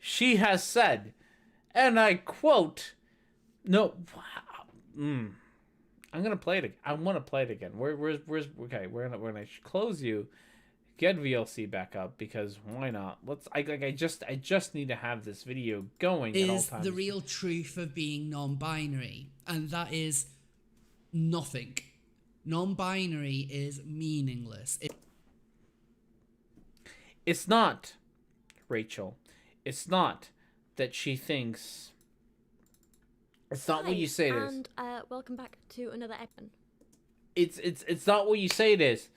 S2: She has said, and I quote, no, I'm gonna play it. I want to play it again. Where's okay? We're gonna close you. Get VLC back up, because why not? I just need to have this video going at all
S4: is
S2: times.
S4: the real truth of being non-binary, and that is nothing. Non-binary is meaningless.
S2: It's not, Rachel. It's not that she thinks. It's not what you say it is.
S3: And welcome back to another episode.
S2: It's not what you say it is.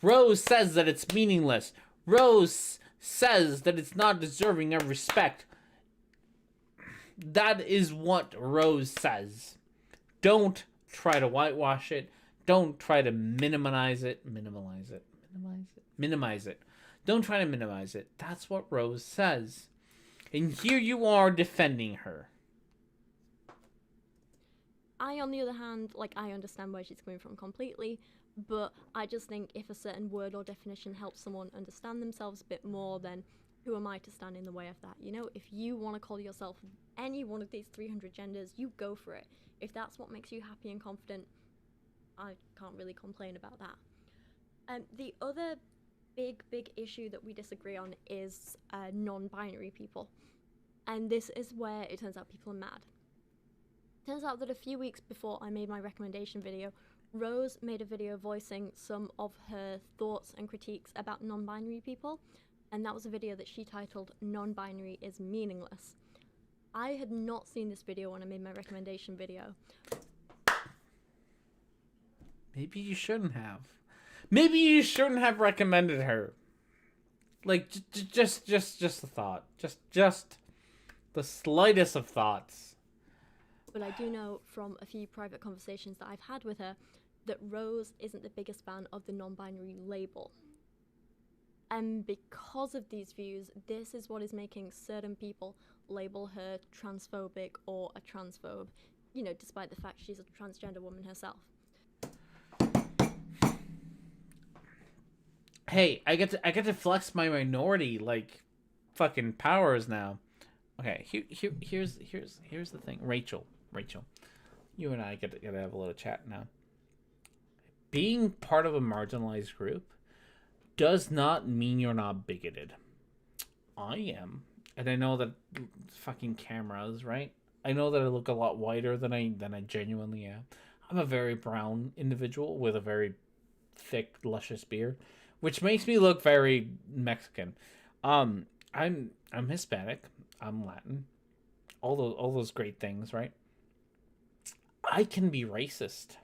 S2: Rose says that it's meaningless. Rose says that it's not deserving of respect. That is what Rose says. Don't try to whitewash it. Don't try to minimize it. Don't try to minimize it. That's what Rose says. And here you are defending her.
S3: I, on the other hand, I understand where she's coming from completely, but I just think if a certain word or definition helps someone understand themselves a bit more, then who am I to stand in the way of that? You know, if you want to call yourself any one of these 300 genders, you go for it. If that's what makes you happy and confident, I can't really complain about that. The other big issue that we disagree on is non-binary people. And this is where it turns out people are mad. Turns out that a few weeks before I made my recommendation video, Rose made a video voicing some of her thoughts and critiques about non-binary people, and that was a video that she titled "Non-Binary is Meaningless." I had not seen this video when I made my recommendation video.
S2: Maybe you shouldn't have. Maybe you shouldn't have recommended her. Just a thought. Just the slightest of thoughts.
S3: But I do know from a few private conversations that I've had with her that Rose isn't the biggest fan of the non-binary label. And because of these views, this is what is making certain people label her transphobic or a transphobe, you know, despite the fact she's a transgender woman herself.
S2: Hey, I get to flex my minority fucking powers now. Okay, here's the thing, Rachel, you and I get to have a little chat now. Being part of a marginalized group does not mean you're not bigoted. I am, and I know that fucking cameras, right? I know that I look a lot whiter than I genuinely am. I'm a very brown individual with a very thick, luscious beard, which makes me look very Mexican. I'm Hispanic. I'm Latin. All those great things, right? I can be racist.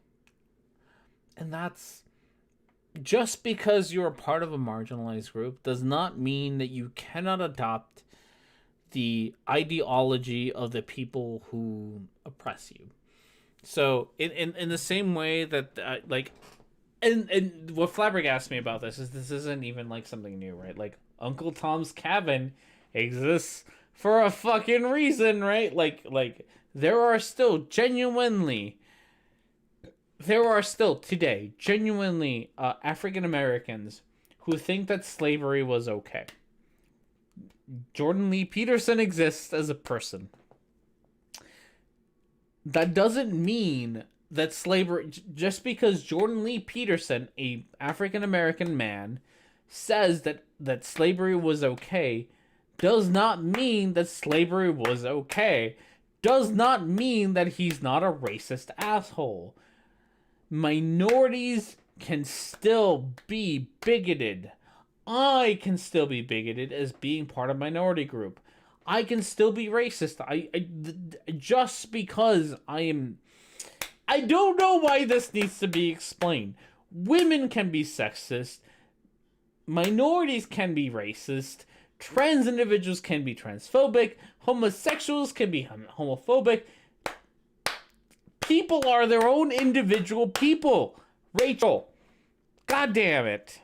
S2: And that's just because you're a part of a marginalized group does not mean that you cannot adopt the ideology of the people who oppress you. So in the same way that like and what flabbergasts me about this isn't even like something new, right? Like Uncle Tom's Cabin exists for a fucking reason, right? Like there are still today genuinely African Americans who think that slavery was okay. Jordan Lee Peterson exists as a person. That doesn't mean that slavery, just because Jordan Lee Peterson, a African American man, says that slavery was okay, does not mean that slavery was okay. Does not mean that he's not a racist asshole. Minorities can still be bigoted. I can still be bigoted as being part of minority group. I can still be racist. Just because I don't know why this needs to be explained. Women can be sexist. Minorities can be racist. Trans individuals can be transphobic. Homosexuals can be homophobic. People are their own individual people. Rachel, God damn it.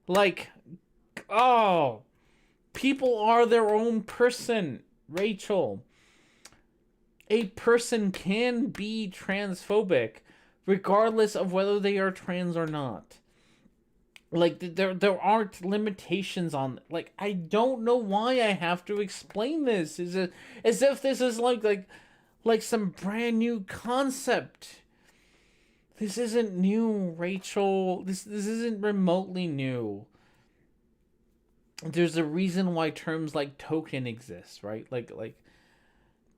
S2: Like, oh, people are their own person, Rachel. A person can be transphobic regardless of whether they are trans or not. Like, there aren't limitations on, like, I don't know why I have to explain this. Is it as if this is like some brand new concept? This isn't new, Rachel. This isn't remotely new. There's a reason why terms like token exist, right? Like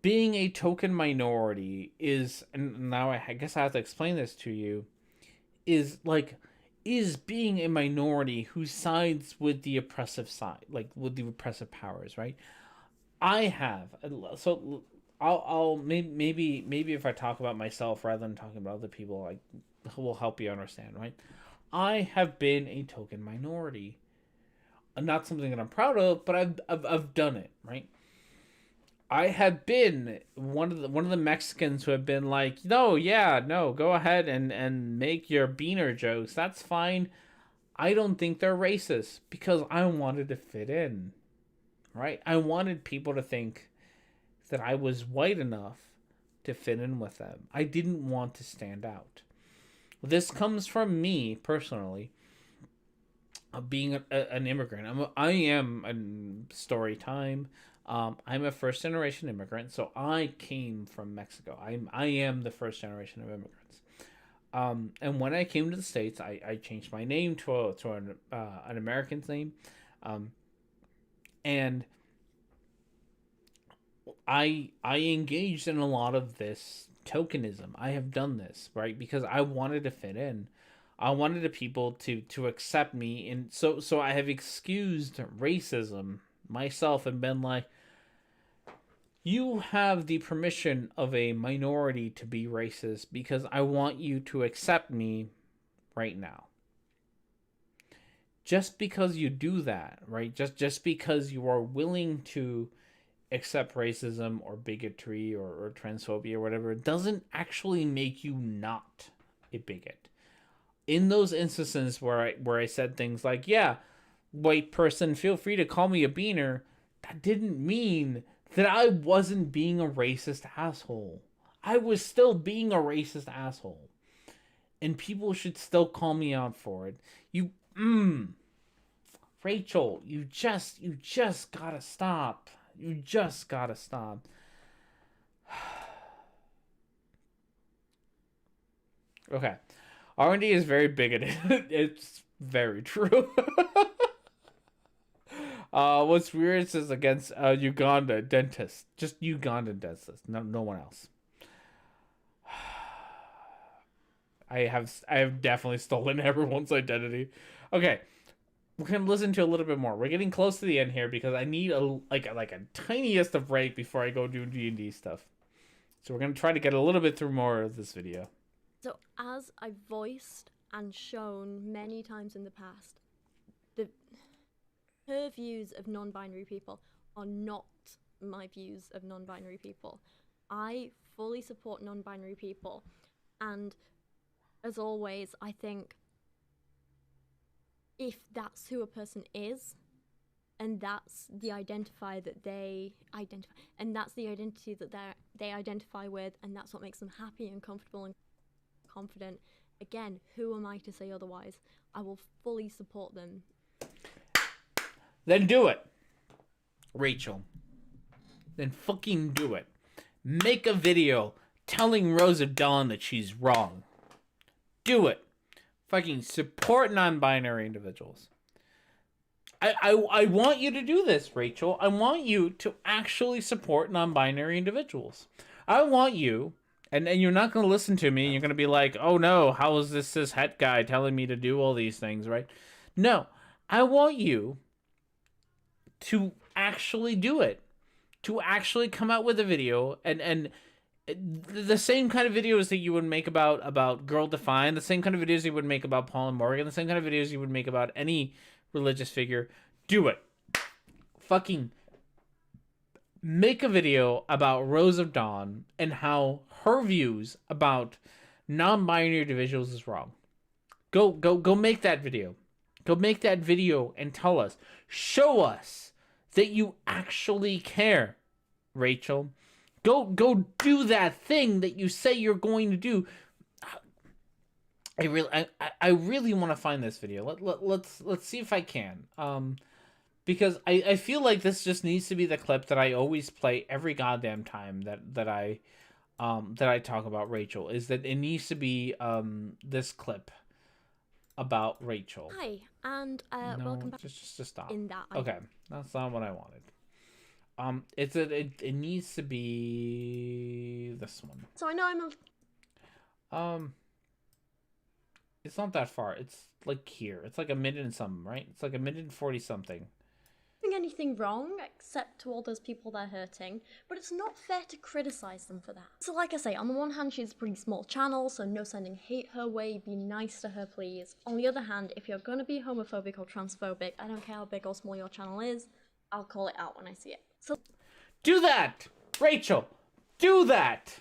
S2: being a token minority is, and now I guess I have to explain this to you, is being a minority who sides with the oppressive side, like with the oppressive powers, right? I have, so I'll maybe if I talk about myself rather than talking about other people, like, will help you understand, right? I have been a token minority, not something that I'm proud of, but I've done it, right? I have been one of the Mexicans who have been like, no, yeah, no, go ahead and make your beaner jokes. That's fine. I don't think they're racist because I wanted to fit in, right? I wanted people to think that I was white enough to fit in with them. I didn't want to stand out. This comes from me personally, being an immigrant. I am a story time. I'm a first generation immigrant, so I came from Mexico. I am the first generation of immigrants. And when I came to the States, I changed my name to an American's name, and I engaged in a lot of this tokenism. I have done this, right, because I wanted to fit in. I wanted the people to accept me, and so I have excused racism myself and been like, you have the permission of a minority to be racist because I want you to accept me right now. Just because you do that, right? Just because you are willing to accept racism or bigotry or transphobia or whatever, doesn't actually make you not a bigot. In those instances where I said things like, yeah, white person, feel free to call me a beaner, that didn't mean that I wasn't being a racist asshole. I was still being a racist asshole. And people should still call me out for it. Rachel, you just gotta stop. You just gotta stop. Okay. R&D is very bigoted. It's very true. What's weird is against Uganda dentists. Just Ugandan dentists. No one else. I have definitely stolen everyone's identity. Okay. We're gonna listen to a little bit more. We're getting close to the end here because I need a tiniest of break before I go do D&D stuff. So we're going to try to get a little bit through more of this video.
S3: So as I've voiced and shown many times in the past, her views of non-binary people are not my views of non-binary people. I fully support non-binary people, and as always, I think if that's who a person is, and that's the identifier that they identify, and that's the identity that they identify with, and that's what makes them happy and comfortable and confident, again, who am I to say otherwise? I will fully support them.
S2: Then do it, Rachel. Then fucking do it. Make a video telling Rose of Dawn that she's wrong. Do it. Fucking support non-binary individuals. I want you to do this, Rachel. I want you to actually support non-binary individuals. I want you, and you're not going to listen to me, and you're going to be like, oh no, how is this cis-het guy telling me to do all these things, right? No, I want you to actually do it. To actually come out with a video and the same kind of videos that you would make about Girl Defined, the same kind of videos you would make about Paul and Morgan, the same kind of videos you would make about any religious figure. Do it. Fucking make a video about Rose of Dawn and how her views about non-binary individuals is wrong. Go make that video. Go make that video and tell us. Show us that you actually care, Rachel. Go do that thing that you say you're going to do. I really want to find this video. Let's see if I can. Because I feel like this just needs to be the clip that I always play every goddamn time that I talk about Rachel. Is that it needs to be this clip about Rachel.
S3: Hi, and welcome back.
S2: Just stop.
S3: In that
S2: Okay, that's not what I wanted. It needs to be this one.
S3: So I know I'm a...
S2: It's not that far. It's like here. It's like a minute and something, right? It's like a minute and 40 something.
S3: doing anything wrong except to all those people they're hurting, but it's not fair to criticize them for that. So like I say, on the one hand, she's a pretty small channel, so no sending hate her way, be nice to her please. On the other hand, if you're gonna be homophobic or transphobic, I don't care how big or small your channel is, I'll call it out when I see it. So
S2: do that! Rachel, do that!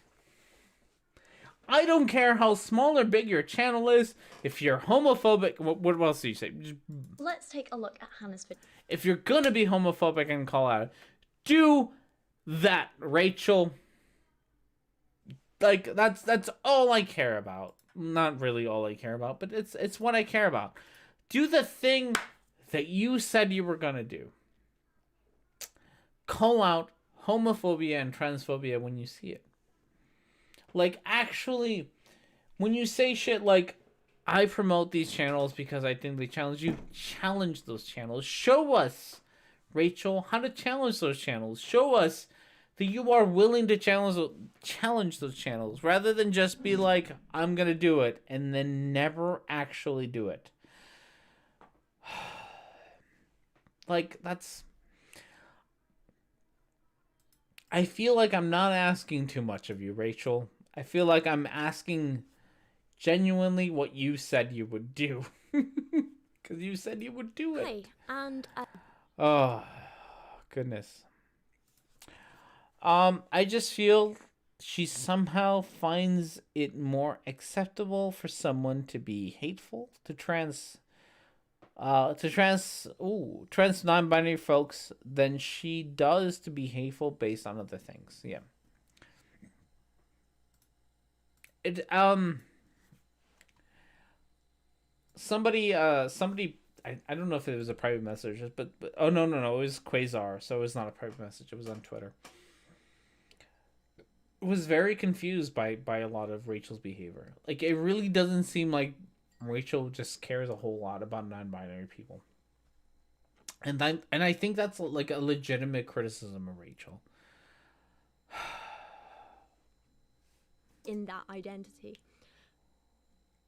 S2: I don't care how small or big your channel is. If you're homophobic, what else do you say?
S3: let's take a look at Hannah's video.
S2: If you're gonna be homophobic and call out, do that, Rachel. Like that's all I care about. Not really all I care about, but it's what I care about. Do the thing that you said you were gonna do. Call out homophobia and transphobia when you see it. Like, actually, when you say shit like, I promote these channels because I think they challenge you, challenge those channels. Show us, Rachel, how to challenge those channels. Show us that you are willing to challenge those channels, rather than just be like, I'm going to do it, and then never actually do it. Like, that's... I feel like I'm not asking too much of you, Rachel. I feel like I'm asking genuinely what you said you would do. Because you said you would do it.
S3: Hi, and
S2: oh, goodness. I just feel she somehow finds it more acceptable for someone to be hateful to trans non-binary folks than she does to be hateful based on other things. Yeah. Somebody I don't know if it was a private message, but oh no, it was Quasar, so it was not a private message, it was on Twitter. Was very confused by a lot of Rachel's behavior. Like, it really doesn't seem like Rachel just cares a whole lot about non-binary people. And I think that's like a legitimate criticism of Rachel.
S3: in that identity.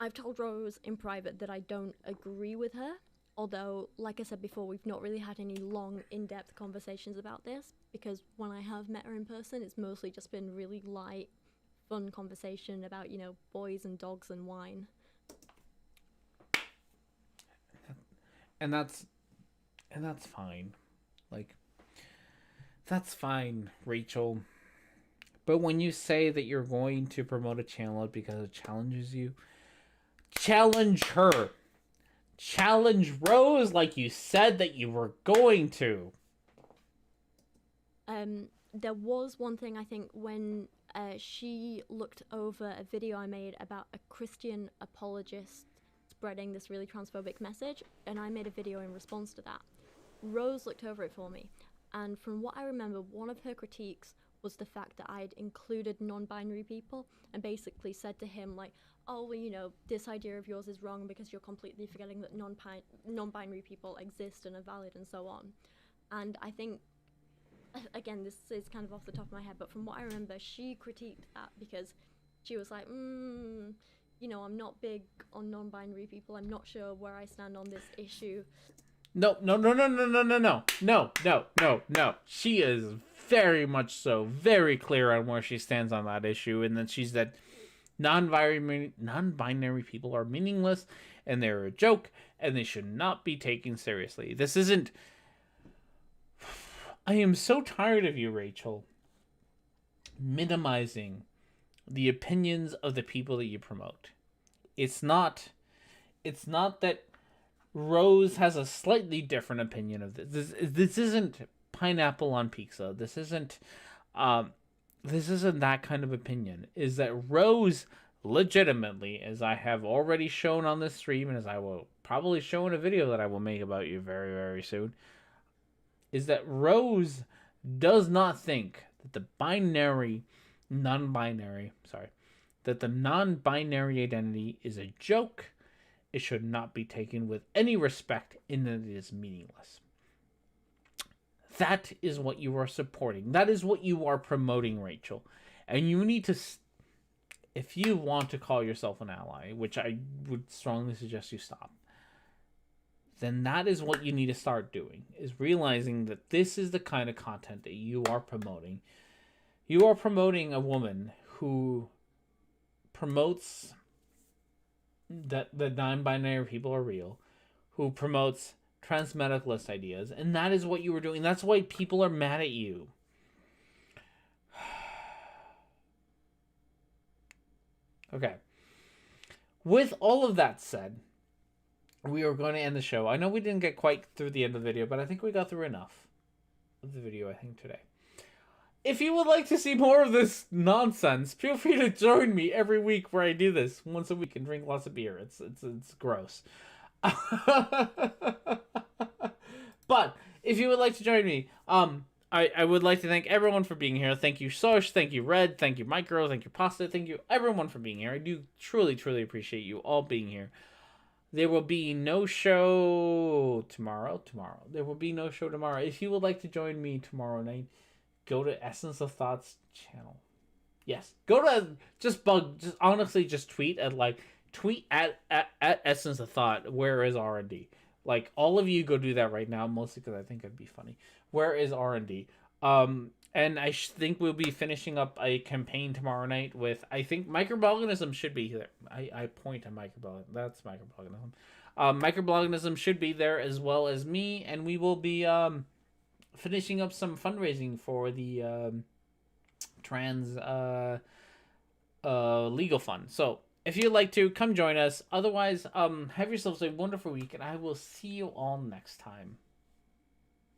S3: I've told Rose in private that I don't agree with her, although, like I said before, we've not really had any long, in-depth conversations about this, because when I have met her in person, it's mostly just been really light, fun conversation about, you know, boys and dogs and wine.
S2: And that's fine. Like, that's fine, Rachel. But when you say that you're going to promote a channel because it challenges you, challenge her. Challenge Rose like you said that you were going to.
S3: There was one thing, I think, when she looked over a video I made about a Christian apologist spreading this really transphobic message, and I made a video in response to that. Rose looked over it for me, and from what I remember, one of her critiques was the fact that I'd included non-binary people and basically said to him, like, oh, well, you know, this idea of yours is wrong because you're completely forgetting that non-binary people exist and are valid and so on. And I think, again, this is kind of off the top of my head, but from what I remember, she critiqued that because she was like, you know, I'm not big on non-binary people. I'm not sure where I stand on this issue.
S2: No. She is very much so, very clear on where she stands on that issue, and then she said non-binary people are meaningless, and they're a joke, and they should not be taken seriously. This isn't... I am so tired of you, Rachel, minimizing the opinions of the people that you promote. It's not that Rose has a slightly different opinion of this. This isn't pineapple on pizza. This isn't that kind of opinion. Is that Rose legitimately, as I have already shown on this stream, and as I will probably show in a video that I will make about you very, very soon, is that Rose does not think that the non-binary identity is a joke. It should not be taken with any respect, and that it is meaningless. That is what you are supporting. That is what you are promoting, Rachel. And you need to, if you want to call yourself an ally, which I would strongly suggest you stop, then that is what you need to start doing, is realizing that this is the kind of content that you are promoting. You are promoting a woman who promotes that the non-binary people are real, who promotes transmedicalist ideas, and that is what you were doing. That's why people are mad at you. Okay. With all of that said, we are going to end the show. I know we didn't get quite through the end of the video, but I think we got through enough of the video, I think, today. If you would like to see more of this nonsense, feel free to join me every week where I do this once a week and drink lots of beer. It's gross. But if you would like to join me, I would like to thank everyone for being here. Thank you, Sosh. Thank you, Red. Thank you, Micro. Thank you, Pasta. Thank you, everyone, for being here. I do truly, truly appreciate you all being here. There will be no show tomorrow. There will be no show tomorrow. If you would like to join me tomorrow night, go to Essence of Thoughts channel. Yes. Go to just tweet at Essence of Thought, where is R&D? Like, all of you go do that right now, mostly because I think it'd be funny. Where is R&D? And I think we'll be finishing up a campaign tomorrow night with, I think, microblogganism should be there. I point to microblog. That's microblogganism. Microblogganism should be there, as well as me, and we will be finishing up some fundraising for the trans legal fund. So if you'd like to, come join us. Otherwise, have yourselves a wonderful week, and I will see you all next time.